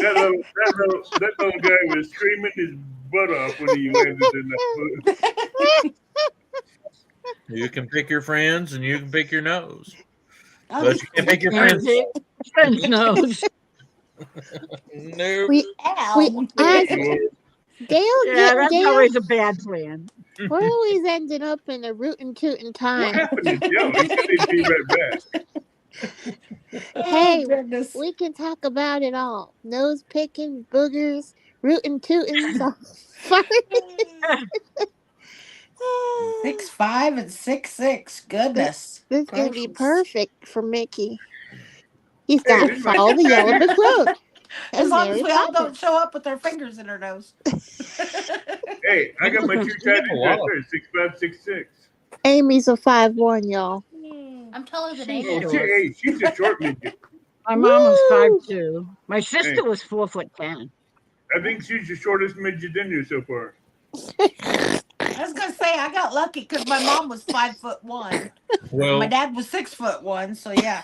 little guy was screaming his butt off when he landed in that bush. You can pick your friends, and you can pick your nose, Oh, but you can't pick your friends. Friends knows. No. We Ow. asked Dale. Yeah, that's Dale. always a bad plan. We're always ending up in a rootin' tootin' What time. happened to Joe? He said he'd be right back. Hey, goodness. we can talk about it all. Nose picking, boogers, rootin' tootin'. 6'5" and 6'6". Goodness. This is gonna be Gracious. perfect for Mickey. He's Hey, got this to is my- follow the yellow brick road. As And long as Mary we all Poppins. don't show up with our fingers in our nose. Hey, I got my two tattoos right there, 6'5", 6'6". Amy's a 5'1", y'all. I'm taller than She Oh, Amy. sure. hey, she's a short midget. My mom was Woo! 5'2". My sister Hey. was 4'10". I think she's the shortest midget in here so far. I was gonna say I got lucky because my mom was 5'1". Well, My dad was 6'1", so yeah.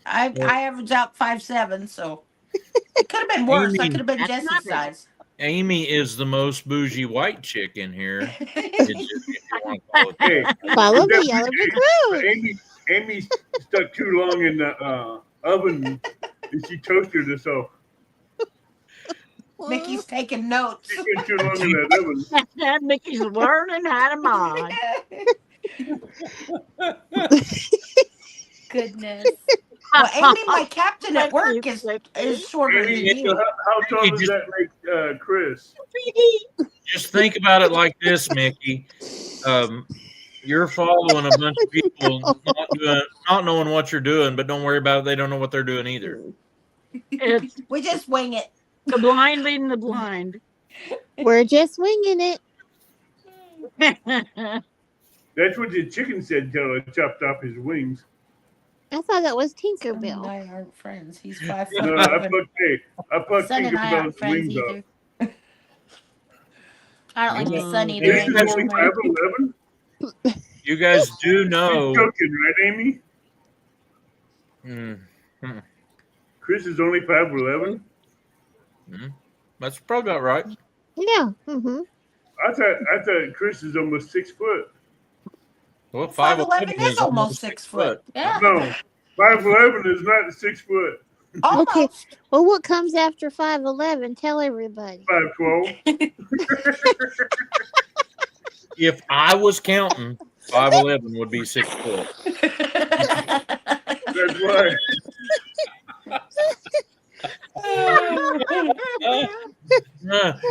I average out 5'7", so it could have been worse. I Amy- could have been That's Jesse's not bad. size. Amy is the most bougie white chick in here. If you want to call it that. Hey, Follow the that- yellow brick road. Amy stuck too long in the oven and she toasted herself. Mickey's taking notes. She went too long in that oven. Dad, Mickey's learning how to mod. Goodness. Well, Amy, my captain at work, is shorter than Amy, you. how tall does that make Chris? Just think about it like this, Mickey. You're following a bunch of people not knowing what you're doing, but don't worry about it. They don't know what they're doing either. It's We just wing it. the blind leading the blind. We're just winging it. That's what the chicken said till it chopped off his wings. I thought that was Son and Tinkerbell. I aren't friends. He's No, 5'11". I plucked Son and I aren't Tinkerbell's friends wings off. either. I don't like the sun Yeah. either. Chris is only 5'11". You guys do She's know. joking, right, Amy? Mm, Chris is only 5'11". that's probably about right. Yeah. Mm-hmm. I thought Chris is almost 6 foot. Well, 5'11" is almost 6 foot. Yeah. No, 5'11" is not 6 foot. Almost. Well, what comes after 5'11"? Tell everybody. 5'12". If I was counting, 5'11" would be 6 foot. That's right.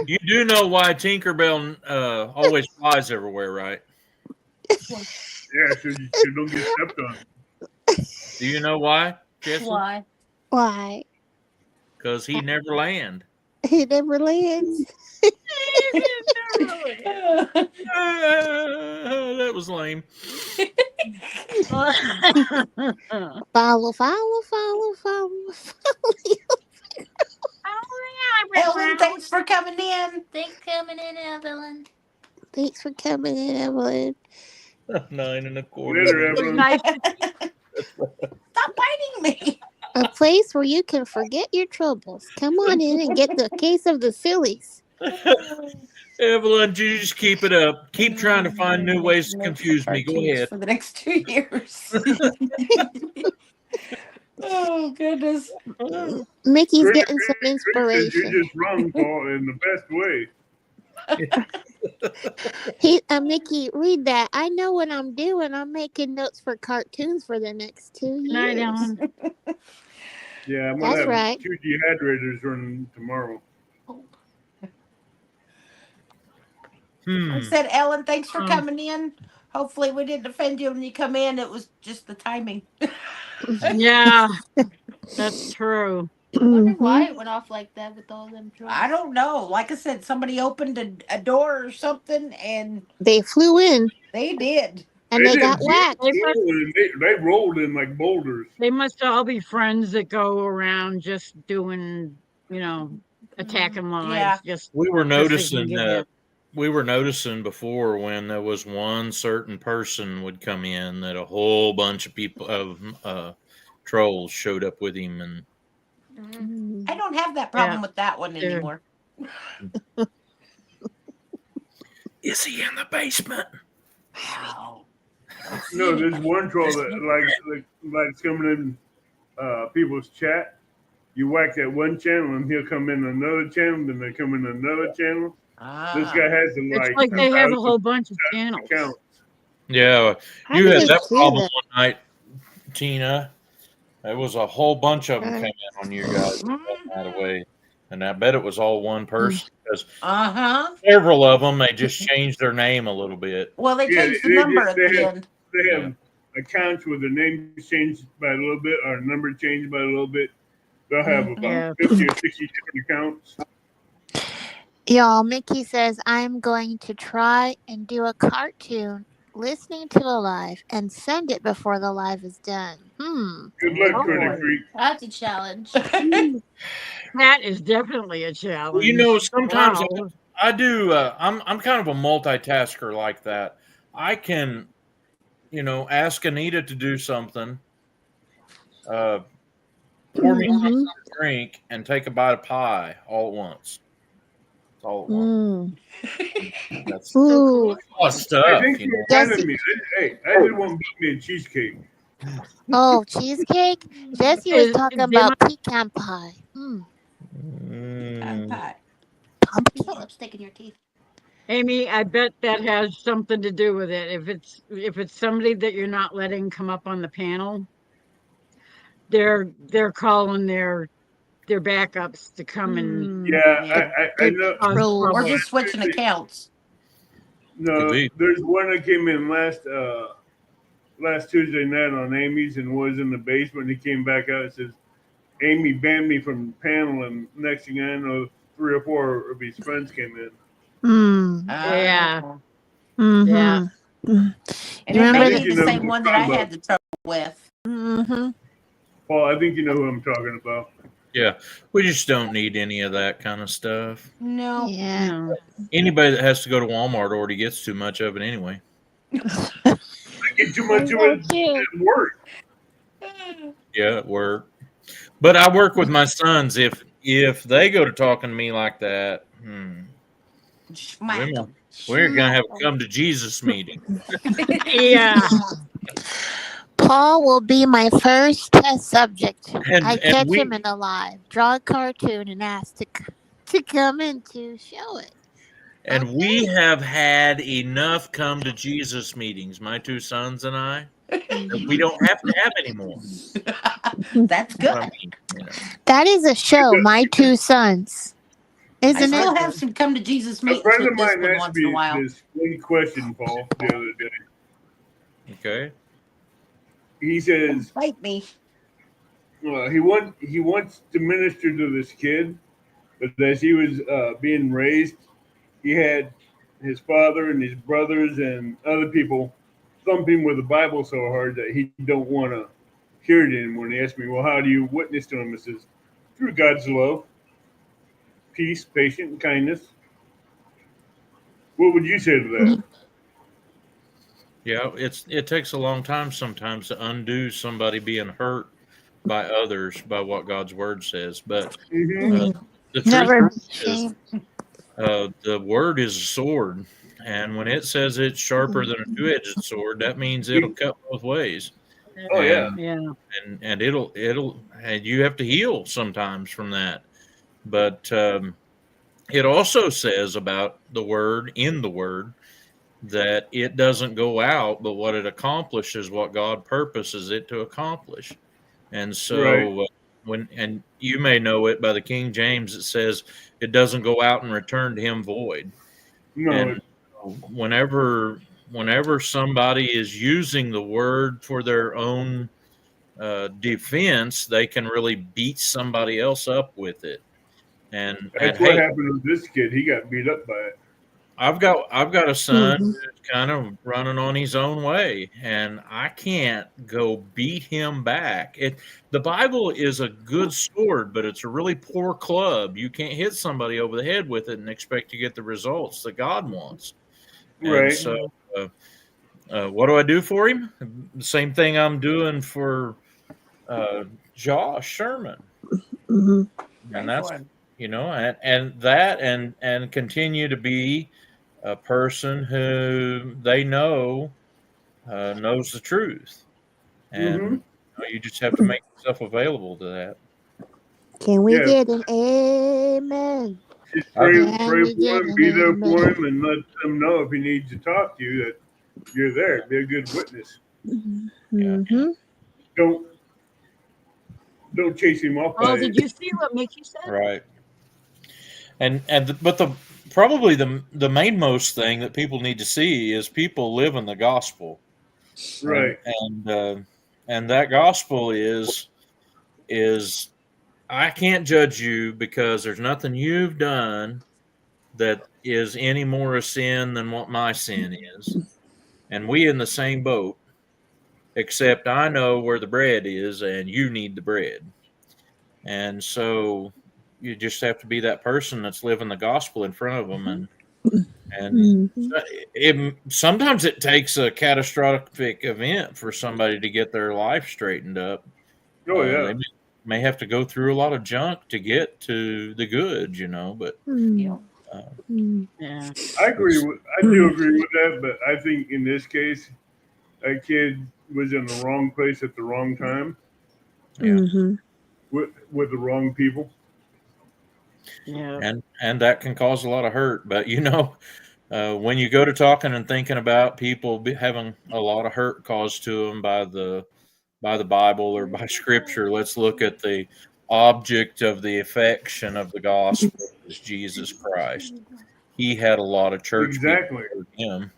You do know why Tinkerbell always flies everywhere, right? Yeah, so you don't get stepped on. Do you know why, Jesse? Why? Why? Because he never land. He never lands. That was lame. Follow, follow, follow, follow. Ellen, thanks for coming in. Thanks for coming in, Evelyn. Thanks for coming in, Evelyn. 9 and a Later, quarter. Evelyn. Nice. Stop biting me. A place where you can forget your troubles. Come on in and get the case of the sillies. Evelyn, you just keep it up. Keep trying to find new ways to confuse me. Go Cartoons ahead. for the next 2 years. Oh goodness. Mickey's Chris- getting some Chris says you're inspiration. just wrong, Paul, in the best way. Mickey, read that. I know what I'm doing. I'm making notes for cartoons for the next 2 years. Night, Ellen. Yeah, I'm That's gonna have right. 2 dehydrators running tomorrow. I said, Ellen, thanks for Um, coming in. Hopefully we didn't offend you when you come in. It was just the timing. Yeah, that's true. I wonder Mhm. why it went off like that with all them drugs. I don't know. Like I said, somebody opened a door or something and They flew in they did. and they got didn't whacked. They rolled in like boulders. They must all be friends that go around just doing, attacking lives. Yeah. Just We were Just noticing thinking, yeah. we were noticing before when there was one certain person would come in that a whole bunch of people of trolls showed up with him, and Mhm. I don't have that problem Yeah. with that one Sure. anymore. is he in the basement? Wow. No, there's one troll that likes coming in people's chat. You whack that one channel and he'll come in another channel, then they come in another channel. This guy has It's like they have a whole bunch of channels. accounts. Yeah, How you do had they that do problem that? one night, Tina. There was a whole bunch of them Right. came in on you guys that away, and I bet it was all one person because Uh-huh. several of them they just changed their name a little bit. Well, they Yeah, changed the they number just- at they the have- end. They have accounts where the name is changed by a little bit or number changed by a little bit. They'll have about Yeah. 50 or 60 different accounts. Y'all, Mickey says, I'm going to try and do a cartoon listening to a live and send it before the live is done. Good luck, Oh, Critter boy. Creek. That's a challenge. That is definitely a challenge. Well, you know, sometimes Wow. I do. I'm kind of a multitasker like that. I can, ask Anita to do something, pour me Mhm. a drink, and take a bite of pie all at once. It's all at once. That's a Ooh. lot of stuff. I think you you know. reminded Jesse- me. Hey, I did want me a cheesecake. Oh, cheesecake? Jesse was Is- talking they about pecan pie. Mm. Pie. You Pumpkin. got lipstick in your teeth. Amy, I bet that has something to do with it. If it's somebody that you're not letting come up on the panel, they're calling their backups to come and Yeah, I know. cause Trolls. Or trouble. just switching accounts. No, Could be. there's one that came in last Tuesday night on Amy's and was in the basement. He came back out and says, Amy banned me from the panel, and next thing I know, 3 or 4 of his friends came in. Yeah. Mhm. Yeah. And it Remember may that- be the same one that I had the trouble with. Mhm. Paul, I think you know who I'm talking about. Yeah, we just don't need any of that kind of stuff. No. Yeah. No. Anybody that has to go to Walmart already gets too much of it anyway. I get too much of So it cute. at work. Yeah, at work. But I work with my sons. If they go to talking to me like that, Schmack 'em. we're gonna have a come to Jesus meeting. Yeah. Paul will be my first test subject. And- I and catch we- him in a live, draw a cartoon, and ask to come in to show it. And we have had enough come to Jesus meetings, my 2 sons and I, that we don't have to have any more. That's good. I mean, That is a show, My Two Sons. I Isn't still it? have some come to Jesus A meetings friend with of this mine one asked once in a me while. this one question, Paul, the other day. Okay. He says Fight me. he wants to minister to this kid, but as he was being raised, he had his father and his brothers and other people thump him with the Bible so hard that he don't want to hear it anymore. And he asked me, "Well, how do you witness to him?" I says, "Through God's love, peace, patience, and kindness." What would you say to that? Yeah, it takes a long time sometimes to undo somebody being hurt by others by what God's word says. But Mm-hmm. the Never truth be is, ashamed. the word is a sword, and when it says it's sharper than a two-edged sword, that means it'll cut both ways, Oh yeah. and Yeah. and it'll and you have to heal sometimes from that. But it also says about the word in the word that it doesn't go out, but what it accomplishes, what God purposes it to accomplish. And Right. so, and you may know it by the King James, it says it doesn't go out and return to him void. No. And whenever somebody is using the word for their own defense, they can really beat somebody else up with it. And That's what hey, happened with this kid. He got beat up by it. I've got a son Mhm. who's kind of running on his own way, and I can't go beat him back. The Bible is a good sword, but it's a really poor club. You can't hit somebody over the head with it and expect to get the results that God wants. And Right. so, what do I do for him? The same thing I'm doing for Josh Sherman, Mhm. and Pray that's for him. and continue to be a person who they know knows the truth, and Mm-hmm. you just have to make yourself available to that. Can we Yeah. get an amen? Just I've, Can pray we for get him, an be there for amen? him, and let them know if he needs to talk to you that you're there. Be a good witness. Yeah. Mm-hmm. Don't chase him off Paul, by did you see what Mickey said? right, but the probably the mainmost thing that people need to see is people live in the gospel, right. and that gospel is I can't judge you because there's nothing you've done that is any more a sin than what my sin is. And we in the same boat, except I know where the bread is and you need the bread. And so you just have to be that person that's living the gospel in front of them. And Mm-hmm. sometimes it takes a catastrophic event for somebody to get their life straightened up. Oh yeah. They may have to go through a lot of junk to get to the good, but Yeah. Yeah. I do agree with that, but I think in this case, that kid was in the wrong place at the wrong time yeah. Mm-hmm. with the wrong people. Yeah. And that can cause a lot of hurt. But when you go to talking and thinking about people having a lot of hurt caused to them by the Bible or by Scripture, let's look at the object of the affection of the gospel is Jesus Christ. He had a lot of church Exactly. people with him.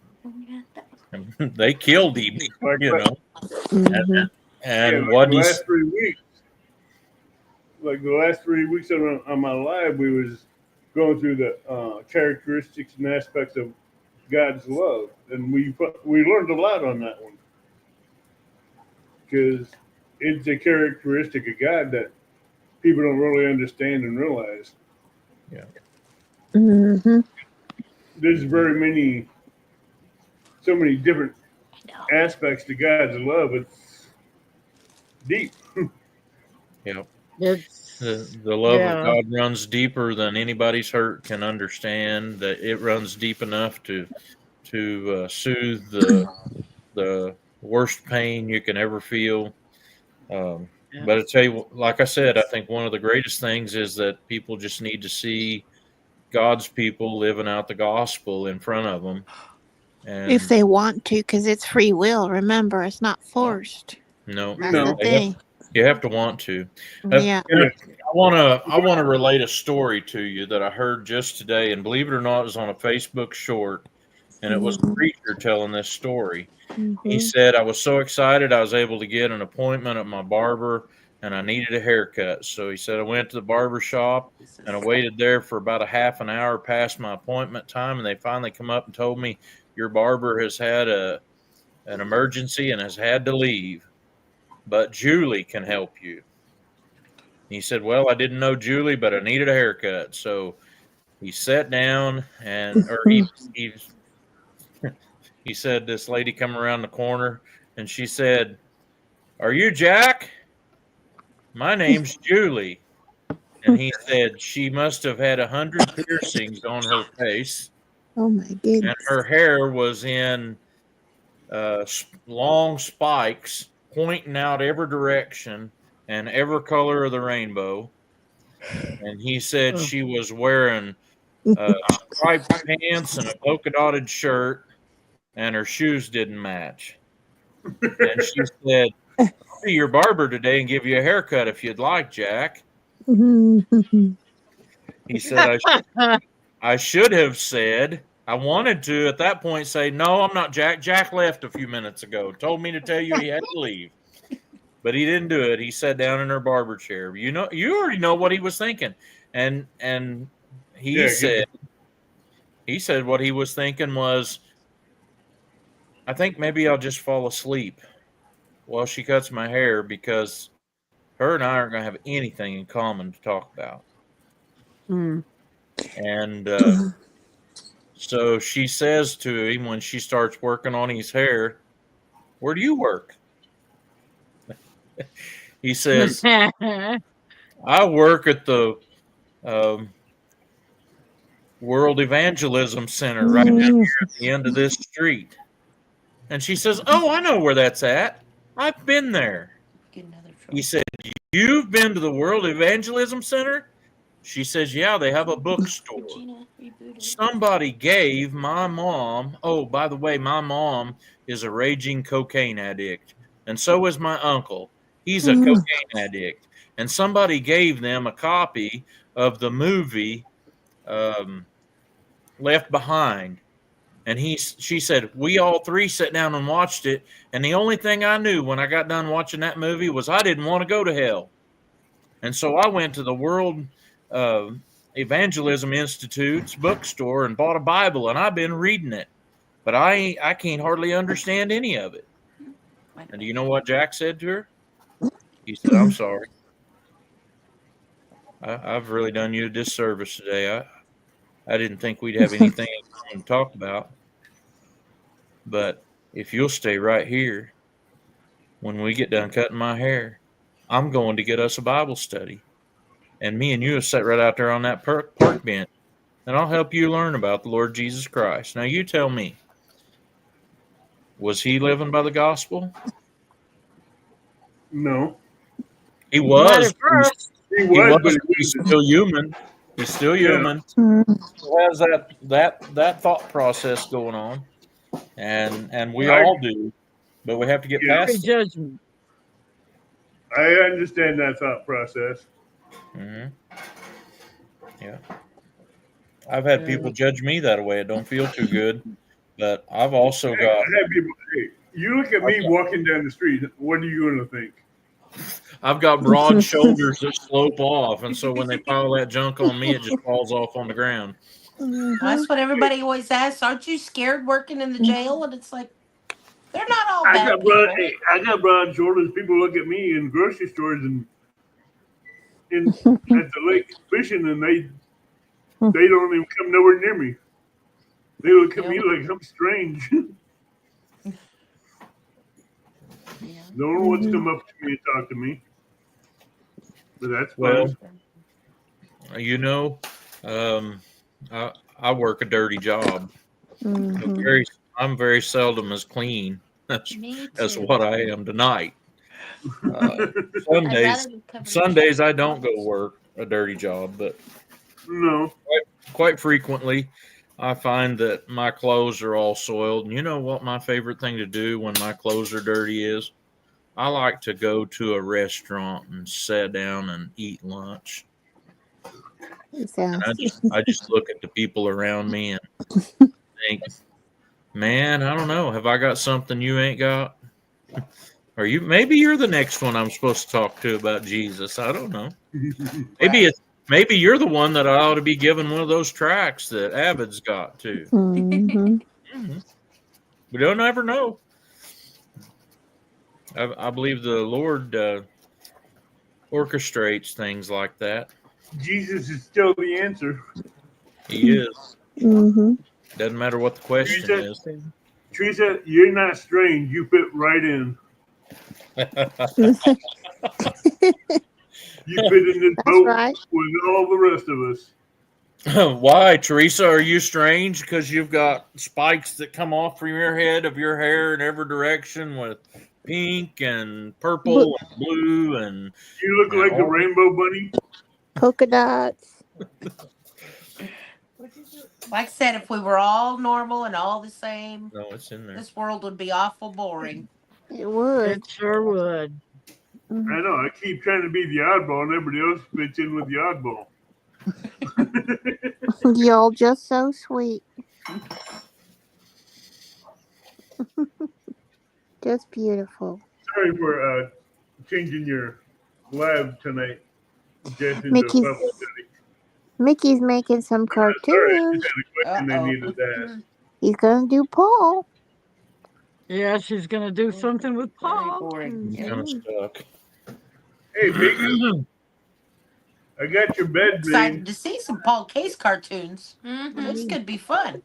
And they killed him, Like Mm-hmm. and like what the he's last 3 weeks. Like the last 3 weeks on my live, we was going through the characteristics and aspects of God's love, and we learned a lot on that one because it's a characteristic of God that people don't really understand and realize. Mm-hmm. There's so many different aspects to God's love. It's deep. It's the love of God runs deeper than anybody's hurt can understand. That it runs deep enough to soothe the worst pain you can ever feel. But I tell you, like I said, I think one of the greatest things is that people just need to see God's people living out the gospel in front of them. And If they want to, because it's free will. Remember, it's not forced. no, That's No. the thing. You have to want to. Yeah. I want to relate a story to you that I heard just today, and believe it or not, it was on a Facebook short, and it was a preacher telling this story. He said, I was so excited I was able to get an appointment at my barber, and I needed a haircut. So he said I went to the barber shop, and I waited there for about a half an hour past my appointment time, and they finally come up and told me, your barber has had an emergency and has had to leave, but Julie can help you. He said, well, I didn't know Julie, but I needed a haircut. So he sat down he said, this lady come around the corner and she said, are you Jack? My name's Julie. And he said, she must have had 100 piercings on her face. Oh my goodness. And her hair was in long spikes pointing out every direction and every color of the rainbow. And he said she was wearing striped pants and a polka dotted shirt, and her shoes didn't match. And she said, I'll be your barber today and give you a haircut if you'd like, Jack. He said, I should have said, I wanted to at that point say, no, I'm not Jack. Jack left a few minutes ago. Told me to tell you he had to leave. But he didn't do it. He sat down in her barber chair. You already know what he was thinking. And he said what he was thinking was, I think maybe I'll just fall asleep while she cuts my hair, because her and I aren't going to have anything in common to talk about. And so she says to him when she starts working on his hair, where do you work? He says, I work at the World Evangelism Center right down here at the end of this street. And she says, oh, I know where that's at. I've been there. He said, you've been to the World Evangelism Center? She says, yeah, they have a bookstore. Somebody gave my mom, oh, by the way, my mom is a raging cocaine addict. And so is my uncle. He's a cocaine addict. And somebody gave them a copy of the movie Left Behind. And she said, we all three sat down and watched it. And the only thing I knew when I got done watching that movie was I didn't want to go to hell. And so I went to the World Evangelism Institute's bookstore and bought a Bible, and I've been reading it. But I can't hardly understand any of it. And do you know what Jack said to her? He said, I'm sorry. I've really done you a disservice today. I didn't think we'd have anything to talk about. But if you'll stay right here, when we get done cutting my hair, I'm going to get us a Bible study. And me and you will sit right out there on that park bench. And I'll help you learn about the Lord Jesus Christ. Now you tell me, was he living by the gospel? No. He was. He was, but He's still human. He's still human. He has that thought process going on, and we all do, but we have to get past it. Judgment. I understand that thought process. Yeah, I've had people judge me that way. It don't feel too good, but I've also got. I have people, hey, you look at me walking down the street. What are you going to think? I've got broad shoulders that slope off, and so when they pile that junk on me, it just falls off on the ground. Well, that's what everybody always asks. Aren't you scared working in the jail? And it's like, they're not all bad people. I got broad shoulders. People look at me in grocery stores and at the lake fishing, and they don't even come nowhere near me. They look at me like I'm strange. No one wants to come up to me and talk to me. But that's fine. I work a dirty job. I'm very seldom as clean as what I am tonight. Sundays I don't go work a dirty job, but quite frequently I find that my clothes are all soiled. And you know what my favorite thing to do when my clothes are dirty is? I like to go to a restaurant and sit down and eat lunch. Sounds I just look at the people around me and think, man, I don't know. Have I got something you ain't got? Or maybe you're the next one I'm supposed to talk to about Jesus. I don't know. Maybe you're the one that I ought to be giving one of those tracts that Avid's got too. Mhm. We don't ever know. I believe the Lord orchestrates things like that. Jesus is still the answer. He is. Mhm. Doesn't matter what the question is. Teresa, you're not strange. You fit right in. You fit in this That's boat right. with all the rest of us. Why, Teresa? Are you strange because you've got spikes that come off from your head of your hair in every direction with pink and purple and blue and You look like the Rainbow Bunny. Polka dots. Like I said, if we were all normal and all the same, no, it's in there. this world would be awful boring. It would. It sure would. I know. I keep trying to be the oddball, and everybody else fits in with the oddball. Y'all just so sweet. Just beautiful. Sorry for changing your live tonight, Jess, into a Mickey's- Bible study. Mickey's making some Sorry, I cartoons. just had a question I needed to ask. He's gonna do Paul. Yeah, she's gonna do something with Very Paul. boring. It's kind of stuck. Hey, Biggie, I got your bed Excited made. to see some Paul Case cartoons. Mhm. This could be fun.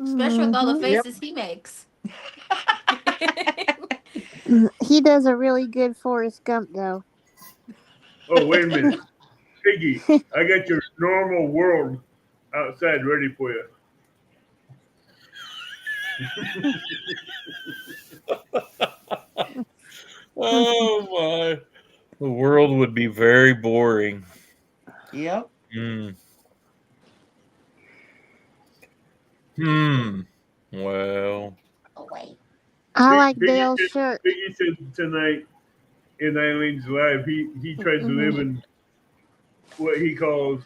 Especially with all the Mhm. Yep. faces he makes. He does a really good Forrest Gump though. Oh, wait a minute. Biggie, I got your normal world outside ready for you. Oh my! The world would be very boring. Yep. Well, Oh, wait. I like Biggie Dale's said- shirt. Biggie said tonight in Eileen's live, he tries to live in what he calls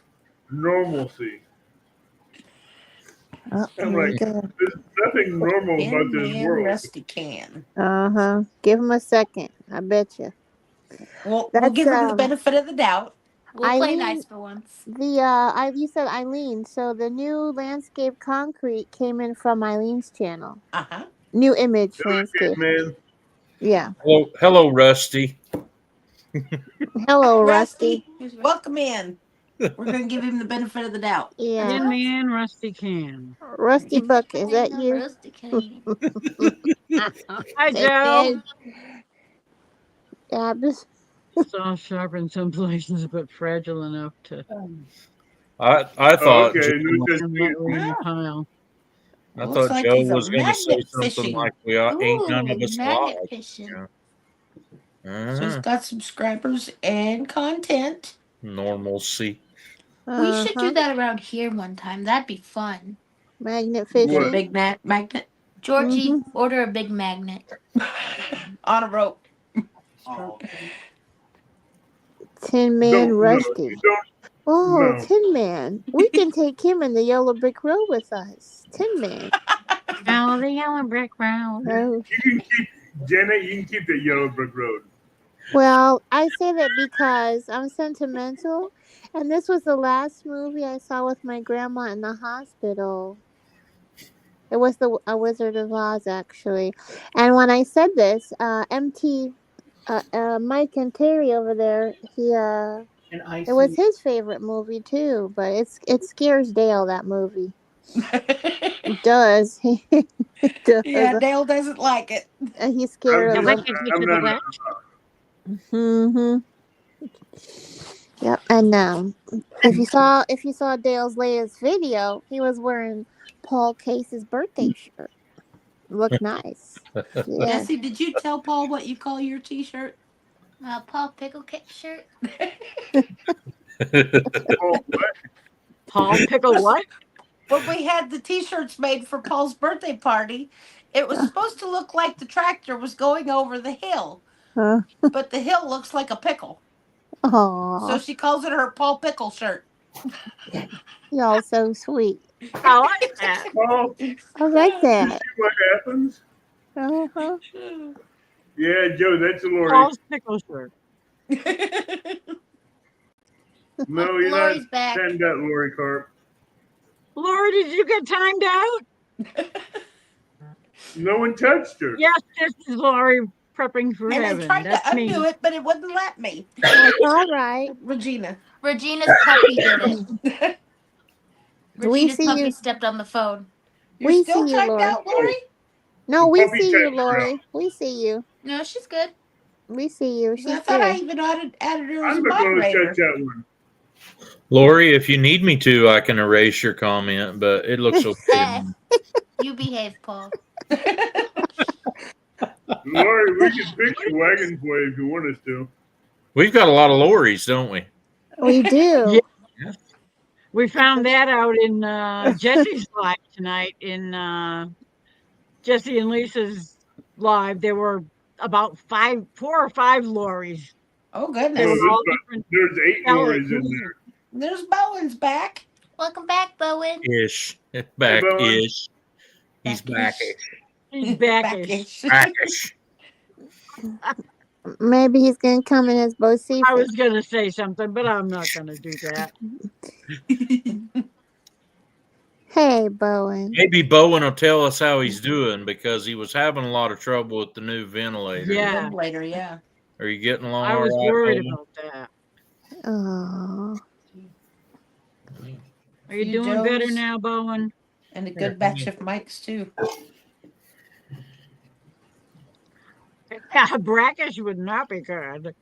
normalcy. I'm like, there's nothing normal about this Man, world. Rusty can. Uh-huh. Give him a second. I bet you. We'll That's, give her the benefit of the doubt. We'll play Eileen- nice for once. You said Eileen, so the new landscape concrete came in from Eileen's channel. Uh-huh. New image Okay, landscape. man. Yeah. hello, Rusty. Hello, Rusty, Rusty. welcome in. We're going to give him the benefit of the doubt. Yeah. Tin Man, Rusty Can. Rusty Buck, is that you? Rusty Cane. Hi, Say Joe. Yeah, just Soft, sharp in some places, but fragile enough to I Oh, thought okay. Joe, New and Testament. lightly in a pile. I Looks thought like Joe he's a was going to say magnet something fishing. like we ain't none of Ooh, us magnet alive. fishing. Yeah. So he's got subscribers and content. Normalcy. We should Uh-huh. do that around here one time. That'd be fun. Magnet Get a fishing. big magnet Georgie, order a big magnet. on a rope. Tin Man No, Rusty. you don't. Oh, No. Tin Man. We can take him in the Yellow Brick Road with us. Tin Man. Now the yellow brick road. Oh. You can keep, Janet, you can keep the yellow brick road. Well, I say that because I'm sentimental, and this was the last movie I saw with my grandma in the hospital. It was a Wizard of Oz, actually. And when I said this, Mike and Terry over there, it was his favorite movie too. But it scares Dale, that movie. It does. It does. Yeah, Dale doesn't like it. He's scared I'm of The it. wicked I'm witch of the not- witch. Yep. And if you saw Dale's latest video, he was wearing Paul Case's birthday shirt. Looked nice. Yeah. Jesse, did you tell Paul what you call your T-shirt? Paul Pickle Cake shirt. Oh, what? Paul Pickle what? When we had the T-shirts made for Paul's birthday party, it was supposed to look like the tractor was going over the hill. Uh-huh. but the hill looks like a pickle. Aw, So she calls it her Paul Pickle shirt. y'all so sweet. I like that. Oh, I like you that. see what happens? Uh-huh. Yeah, Joe, that's Lori. Paul's pickle shirt. No, you're not. Lori's back. Send that Lori Carp. Lori, did you get timed out? No one touched her. Yes, this is Lori prepping for And I heaven. tried to That's me. undo it, but it wouldn't let me. That's all right. Regina. Regina's puppy did it. We Regina's see puppy you. stepped on the phone. You're We still see you, typed Lori. out, Lori? No, The we puppy see you, takes her Lori. We see you. No, she's good. We see you. I She's thought I good. even added her as a I'm not going to moderator. touch that one. Lori, if you need me to, I can erase your comment, but it looks okay. You behave, Paul. Lori, we can fix your wagon for you if you want us to. We've got a lot of Loris, don't we? We do. Yeah. We found that out in Jesse's live tonight. In Jesse and Lisa's live, there were about 4 or 5 Loris. Oh, They goodness. were all different. There's 8 colors. Loris in there. There's Bowen's back. Welcome back, Bowen. Ish. Back Bowen. ish. He's Back-ish. backish. He's backish. Backish. Backish. Maybe he's gonna come in as I Bocephus. was going to say something, but I'm not going to do that. Hey, Bowen. Maybe Bowen will tell us how he's doing because he was having a lot of trouble with the new ventilator. Yeah. Later, yeah. Are you getting along I all was right, worried Bowen? about that. Oh, Are you You doing better Joes. now, Bowen? And a good batch of mics, too. Brackish would not be good.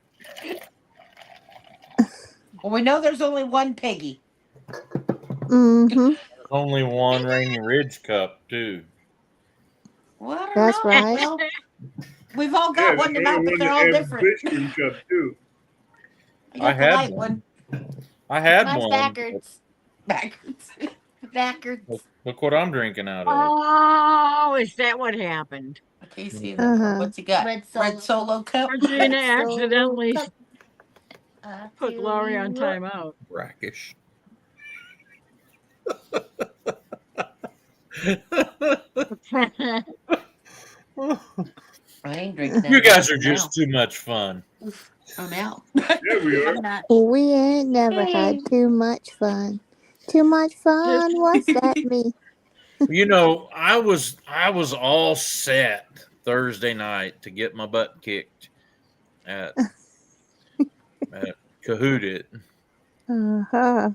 Well, we know there's only one Piggy. mm-hmm. Only one Rainy Ridge Cup, too. Well, I don't That's know. right. Well, we've all got one there's tonight, only but they're that all have different. Fishman Cup, too. I got I the had light one. one. I had Mine's one. backwards. Backwards. Backwards. Look what I'm drinking out of. Oh, is that what happened? I can't see that. Uh-huh. What's he got? Red Red Solo Cup. Regina accidentally Cup. put Lori on You- timeout. Brackish. I ain't drinking that. You guys are now. just too much fun. Oh, now. Yeah, we are. I'm not. We ain't never had too much fun. Too much fun? What's that mean? You know, I was all set Thursday night to get my butt kicked at Kahootit. Uh-huh.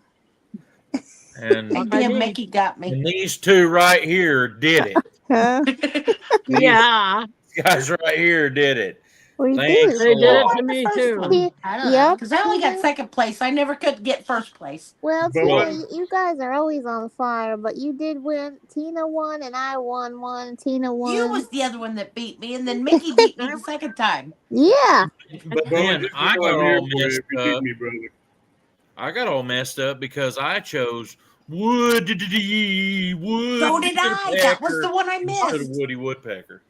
And, Big damn Mickey got me. and these two right here did it. Huh? Yeah, These guys right here did it. We Thanks do. they a did it lot. to me First too. one. Yeah. I don't know. Yep. Because I only got second place. I never could get first place. Well, But Tina, what- you guys are always on fire, but you did win. Tina won and I won one. Tina won. You was the other one that beat me, and then Mickey beat me the second time. Yeah. But Bowen, then just I know got I'm here all for you messed if you need up. me, brother. I got all messed up because I chose Wood. So did I. That was the one I instead of missed. Woody Woodpecker.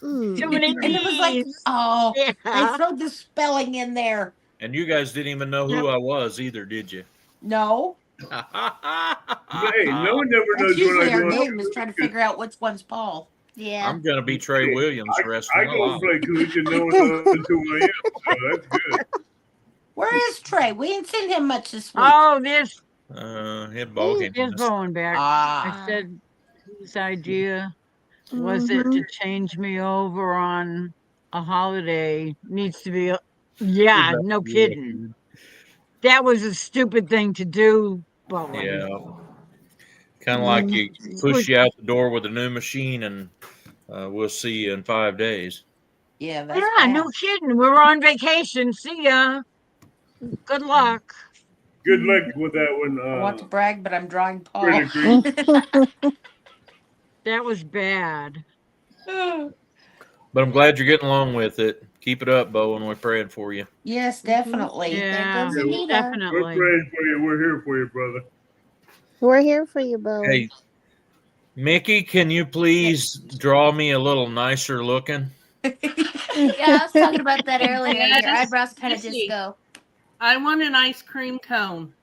Mm. Too many And it was like, D's. oh, they Yeah. throw the spelling in there. And you guys didn't even know who I was either, did you? No. Hey, no one never That's knows when usually I our go game is trying to figure out which one's Paul. Yeah. I'm gonna be Trey Williams the rest I of my go and life. play Coach and no one knows who I am. So that's good. Where is Trey? We ain't seen him much this week. Oh, this Hit ball game. is going back. Ah. I said whose idea was it to change me over on a holiday? Needs to be. Yeah, no kidding. That was a stupid thing to do, Bowen. Yeah. Kind of like you push you out the door with a new machine, and we'll see you in 5 days. Yeah, that's Yeah, bad. no kidding. We were on vacation. See ya. Good luck. Good luck with that one. I want to brag, but I'm drawing Paul. Critter Creek. That was bad. But I'm glad you're getting along with it. Keep it up, Bo, and we're praying for you. Yes, definitely. Yeah, goes Anita. We're definitely. praying for you. We're here for you, brother. We're here for you, Bo. Hey, Mickey, can you please draw me a little nicer looking? Yeah, I was talking about that earlier. Yes, Your eyebrows kind of just Missy. go. I want an ice cream cone.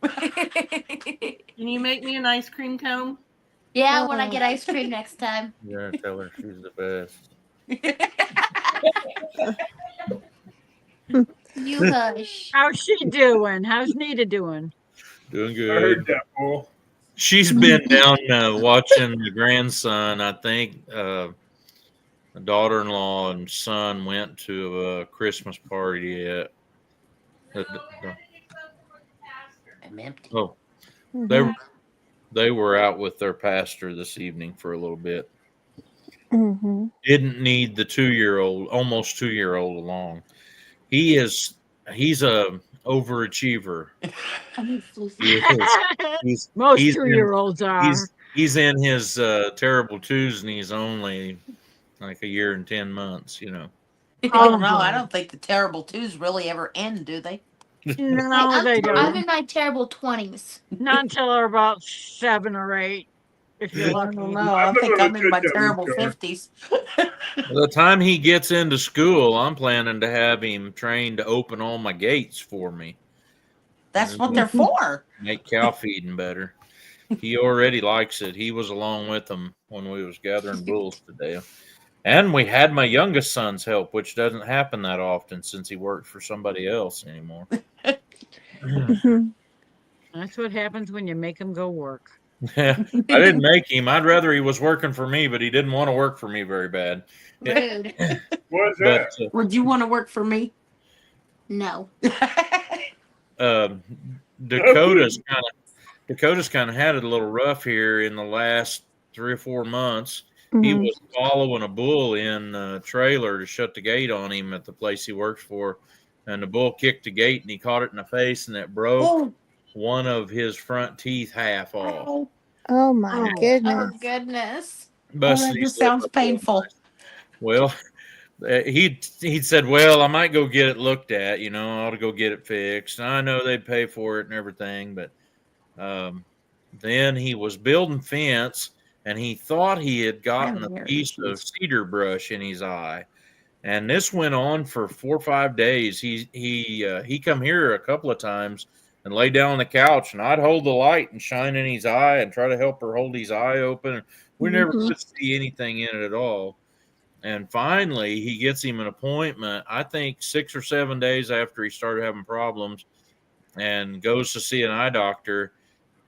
Can you make me an ice cream cone? Yeah, when I get ice cream next time. You're gonna tell her she's the best. You hush. How's she doing? How's Nita doing? Doing I good. heard that, Paul. She's been down watching the grandson. I think the daughter-in-law and son went to a Christmas party at. I'm empty. Oh, Mhm. they were out with their pastor this evening for a little bit. Mhm. Didn't need the 2-year-old, almost 2-year-old along. He's a overachiever. I need flu. He is. Most He's 2-year-olds are. He's in his terrible twos, and he's only like a year and 10 months. I don't know. I don't think the terrible twos really ever end, do they? No, they I'm don't. in my terrible 20s. Not until they're about 7 or 8, if you're I lucky. don't know. I think I'm in my terrible 50s. By the time he gets into school, I'm planning to have him trained to open all my gates for me, That's what they're for. make cow feeding better. He already likes it. He was along with them when we was gathering bulls today. And we had my youngest son's help, which doesn't happen that often since he works for somebody else anymore. Mhm. That's what happens when you make them go work. I didn't make him. I'd rather he was working for me, but he didn't want to work for me very bad. Rude. What's But that? Would you want to work for me? No. Dakota's kind of had it a little rough here in the last 3 or 4 months. He Mhm. was following a bull in a trailer to shut the gate on him at the place he works for, and the bull kicked the gate and he caught it in the face, and it broke Oh, one of his front teeth half off. oh, Oh my Oh. goodness. Oh, goodness. Busted that his just lip sounds up real painful. nice. Well, he'd said, well, I might go get it looked at, I ought to go get it fixed. And I know they'd pay for it and everything, but then he was building fence, and he thought he had gotten a piece of cedar brush in his eye. And this went on for 4 or 5 days. He come here a couple of times and lay down on the couch, and I'd hold the light and shine in his eye and try to help her hold his eye open. We never could see anything in it at all. And finally, he gets him an appointment, I think 6 or 7 days after he started having problems, and goes to see an eye doctor,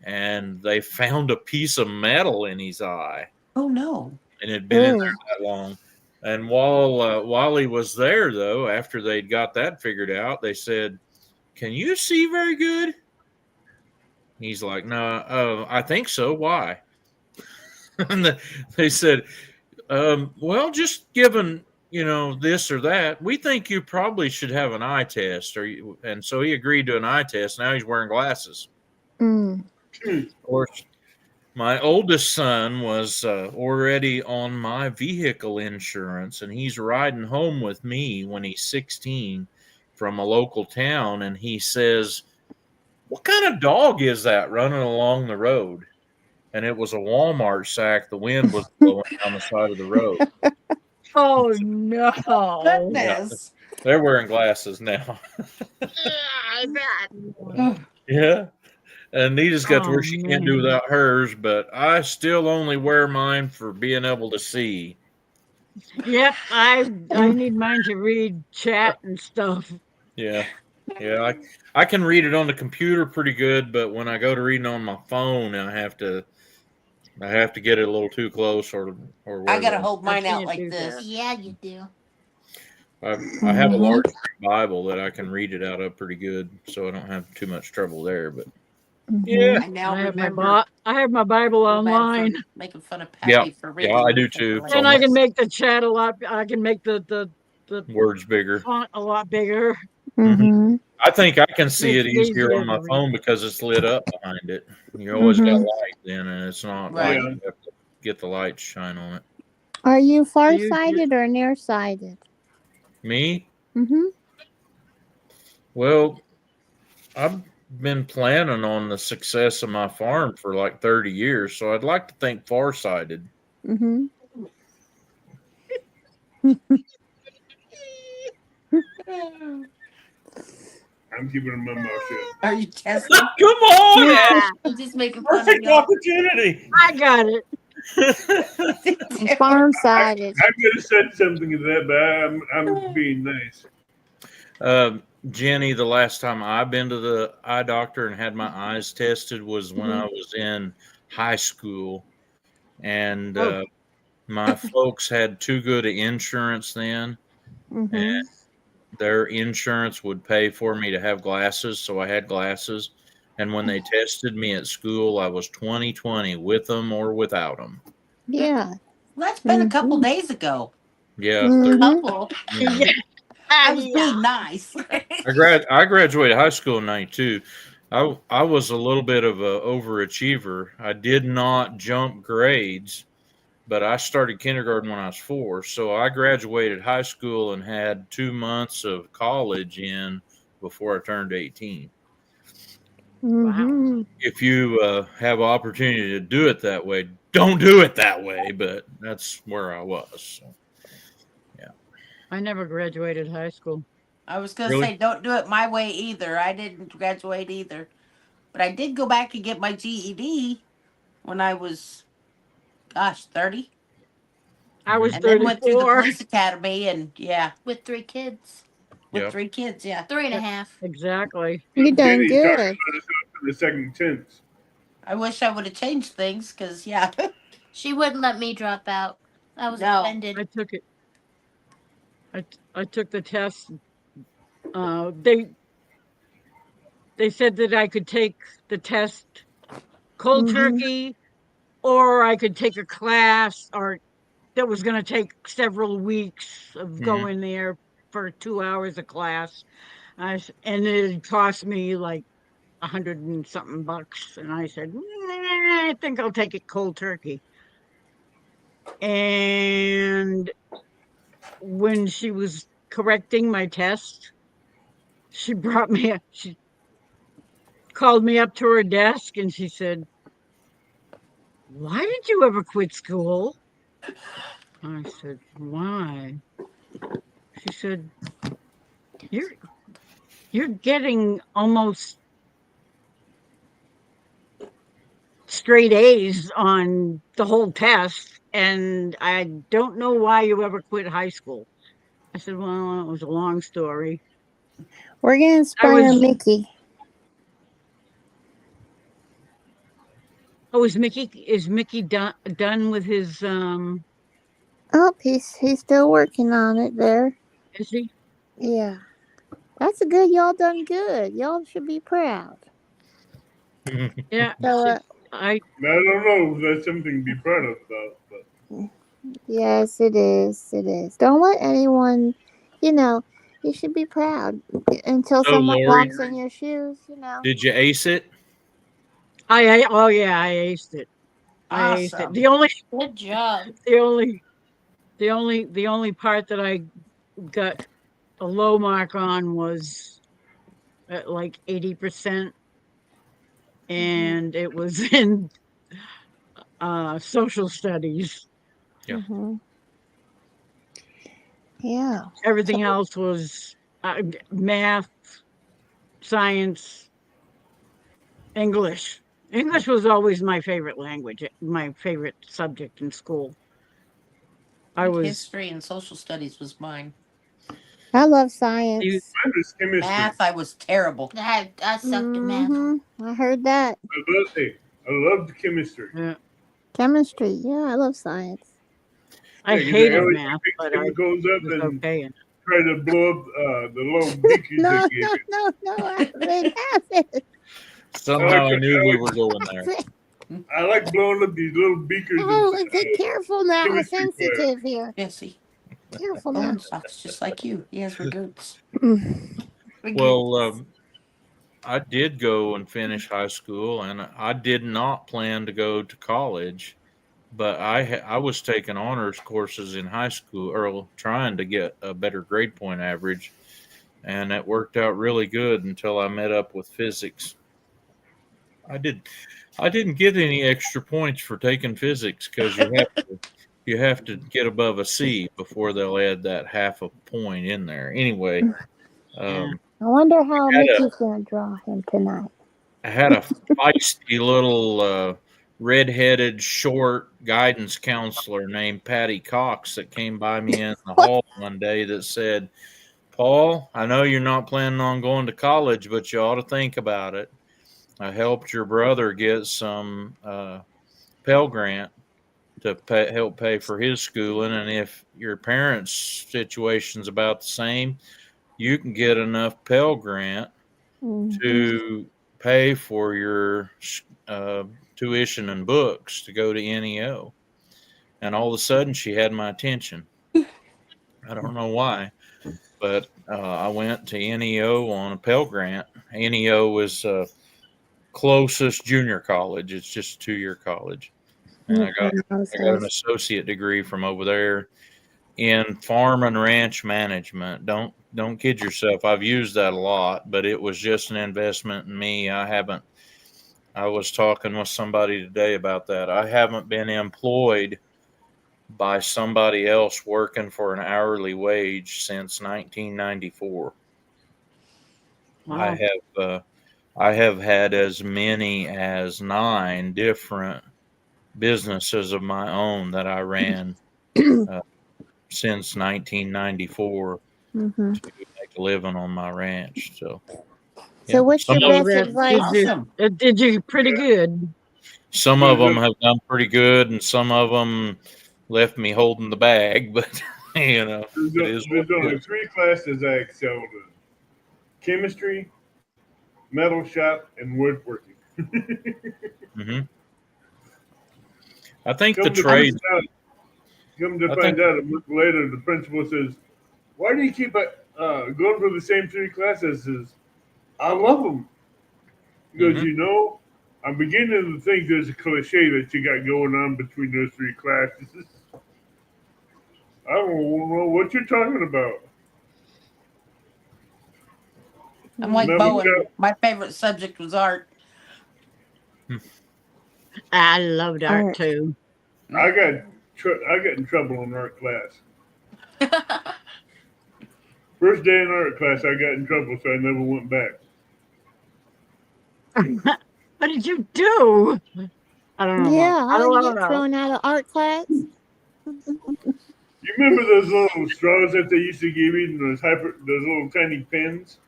and they found a piece of metal in his eye, Oh no. and it had been in there that long. And while he was there, though, after they'd got that figured out, they said, "Can you see very good?" He's like, "No, I think so. Why?" And they said, "Well, just given this or that, we think you probably should have an eye test." And so he agreed to an eye test. Now he's wearing glasses. Mm. Of course, my oldest son was already on my vehicle insurance, and he's riding home with me when he's 16 from a local town, and he says, "What kind of dog is that running along the road?" And it was a Walmart sack. The wind was blowing down the side of the road. Oh no. Goodness. They're wearing glasses now. I bet. Yeah. And Nita's got to where she can't do man. without hers, but I still only wear mine for being able to see. Yep, I need mine to read chat and stuff. Yeah. Yeah. I can read it on the computer pretty good, but when I go to reading on my phone, I have to get it a little too close or I gotta whatever. hold mine out can't like do this. that. Yeah, you do. I have a large Bible that I can read it out of pretty good, so I don't have too much trouble there. But yeah, I now I have remember. I have my Bible feel bad for online, making fun of Patty Yeah. for reading. Yeah, I do something too. like So and that. I can make the chat a lot. I can make the words bigger. font a lot bigger. Mhm. I think I can see it Makes it easier easier on my to read. phone because it's lit up behind it. You always got Mhm. light then, and it's not Right. like you have to get the light to shine on it. Are you you- farsighted or nearsighted? Me? Mhm. Well, I've been planning on the success of my farm for like 30 years, so I'd like to think farsighted. Mhm. I'm keeping my mouth shut. Are you testing? Come on, Ed. Yeah, I'm just making fun of Perfect y'all. opportunity. I got it. I'm farm-sided. I could have said something to that, but I'm being nice. Jenny, the last time I've been to the eye doctor and had my eyes tested was when I was in high school, and Oh. my folks had too good of insurance then, Mm-hmm. and their insurance would pay for me to have glasses, so I had glasses. And when they tested me at school, I was 20/20 with them or without them. Yeah. That's been a couple days ago. Yeah, Mhm. Couple. yeah. I was Yeah. being nice. I graduated high school in '92. I was a little bit of a overachiever. I did not jump grades, but I started kindergarten when I was 4. So I graduated high school and had 2 months of college in before I turned 18. Mhm. If you have opportunity to do it that way, don't do it that way. But that's where I was. So. I never graduated high school. I was gonna Really? say don't do it my way either. I didn't graduate either. But I did go back and get my GED when I was 30. I was And then went through the 34. police academy and With 3 kids. with Yep. 3 kids, yeah. 3.5. Exactly. You're done Jenny talking good. about herself in the second tense. I wish I would have changed things because yeah. She wouldn't let me drop out. I was No. offended. I took it. I took the test. They said that I could take the test cold Mhm. turkey, or I could take a class, or that was going to take several weeks of going there for 2 hours of class. And it cost me like $100 and something bucks. And I said, I think I'll take it cold turkey. And when she was correcting my test, she called me up to her desk and she said, "Why did you ever quit school?" I said, "Why?" She said, You're getting almost straight A's on the whole test, and I don't know why you ever quit high school." I said, "Well, it was a long story." We're gonna inspire was- Mickey. Oh, is Mickey done with his Oh, he's still working on it there. is he? Yeah. That's a good. Y'all done good. Y'all should be proud. Yeah. So, I I don't know if that's something to be proud of, but yes, it is. It is. Don't let anyone, you should be proud until So, someone Lori, walks in your shoes, did you ace it? oh yeah, I aced it. I aced it. Awesome. Good job. The only part that I got a low mark on was at like 80%, and it was in social studies. Yeah. Mhm. Yeah. Everything else was math, science, English. English was always my favorite language, my favorite subject in school. I was history and social studies was mine. I love science. mine was chemistry. Math, I was terrible. I sucked at math. I heard that. I loved chemistry. Chemistry. Yeah, I love science. I Yeah, you hated always math, pick but I chemicals up was and okay in it. try to blow up the little beakers No, they gave you. no, I didn't have it. Somehow I knew we were going there. I like blowing up these little beakers. Oh, and, be careful now. We're chemistry class. sensitive here. Jesse. Careful now. Owen sucks just like you. He has ragoots. Well, I did go and finish high school, and I did not plan to go to college, but I was taking honors courses in high school, or trying to get a better grade point average, and it worked out really good until I met up with physics. I didn't get any extra points for taking physics because you have to get above a C before they'll add that half a point in there. Anyway, Um, I wonder how Had a- Mickey's gonna draw him tonight. I had a feisty little red-headed, short guidance counselor named Patty Cox that came by me in the hall one day that said, "Paul, I know you're not planning on going to college, but you ought to think about it. I helped your brother get some Pell Grant to help pay for his schooling, and if your parents' situation's about the same, you can get enough Pell Grant to pay for your tuition and books to go to NEO." And all of a sudden, she had my attention. I don't know why, but I went to NEO on a Pell Grant. NEO is closest junior college. It's just a 2-year college, and I got an associate degree from over there in farm and ranch management. Don't kid yourself. I've used that a lot, but it was just an investment in me. I was talking with somebody today about that. I haven't been employed by somebody else working for an hourly wage since 1994. Wow. I have had as many as 9 different businesses of my own that I ran since 1994 to make a living on my ranch. So what's your some best advice? Awesome. It did you pretty good. of them have done pretty good, and some of them left me holding the bag. But you know, There's only 3 classes I excelled in: chemistry, metal shop, and woodworking. Mm-hmm. I think Come the to trades. Come to find out a month later, the principal says, "Why do you keep going for the same 3 classes?" Says, "I love them." He goes, Mhm. "You know, I'm beginning to think there's a cliche that you got going on between those 3 classes." I don't know what you're talking about. I'm like Metal Bowen. shop. My favorite subject was art. I loved art too. I got in trouble in art class. First day in art class, I got in trouble, so I never went back. What did you do? I don't know. Yeah, I how don't you know. get thrown out of art class? You remember those little straws that they used to give you, and those little tiny pins?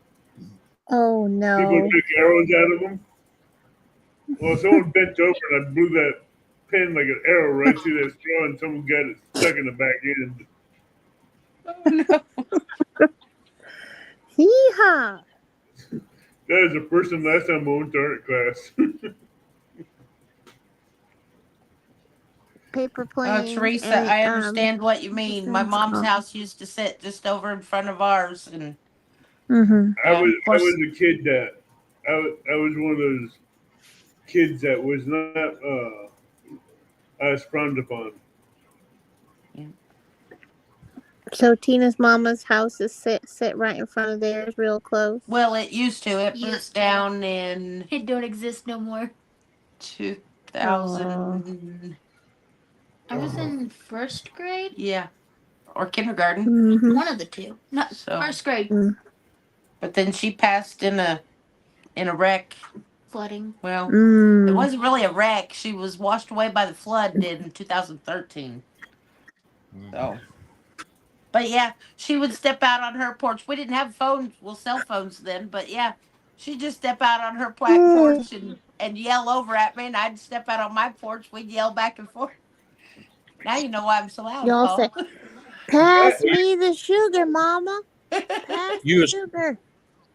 Oh People no. took arrows out of them. Well, someone bent over and I blew that pin like an arrow right through that straw, and someone got it stuck in the back end. Hee-haw. That was the first and last time I went to art class. Paper planes. Teresa, and, I understand what you mean. My mom's Oh. house used to sit just over in front of ours, and I of was course- a kid that I was one of those kids that was not as frowned upon. So Tina's mama's house is sit right in front of theirs, real close. well, it used to. It burnt Used to. down in It don't exist no more. 2000. I was in first grade. Yeah, or kindergarten. Mm-hmm. One of the two. Not So- first grade. But then she passed in a wreck. Flooding. Well, it Mm. wasn't really a wreck. She was washed away by the flood in 2013. So, but yeah, she would step out on her porch. We didn't have cell phones then, but yeah, she'd just step out on her porch and yell over at me, and I'd step out on my porch. We'd yell back and forth. Now you know why I'm so loud, Y'all Paul. say, "Pass me the sugar, mama. Pass You the was- sugar."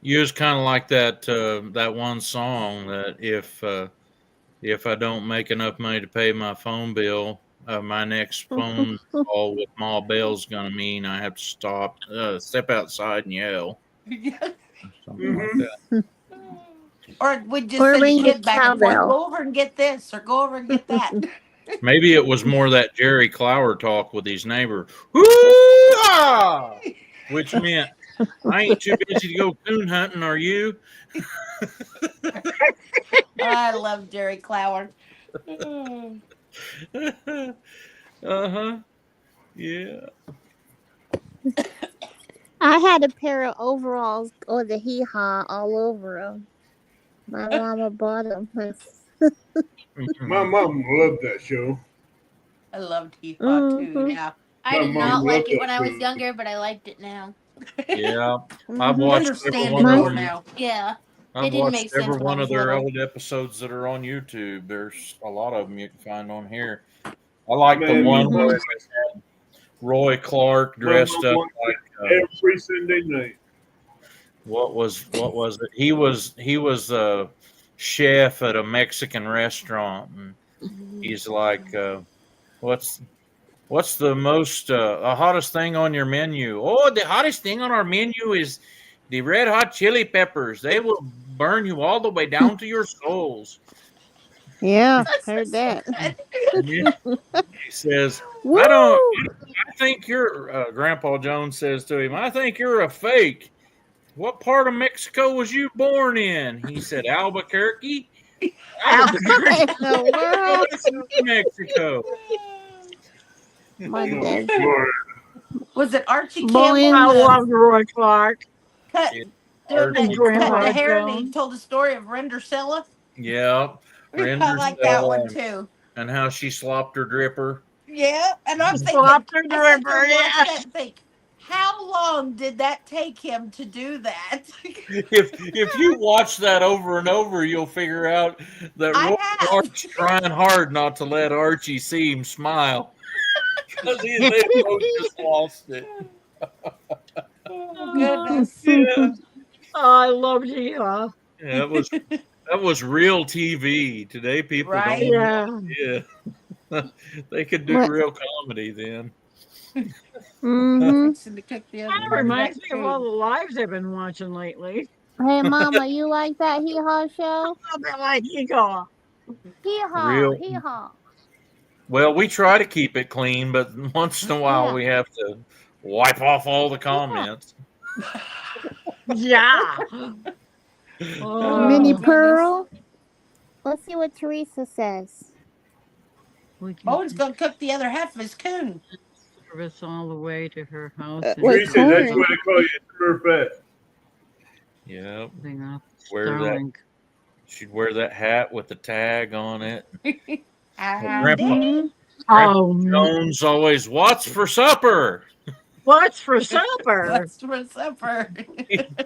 You was kind of like that one song that if I don't make enough money to pay my phone bill, my next phone call with Ma Bell's gonna mean I have to step outside and yell. Something like that. Or we'd just Or send ring a the kid back and forth. cowbell. Go over and get this, or go over and get that. Maybe it was more that Jerry Clower talk with his neighbor, "Hoo-ah!" which meant I ain't too busy to go coon hunting, are you? I love Jerry Clower. Uh-huh. Yeah. I had a pair of overalls or the hee haw all over them. My mama bought them. My mom loved that show. I loved Hee Haw too. Mhm. Yeah. I My did mom not like loved it that when I was show. younger, but I liked it now. Yeah, I've Mhm. watched every one Understandable of their, now. Yeah. I've It didn't watched make sense every when I one of was their little. old episodes that are on YouTube. There's a lot of them you can find on here. I like the Man, my one where mom, it had Roy Clark my dressed mom up watched like it every Sunday night. what was it? He was a chef at a Mexican restaurant, and he's like, what's the most the hottest thing on your menu? Oh, the hottest thing on our menu is the red hot chili peppers. They will burn you all the way down to your souls. Yeah, That's heard so that. good. He says, I don't. Woo! I think you're. Grandpa Jones says to him, I think you're a fake. What part of Mexico was you born in? He said, Albuquerque. Albuquerque. In the world, That's in Mexico. my Oh, dad. Lord. Was it Archie Boy, Campbell I in love Roy Clark cut Yeah, doing and that Grandpa cutting the hair and he Jones. told the story of Rendersilla? yeah. I like that one Rendersella too. and how she slopped her dripper. Yeah, and I'm thinking, Lobster I sit there River, and watch yeah. that and think, how long did that take him to do that? If you watch that over and over, you'll figure out that I Roy have. Clark's trying hard not to let Archie see him smile because they both just lost it. Oh, goodness. Yeah, I love Yeehaw. yeah, that was real TV. Today, people Right? don't. Yeah. Yeah, they could do What? real comedy then. Mm-hmm. Fixing to cook the other Kind of part of that reminds me of all food. the lives I've been watching lately. Hey, Mama, you like that hee haw show? A bit like Yeehaw. Hee haw, Real. hee haw. Well, we try to keep it clean, but once in a while Yeah. we have to wipe off all the comments. Yeah. Minnie Oh, goodness. Pearl. Let's see what Teresa says. We can Bowen's going to cook the other half of his coon. service all the way to her house. and Wait, Teresa, that's corn. why they call you Smurfette. Yep. everything off Wear that. Starlink. She'd wear that hat with the tag on it. I Grandpa- did. Oh, Jones always, what's for supper? what's for supper? What's for supper?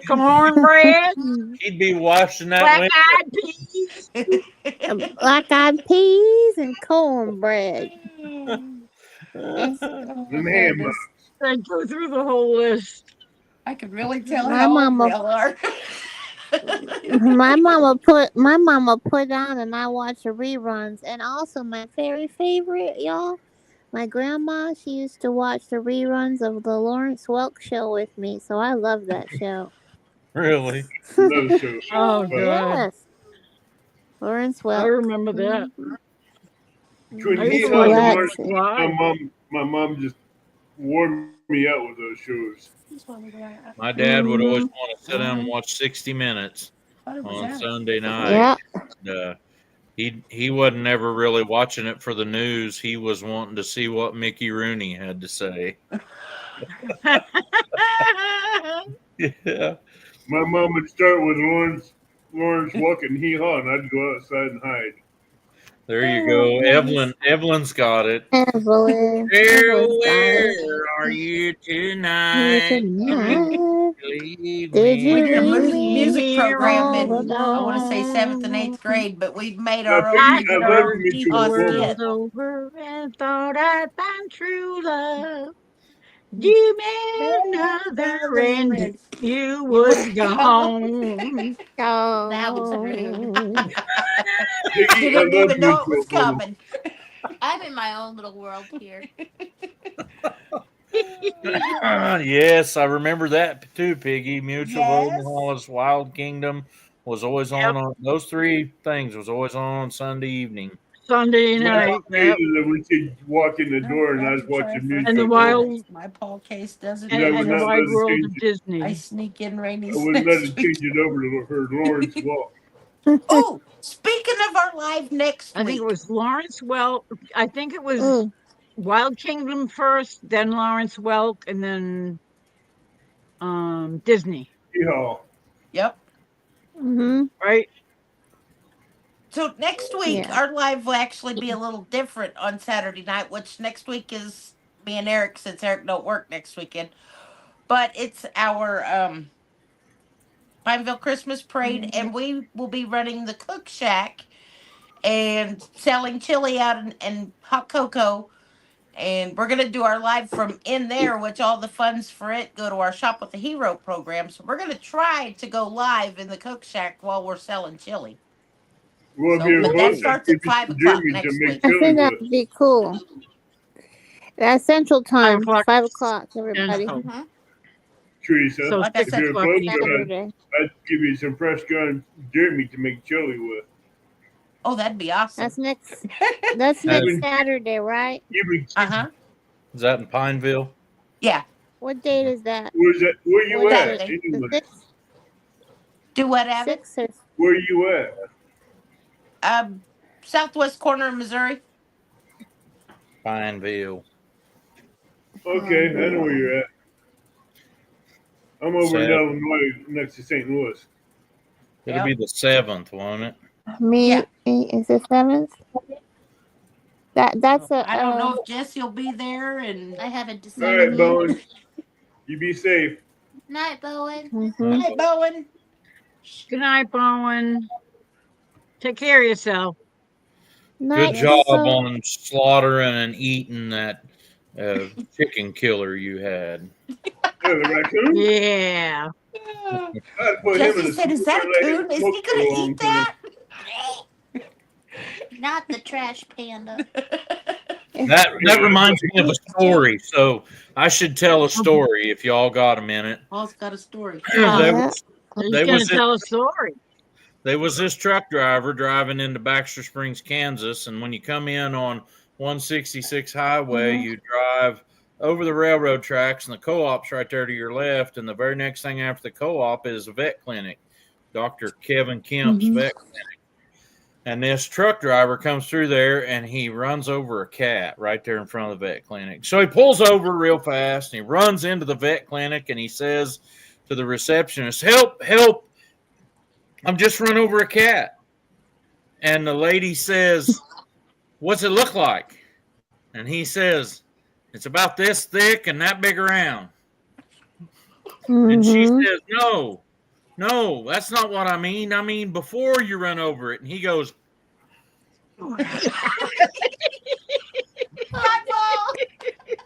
Cornbread, He'd be washing that black window. eyed peas. Black-eyed peas and cornbread. And Oh, ham. goodness. I go through the whole list. I can really tell My how mama- old we all are. My mama put on and I watch the reruns. And also my very favorite, y'all. My grandma, she used to watch the reruns of the Lawrence Welk show with me, so I love that show. Really? Another show. Oh, But good. Yes. Lawrence I Welk. remember that. Between I he used and to Well, my watch that's- live. my mom just wore me out with those shows. My dad would always Mhm. want to sit down and watch 60 Minutes Thought it was on out. Sunday night. Yeah. And, he wasn't ever really watching it for the news. He was wanting to see what Mickey Rooney had to say. Yeah. My mom would start with Lawrence walking hee haw, and I'd go outside and hide. There you go. Evelyn's got it. Evelyn. Where Evelyn's are you got tonight? it. Tonight. Leave Did me. you We did a leave music me program all in, I want to say 7th and 8th alone? grade, but we made I our own, love we did our own Mutual hee-haw Woman. skit. over and thought I'd found true love. You made another and you was gone. Oh. That was rude. Piggy, You I didn't love even know it was Mutual Woman. coming. I'm in my own little world here. Yes, I remember that too, Piggy. Mutual Vote Yes. and Wallace Wild Kingdom was always on those three things was always on Sunday evening. Sunday My night. mom Yep. hated it when she'd walk in the door and I was watching music. And the wild My Paul case doesn't and, Yeah, I do would and the not this. wide let it world change of it. Disney. I sneak in Rainey's I wouldn't let next it week. change it over to her Lawrence Walk. Oh, speaking of our live next I think week, it was Lawrence Welk. I think it was Mm. Wild Kingdom first, then Lawrence Welk, and then Disney, Yeehaw. Yep. Mm-hmm. right? So next week, Yeah. our live will actually be a little different on Saturday night, which next week is me and Eric, since Eric don't work next weekend. But it's our Pineville Christmas Parade, and we will be running the Cook Shack and selling chili out and hot cocoa. And we're gonna do our live from in there, which all the funds for it go to our Shop with the Hero program. So we're gonna try to go live in the Cook Shack while we're selling chili. Well, So, if you're but that both, starts give at me 5 some o'clock Jeremy next to make week. I chili think that with. would be cool. That's Central Time, 5 o'clock. 5 o'clock, everybody. Central. Mm-hmm. Teresa, So Like I if 6 said, you're o'clock both Eastern. Saturday. I'd give you some fresh gun Jeremy to make chili with. Oh, that'd be awesome. That's next. That's Uh, next Even, Saturday, right? even, Uh-huh. Is that in Pineville? Yeah. What date is that? where's that? Where you What at? day? Saturday. The Anyway, 6th, Do what, Abbott? 6th or where you at? Southwest corner of Missouri. Pineville. Okay, I know where you're at. I'm over in Sat- Illinois, next to St. Louis. It'll Yep. be the 7th, won't it? me? Yeah. Is it 7th? That's a. I don't know if Jesse will be there, and I have a All decision. right, Bowen. You be safe. Night, Bowen. Mhm. hey, Bowen. Good night, Bowen. Take care of yourself. Good Night, job Cecil. on slaughtering and eating that chicken killer you had. Yeah, the raccoon. Yeah. I'd put him in Jesse a said, "Is that a smoker and let him coon? Is smoke he for a gonna long eat time. that?" Not the trash panda. That reminds me of a story. So I should tell a story if y'all got a minute. Paul's got a story. there Yeah. was, He's They going was to tell a story. there was this truck driver driving into Baxter Springs, Kansas, and when you come in on 166 highway, you drive over the railroad tracks, and the co-op's right there to your left, and the very next thing after the co-op is a vet clinic, Dr. Kevin Kemp's vet clinic. And this truck driver comes through there, and he runs over a cat right there in front of the vet clinic. So he pulls over real fast, and he runs into the vet clinic, and he says to the receptionist, "Help, help. I'm just run over a cat." And the lady says, "What's it look like?" And he says, "It's about this thick and that big around." And she Mhm. says, No, that's not what I mean. I mean, before you run over it. And he goes,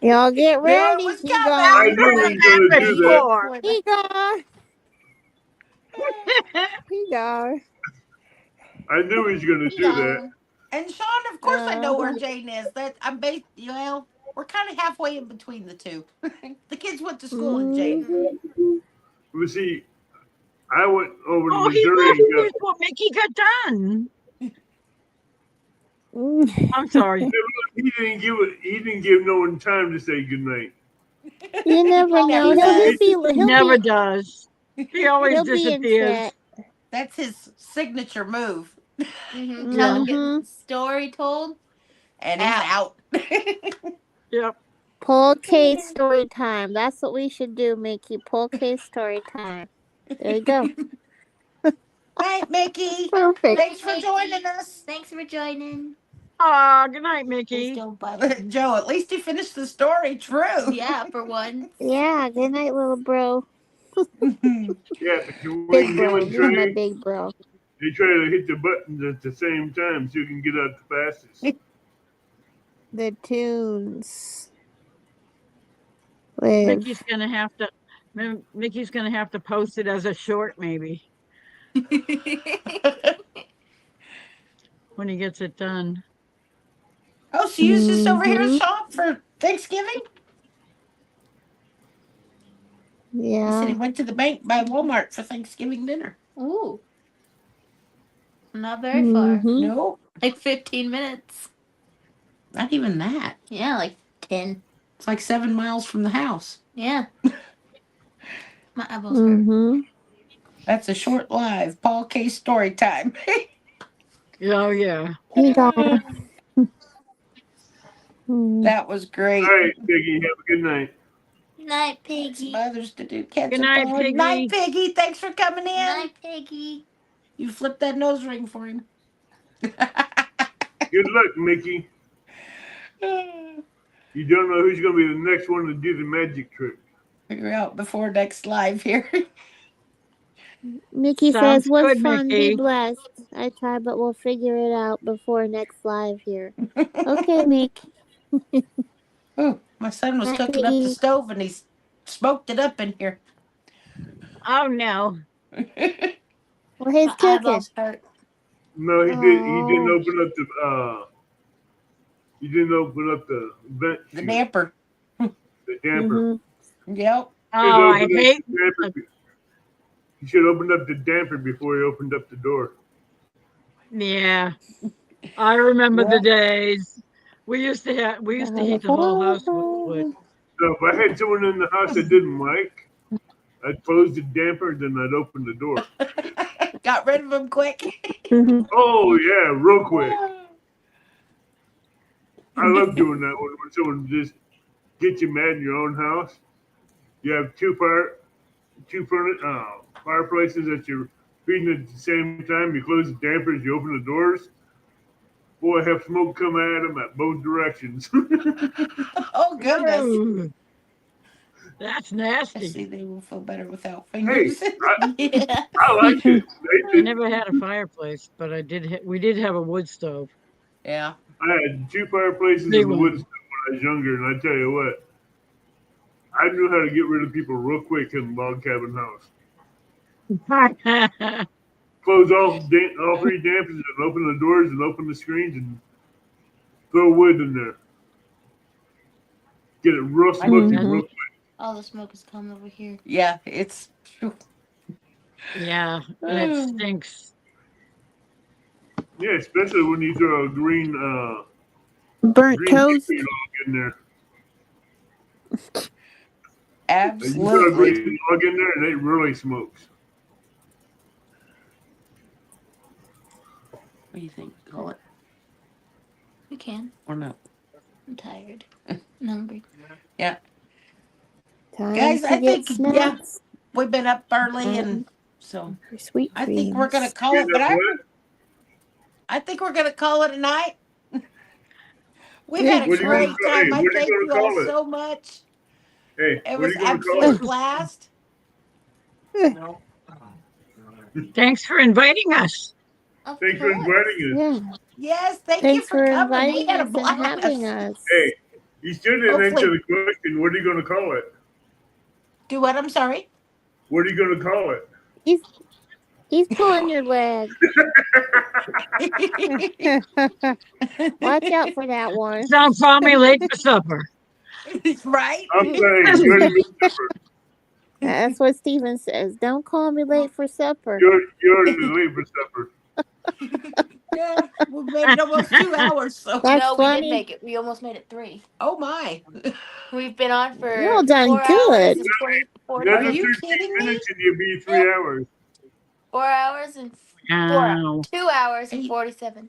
Y'all get ready. was He coming. I gone. knew he was going to do that. Before. He gone. He gone. I knew he was going to do that. And Sean, of course, I know where Jane is. That I'm based. Well, we're kind of halfway in between the two. The kids went to school in Jane. Well, see, I went over to Oh, he Missouri moved and got, before Mickey got done. Mhm. I'm sorry. he didn't give no one time to say goodnight. You never He know. never does. He never does. He always he'll be in disappears. chat. That's his signature move. Mm-hmm. Tell him Mhm. get story told. And he's out. Yep. Poll case story time. That's what we should do, Mickey. Poll case story time. There you go. Night, Mickey. Perfect. Thanks for joining us. Thanks for joining. Aw, good night, Please Mickey. don't bother. Joe, at least he finished the story. True. Yeah, for once. Yeah, good night, little bro. Yeah, between Big him bro. and You're my Trey, big bro. they try to hit the buttons at the same time so you can get out the fastest. The tunes. Live. Mickey's gonna have to post it as a short maybe when he gets it done. Oh, so you used this over here, Mhm. Sean, for Thanksgiving? He said he Yeah. went to the bank by Walmart for Thanksgiving dinner. Ooh. Not very far. Mhm. No, Like 15 minutes. not even that. Yeah, like 10. It's like 7 miles from the house. Yeah. My eyeballs hurt. Mhm. That's a short live. Paul Case story time. Oh yeah. He gone. Mhm. That was great. All right, Biggie, have a good night. Night, Got Piggy. some others to do. Cats Good are night, tired. Night, Piggy. Piggy. Thanks for coming in. Night, Piggy. You flipped that nose ring for him. Good luck, Mickey. You don't know who's going to be the next one to do the magic trick. Figure out before next live here. Mickey Sounds says, "Was good, fun. Mickey. Be blessed." I tried, but we'll figure it out before next live here. Okay, Mick. Ooh, my son was Night, cooking up the Piggy. stove and he smoked it up in here. Oh no. Well, he's My cooking. eyeballs hurt. No, he did. He didn't Oh. open up the. He didn't open up the vent. The chute, damper. the damper. Mhm. Yep. He should Oh, I open up hate. the damper. He should have opened up the damper before he opened up the door. Yeah, I remember the Yep. days. We used to heat the whole house with wood. So if I had someone in the house I didn't like, I'd close the damper, then I'd open the door. Got rid of him quick. Mhm. Oh yeah, real quick. I love doing that when someone just gets you mad in your own house. You have two fireplaces that you're feeding at the same time. You close the dampers, you open the doors. Boy, have smoke come at them at both directions. Oh goodness. Ooh, that's I nasty. see they will feel better without Hey, fingers. Yeah. I like it. I never had a fireplace, but we did have a wood stove. Yeah. I had two fireplaces Big and a one. wood stove when I was younger, and I tell you what, I knew how to get rid of people real quick in a log cabin house. Close all three dampers and open the doors and open the screens and throw wood in there. Get it real smoky Mhm. real quick. All the smoke is coming over here. Yeah, it's Yeah, and it stinks. Yeah, especially when you throw a green Burnt green toast. chicken log in there. You throw a absolutely. green log in there and it really smokes. What do you think? Call it We can. or no? I'm tired. I'm hungry. Time Guys, to I get think yeah, snacks. we've been up early and so For sweet I think we're gonna dreams. call it. Get But up what? I think we're gonna call it a night. We've Yeah. had a What are you gonna great call? Hey, time. I what are thank you you gonna all call it? so much. Hey, It what are was you gonna call absolute it? blast. Thanks for inviting us. Of Thanks for course. inviting us. Yeah. Yes, thank Thanks you for for coming. We inviting had a us and having blast. us. Hey, you still didn't Hopefully- answer the question. What are you gonna call it? Do what? I'm sorry. What are you gonna call it? He's pulling your leg. Watch out for that one. Don't call me late for supper. Right? I'm saying you're the supper. That's what Steven says. Don't call me late for supper. You're the late for supper. Yeah, we made it almost 2 hours. So, That's No, we funny. did make it. We almost made it 3. oh my, We've been on for You're all done 4 good. hours and 24 Another Are you 13 kidding me? minutes and you'll be 3 hours. 4 hours and Ow. 2 hours and Eight. 47.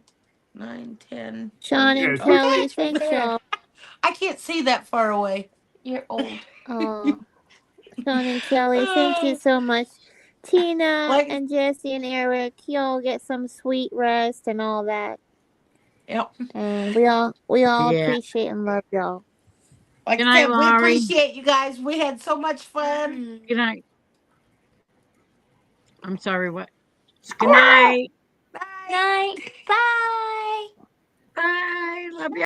9, 10. Sean Yeah, and it's Kelly, okay, it's right thanks there. y'all. I can't see that far away. You're old. Oh, Sean and Kelly, thank you so much. Tina Like- and Jesse and Eric, y'all get some sweet rest and all that. Yep. And we all Yeah. appreciate and love y'all. Like Good I night, said, we Laurie. appreciate you guys. We had so much fun. Good night. I'm sorry, what? Good night. Bye. Night. Bye. Bye. Love you.